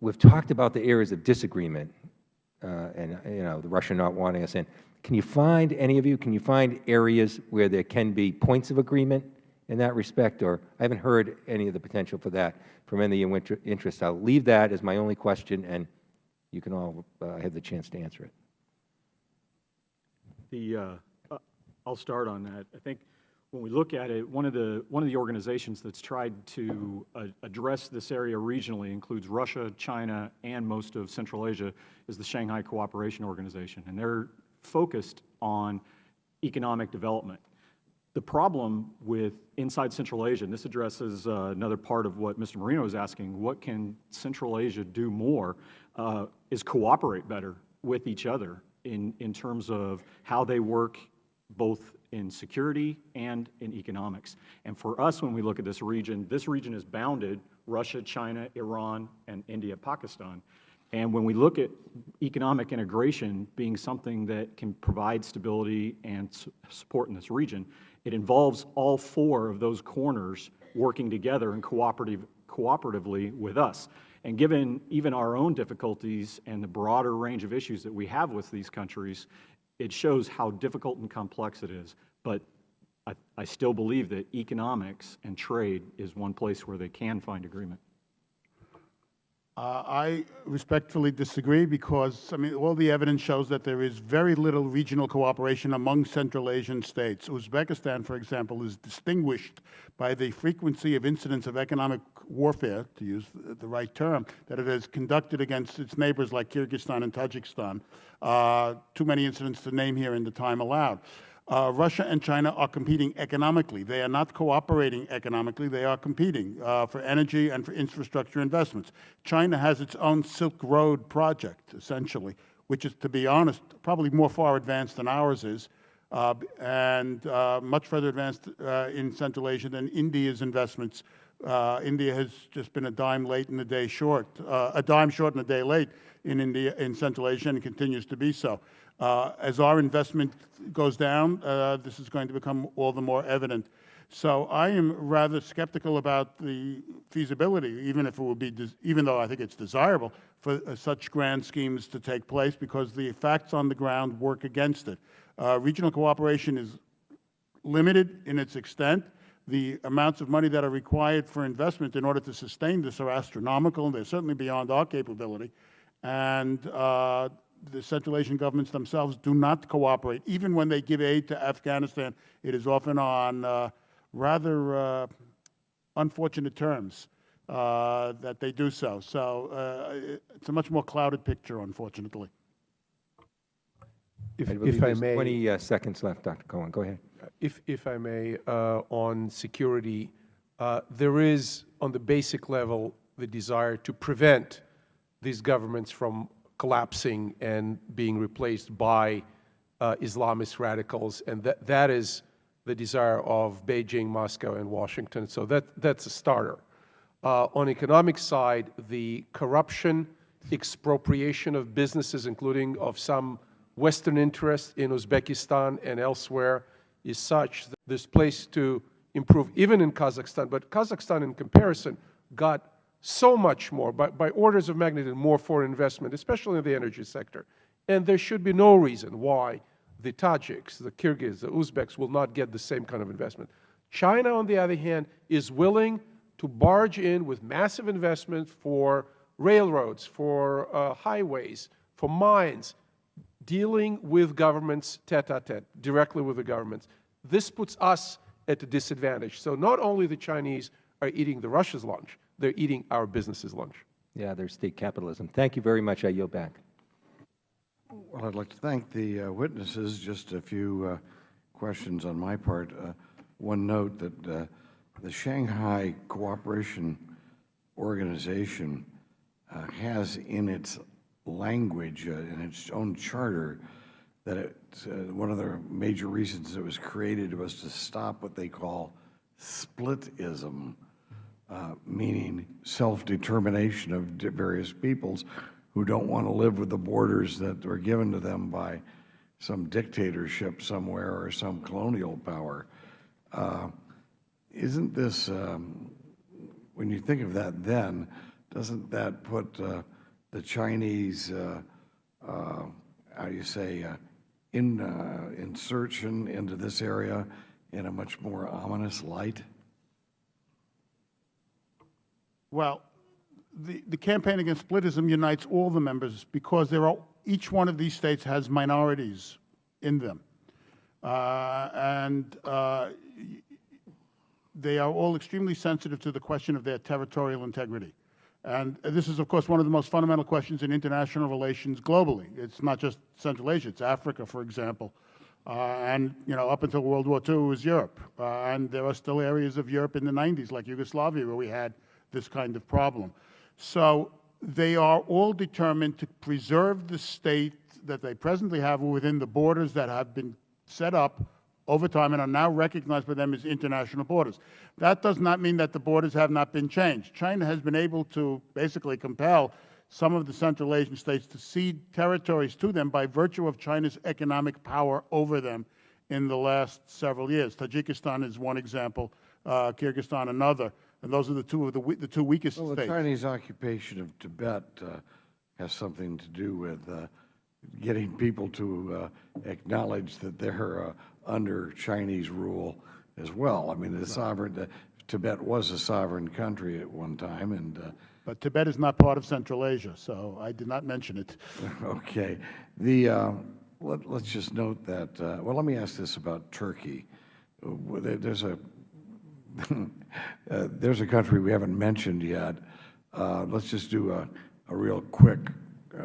C: We've talked about the areas of disagreement and the Russia not wanting us in. Can you find, any of you, can you find areas where there can be points of agreement in that respect? Or I haven't heard any of the potential for that from any interest. I'll leave that as my only question, and you can all have the chance to answer it.
N: I'll start on that. I think when we look at it, one of the organizations that's tried to address this area regionally includes Russia, China, and most of Central Asia, is the Shanghai Cooperation Organization, and they're focused on economic development. The problem with inside Central Asia, and this addresses another part of what Mr. Marino was asking, what can Central Asia do more, is cooperate better with each other in terms of how they work both in security and in economics. And for us, when we look at this region is bounded Russia, China, Iran, and India, Pakistan. And when we look at economic integration being something that can provide stability and support in this region, it involves all four of those corners working together and cooperatively with us. And given even our own difficulties and the broader range of issues that we have with these countries, it shows how difficult and complex it is. But I still believe that economics and trade is one place where they can find agreement.
O: I respectfully disagree because, I mean, all the evidence shows that there is very little regional cooperation among Central Asian states. Uzbekistan, for example, is distinguished by the frequency of incidents of economic warfare, to use the right term, that it has conducted against its neighbors like Kyrgyzstan and Tajikistan. Too many incidents to name here in the time allowed. Russia and China are competing economically. They are not cooperating economically. They are competing for energy and for infrastructure investments. China has its own Silk Road project, essentially, which is, to be honest, probably more far advanced than ours is, and much further advanced in Central Asia than India's investments. India has just been a dime late and a day short, a dime short and a day late in India, in Central Asia, and it continues to be so. As our investment goes down, this is going to become all the more evident. So I am rather skeptical about the feasibility, even if it would be, even though I think it's desirable for such grand schemes to take place, because the facts on the ground work against it. Regional cooperation is limited in its extent. The amounts of money that are required for investment in order to sustain this are astronomical, and they're certainly beyond our capability. And the Central Asian governments themselves do not cooperate. Even when they give aid to Afghanistan, it is often on rather unfortunate terms that they do so. So it's a much more clouded picture, unfortunately.
C: If I may, 20 seconds left, Dr. Cohen. Go ahead.
L: If I may, on security, there is, on the basic level, the desire to prevent these governments from collapsing and being replaced by Islamist radicals, and that is the desire of Beijing, Moscow, and Washington. So that's a starter. On economic side, the corruption, expropriation of businesses, including of some Western interests in Uzbekistan and elsewhere, is such that there's place to improve, even in Kazakhstan. But Kazakhstan, in comparison, got so much more, by orders of magnitude, more foreign investment, especially in the energy sector. And there should be no reason why the Tajiks, the Kyrgyz, the Uzbeks will not get the same kind of investment. China, on the other hand, is willing to barge in with massive investment for railroads, for highways, for mines, dealing with governments tete-a-tete, directly with the governments. This puts us at a disadvantage. So not only the Chinese are eating the Russia's lunch, they're eating our business's lunch.
C: Yeah, there's state capitalism. Thank you very much. I yield back.
A: Well, I'd like to thank the witnesses. Just a few questions on my part. One note that the Shanghai Cooperation Organization has in its language, in its own charter, that it's, one of the major reasons it was created was to stop what they call splitism, meaning self-determination of various peoples who don't want to live with the borders that were given to them by some dictatorship somewhere or some colonial power. Isn't this, when you think of that then, doesn't that put the Chinese, how do you say, insertion into this area in a much more ominous light?
O: Well, the campaign against splitism unites all the members because each one of these states has minorities in them. They are all extremely sensitive to the question of their territorial integrity. And this is, of course, one of the most fundamental questions in international relations globally. It's not just Central Asia, it's Africa, for example. And, you know, up until World War II, it was Europe. And there are still areas of Europe in the 90s, like Yugoslavia, where we had this kind of problem. So they are all determined to preserve the state that they presently have within the borders that have been set up over time and are now recognized by them as international borders. That does not mean that the borders have not been changed. China has been able to basically compel some of the Central Asian states to cede territories to them by virtue of China's economic power over them in the last several years. Tajikistan is one example, Kyrgyzstan another, and those are the two weakest states.
A: The Chinese occupation of Tibet has something to do with getting people to acknowledge that they're under Chinese rule as well. I mean, Tibet was a sovereign country at one time, and
O: But Tibet is not part of Central Asia, so I did not mention it.
A: okay. Let's just note that, well, let me ask this about Turkey. There's a country we haven't mentioned yet. Let's just do a real quick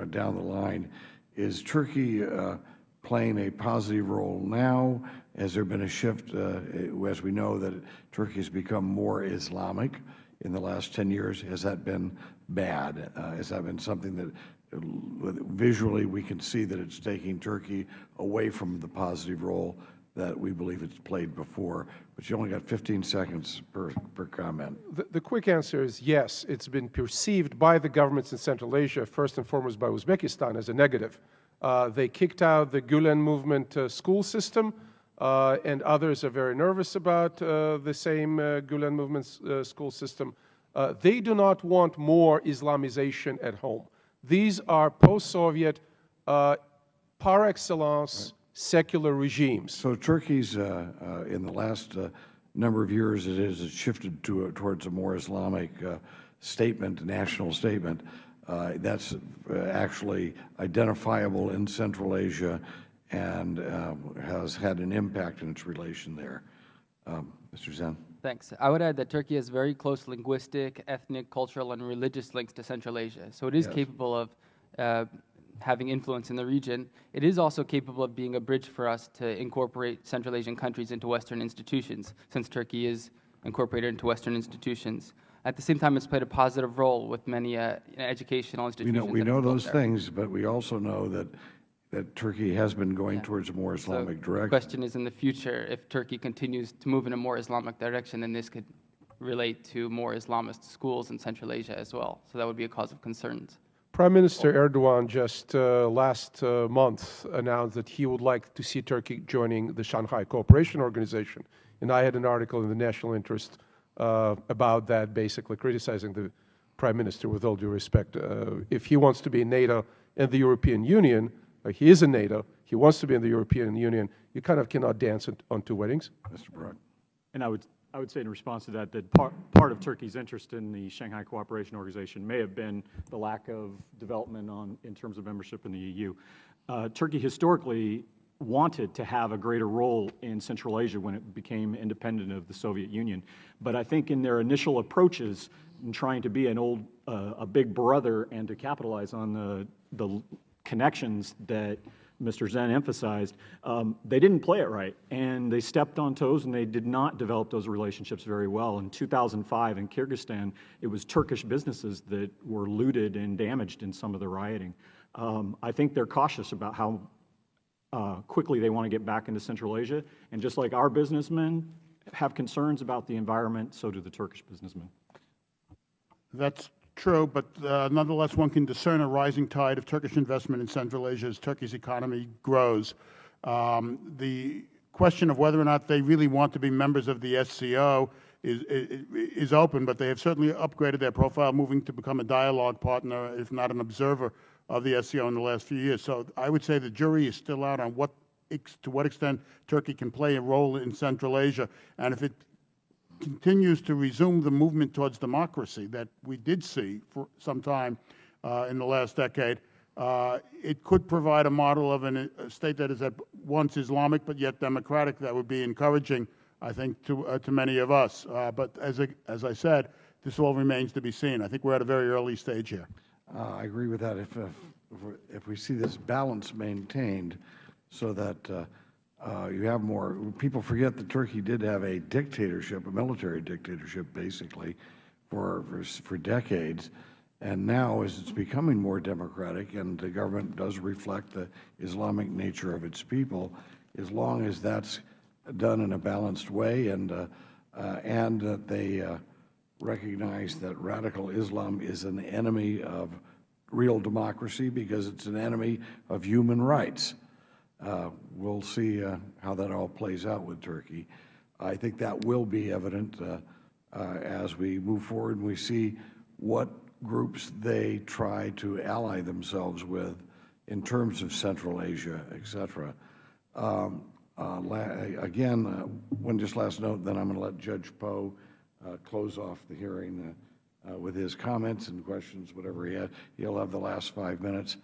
A: down the line. Is Turkey playing a positive role now? Has there been a shift, as we know that Turkey has become more Islamic in the last 10 years? Has that been bad? Has that been something that visually we can see that it's taking Turkey away from the positive role that we believe it's played before? But you only got 15 seconds per comment.
L: The quick answer is yes. It's been perceived by the governments in Central Asia, first and foremost by Uzbekistan, as a negative. They kicked out the Gulen movement school system, and others are very nervous about the same Gulen movement school system. They do not want more Islamization at home. These are post-Soviet, par excellence, secular regimes.
A: So Turkey's, in the last number of years, it's shifted towards a more Islamic statement, national statement. That's actually identifiable in Central Asia and has had an impact in its relation there. Mr. Zen.
M: Thanks. I would add that Turkey has very close linguistic, ethnic, cultural, and religious links to Central Asia. So it is capable of having influence in the region. It is also capable of being a bridge for us to incorporate Central Asian countries into Western institutions, since Turkey is incorporated into Western institutions. At the same time, it's played a positive role with many educational institutions.
A: We know those things, but we also know that Turkey has been going towards a more Islamic direction.
M: The question is, in the future, if Turkey continues to move in a more Islamic direction, then this could relate to more Islamist schools in Central Asia as well. So that would be a cause of concerns.
L: Prime Minister Erdogan just last month announced that he would like to see Turkey joining the Shanghai Cooperation Organization. And I had an article in the National Interest about that, basically criticizing the Prime Minister with all due respect. If he wants to be in NATO and the European Union, he is in NATO, he wants to be in the European Union, you kind of cannot dance on two weddings.
A: Mr. Brock.
N: And I would say in response to that, that part of Turkey's interest in the Shanghai Cooperation Organization may have been the lack of development in terms of membership in the EU. Turkey historically wanted to have a greater role in Central Asia when it became independent of the Soviet Union. But I think in their initial approaches in trying to be a big brother and to capitalize on the connections that Mr. Zen emphasized, they didn't play it right, and they stepped on toes, and they did not develop those relationships very well. In 2005 in Kyrgyzstan, it was Turkish businesses that were looted and damaged in some of the rioting. I think they're cautious about how quickly they want to get back into Central Asia, and just like our businessmen have concerns about the environment, so do the Turkish businessmen.
O: That's true, but nonetheless, one can discern a rising tide of Turkish investment in Central Asia as Turkey's economy grows. The question of whether or not they really want to be members of the SCO is open, but they have certainly upgraded their profile, moving to become a dialogue partner, if not an observer, of the SCO in the last few years. So I would say the jury is still out on to what extent Turkey can play a role in Central Asia, and if it continues to resume the movement towards democracy that we did see for some time in the last decade, it could provide a model of a state that is at once Islamic but yet democratic that would be encouraging, I think, to many of us. But as I said, this all remains to be seen. I think we're at a very early stage here.
A: I agree with that. If we see this balance maintained so that you have more, people forget that Turkey did have a dictatorship, a military dictatorship, basically, for decades. And now, as it's becoming more democratic and the government does reflect the Islamic nature of its people, as long as that's done in a balanced way and that they recognize that radical Islam is an enemy of real democracy because it's an enemy of human rights. We'll see how that all plays out with Turkey. I think that will be evident as we move forward and we see what groups they try to ally themselves with in terms of Central Asia, et cetera. one just last note, then I'm going to let Judge Poe close off the hearing with his comments and questions, whatever he had. He'll have the last 5 minutes.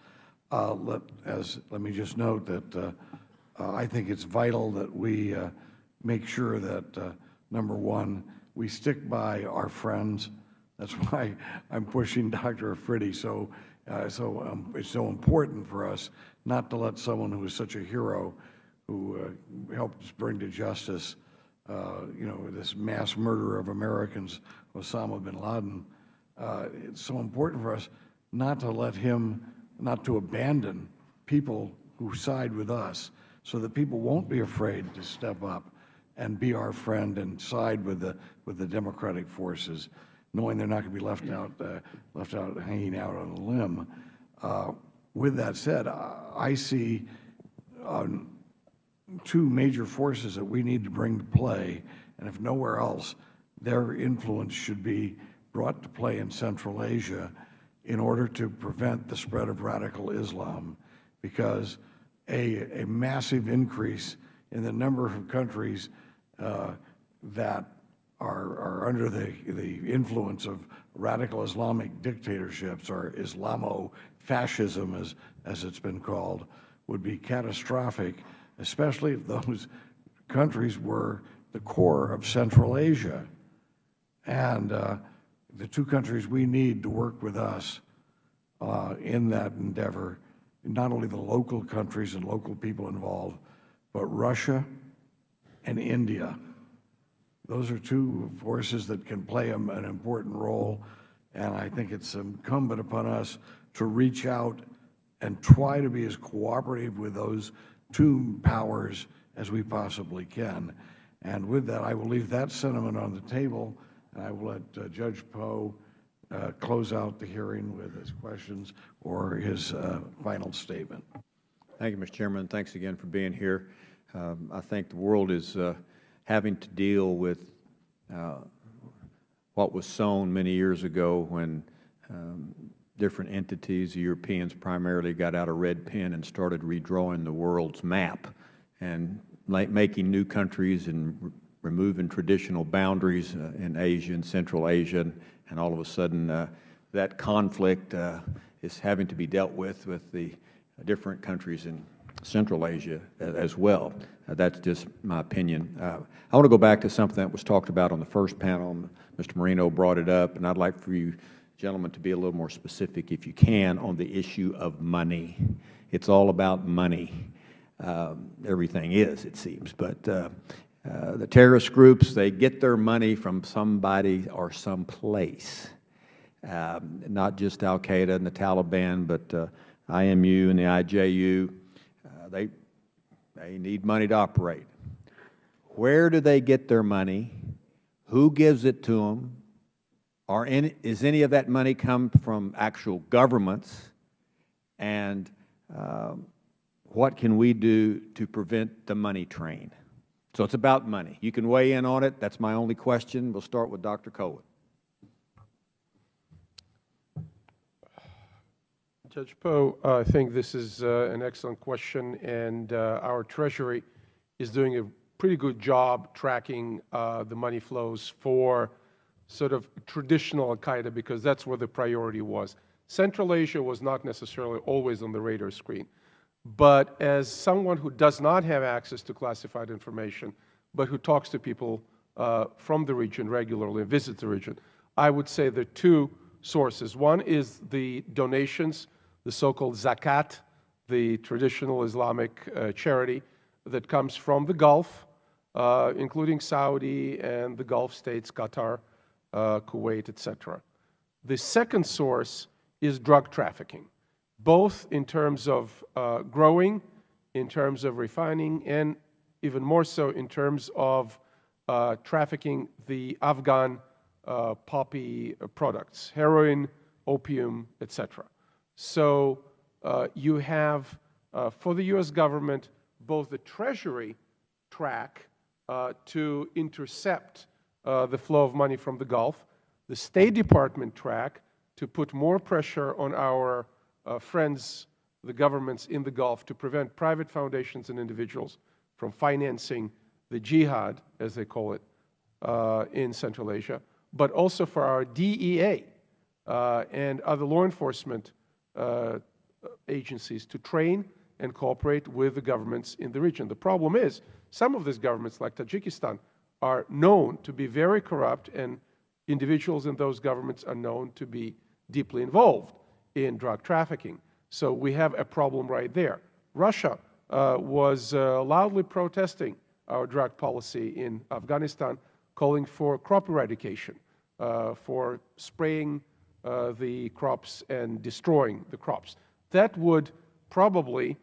A: Let me just note that I think it's vital that we make sure that, number one, we stick by our friends. That's why I'm pushing Dr. Afridi. It's so important for us not to let someone who is such a hero, who helped us bring to justice, this mass murder of Americans, Osama bin Laden. It's so important for us not to let him, not to abandon people who side with us, so that people won't be afraid to step up and be our friend and side with the democratic forces, knowing they're not going to be left out hanging out on a limb. With that said, I see two major forces that we need to bring to play, and if nowhere else, their influence should be brought to play in Central Asia in order to prevent the spread of radical Islam, because a massive increase in the number of countries that are under the influence of radical Islamic dictatorships, or Islamo-fascism as it's been called, would be catastrophic, especially if those countries were the core of Central Asia. And the two countries we need to work with us in that endeavor, not only the local countries and local people involved, but Russia and India. Those are two forces that can play an important role, and I think it's incumbent upon us to reach out and try to be as cooperative with those two powers as we possibly can. And with that, I will leave that sentiment on the table, and I will let Judge Poe close out the hearing with his questions or his final statement.
B: Thank you, Mr. Chairman. Thanks again for being here. I think the world is having to deal with what was sown many years ago when different entities, the Europeans primarily, got out a red pen and started redrawing the world's map and making new countries and removing traditional boundaries in Asia and Central Asia, and all of a sudden that conflict is having to be dealt with the different countries in Central Asia as well. That's just my opinion. I want to go back to something that was talked about on the first panel. Mr. Marino brought it up, and I'd like for you gentlemen to be a little more specific, if you can, on the issue of money. It's all about money. Everything is, it seems, but the terrorist groups, they get their money from somebody or someplace, not just Al-Qaeda and the Taliban, but IMU and the IJU. They need money to operate. Where do they get their money? Who gives it to them? Is any of that money come from actual governments? And what can we do to prevent the money train? So it's about money. You can weigh in on it. That's my only question. We'll start with Dr. Cohen.
L: Judge Poe, I think this is an excellent question, and our Treasury is doing a pretty good job tracking the money flows for sort of traditional Al-Qaeda, because that's where the priority was. Central Asia was not necessarily always on the radar screen. But as someone who does not have access to classified information, but who talks to people from the region regularly and visits the region, I would say there are two sources. One is the donations, the so-called zakat, the traditional Islamic charity that comes from the Gulf, including Saudi and the Gulf states, Qatar, Kuwait, etc. The second source is drug trafficking, both in terms of growing, in terms of refining, and even more so in terms of trafficking the Afghan poppy products, heroin, opium, etc. So you have, for the U.S. government, both the Treasury track to intercept the flow of money from the Gulf, the State Department track to put more pressure on our friends, the governments in the Gulf, to prevent private foundations and individuals from financing the jihad, as they call it, in Central Asia, but also for our DEA and other law enforcement agencies to train and cooperate with the governments in the region. The problem is, some of these governments, like Tajikistan, are known to be very corrupt, and individuals in those governments are known to be deeply involved in drug trafficking. So we have a problem right there. Russia was loudly protesting our drug policy in Afghanistan, calling for crop eradication, for spraying the crops and destroying the crops. That would probably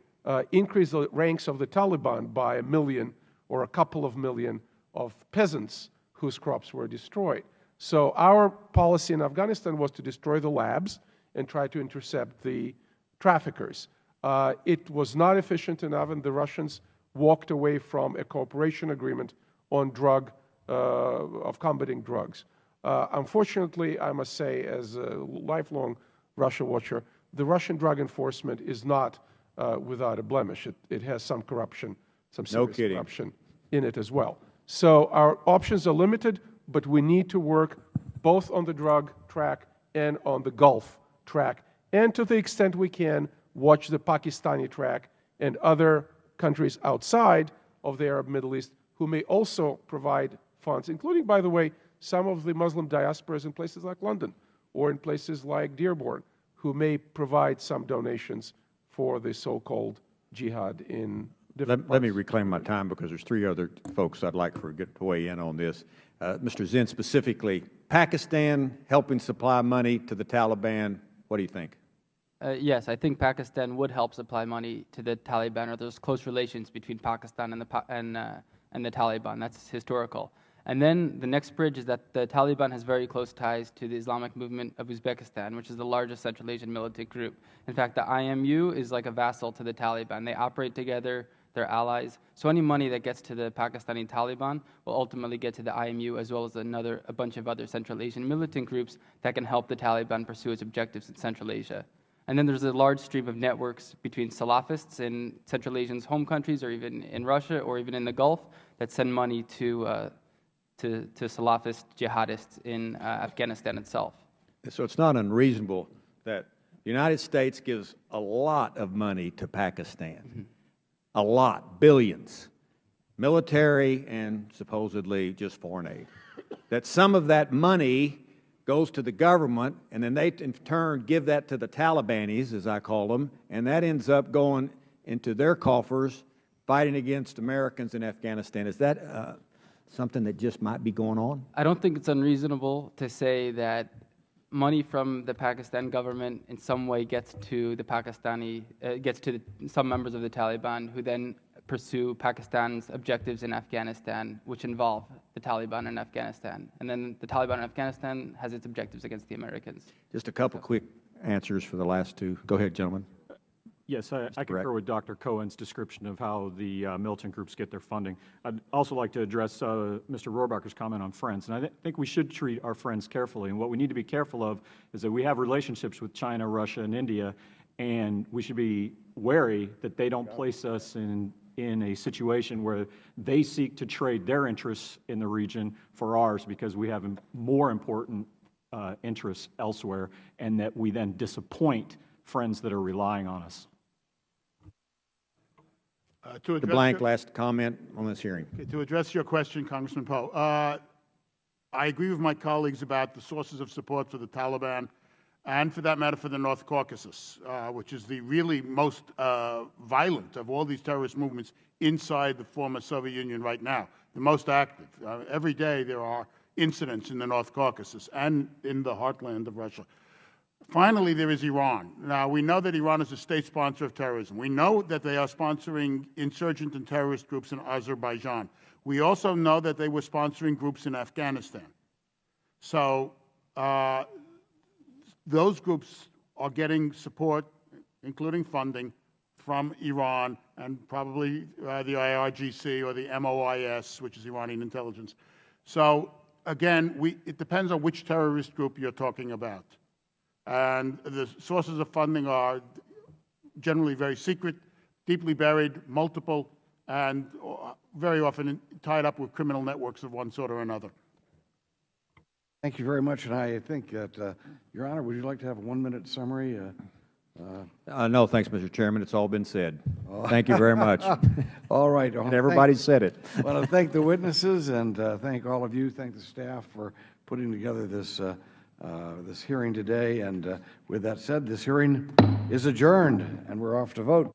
L: increase the ranks of the Taliban by 1 million or a couple of million of peasants whose crops were destroyed. So our policy in Afghanistan was to destroy the labs and try to intercept the traffickers. It was not efficient enough, and the Russians walked away from a cooperation agreement on of combating drugs. Unfortunately, I must say, as a lifelong Russia watcher, the Russian drug enforcement is not without a blemish. It has some corruption, some serious corruption in it as well. So our options are limited, but we need to work both on the drug track and on the Gulf track, and to the extent we can, watch the Pakistani track and other countries outside of the Arab Middle East who may also provide funds, including, by the way, some of the Muslim diasporas in places like London or in places like Dearborn, who may provide some donations for the so-called jihad in different parts.
B: Let me reclaim my time, because there's 3 other folks I'd like to get to weigh in on this. Mr. Zinn, specifically, Pakistan helping supply money to the Taliban, what do you think?
M: Yes, I think Pakistan would help supply money to the Taliban, or there's close relations between Pakistan and the Taliban. That's historical. And then the next bridge is that the Taliban has very close ties to the Islamic movement of Uzbekistan, which is the largest Central Asian militant group. In fact, the IMU is like a vassal to the Taliban. They operate together, they're allies. So any money that gets to the Pakistani Taliban will ultimately get to the IMU, as well as a bunch of other Central Asian militant groups that can help the Taliban pursue its objectives in Central Asia. And then there's a large stream of networks between Salafists in Central Asia's home countries, or even in Russia, or even in the Gulf, that send money to Salafist jihadists in Afghanistan itself.
B: So it's not unreasonable that the United States gives a lot of money to Pakistan, a lot, billions, military and supposedly just foreign aid, that some of that money goes to the government, and then they in turn give that to the Talibanis, as I call them, and that ends up going into their coffers, fighting against Americans in Afghanistan. Is that something that just might be going on?
M: I don't think it's unreasonable to say that money from the Pakistan government in some way gets to the some members of the Taliban, who then pursue Pakistan's objectives in Afghanistan, which involve the Taliban in Afghanistan. And then the Taliban in Afghanistan has its objectives against the Americans.
B: Just a couple quick answers for the last 2. Go ahead, gentlemen.
N: Yes, I concur with Dr. Cohen's description of how the militant groups get their funding. I'd also like to address Mr. Rohrbacher's comment on friends. And I think we should treat our friends carefully. And what we need to be careful of is that we have relationships with China, Russia, and India, and we should be wary that they don't place us in a situation where they seek to trade their interests in the region for ours, because we have more important interests elsewhere, and that we then disappoint friends that are relying on us.
B: The blank last comment on this hearing.
O: To address your question, Congressman Poe, I agree with my colleagues about the sources of support for the Taliban, and for that matter for the North Caucasus, which is the really most violent of all these terrorist movements inside the former Soviet Union right now, the most active. Every day there are incidents in the North Caucasus and in the heartland of Russia. Finally, there is Iran. Now, we know that Iran is a state sponsor of terrorism. We know that they are sponsoring insurgent and terrorist groups in Azerbaijan. We also know that they were sponsoring groups in Afghanistan. So those groups are getting support, including funding, from Iran and probably the IRGC or the MOIS, which is Iranian intelligence. So again, it depends on which terrorist group you're talking about. And the sources of funding are generally very secret, deeply buried, multiple, and very often tied up with criminal networks of one sort or another.
A: Thank you very much, and I think that, Your Honor, would you like to have a 1-minute summary?
B: No, thanks, Mr. Chairman. It's all been said. Thank you very much.
A: All right.
B: And everybody said it.
A: I want to thank the witnesses and thank all of you. Thank the staff for putting together this this hearing today. And with that said, this hearing is adjourned, and we're off to vote.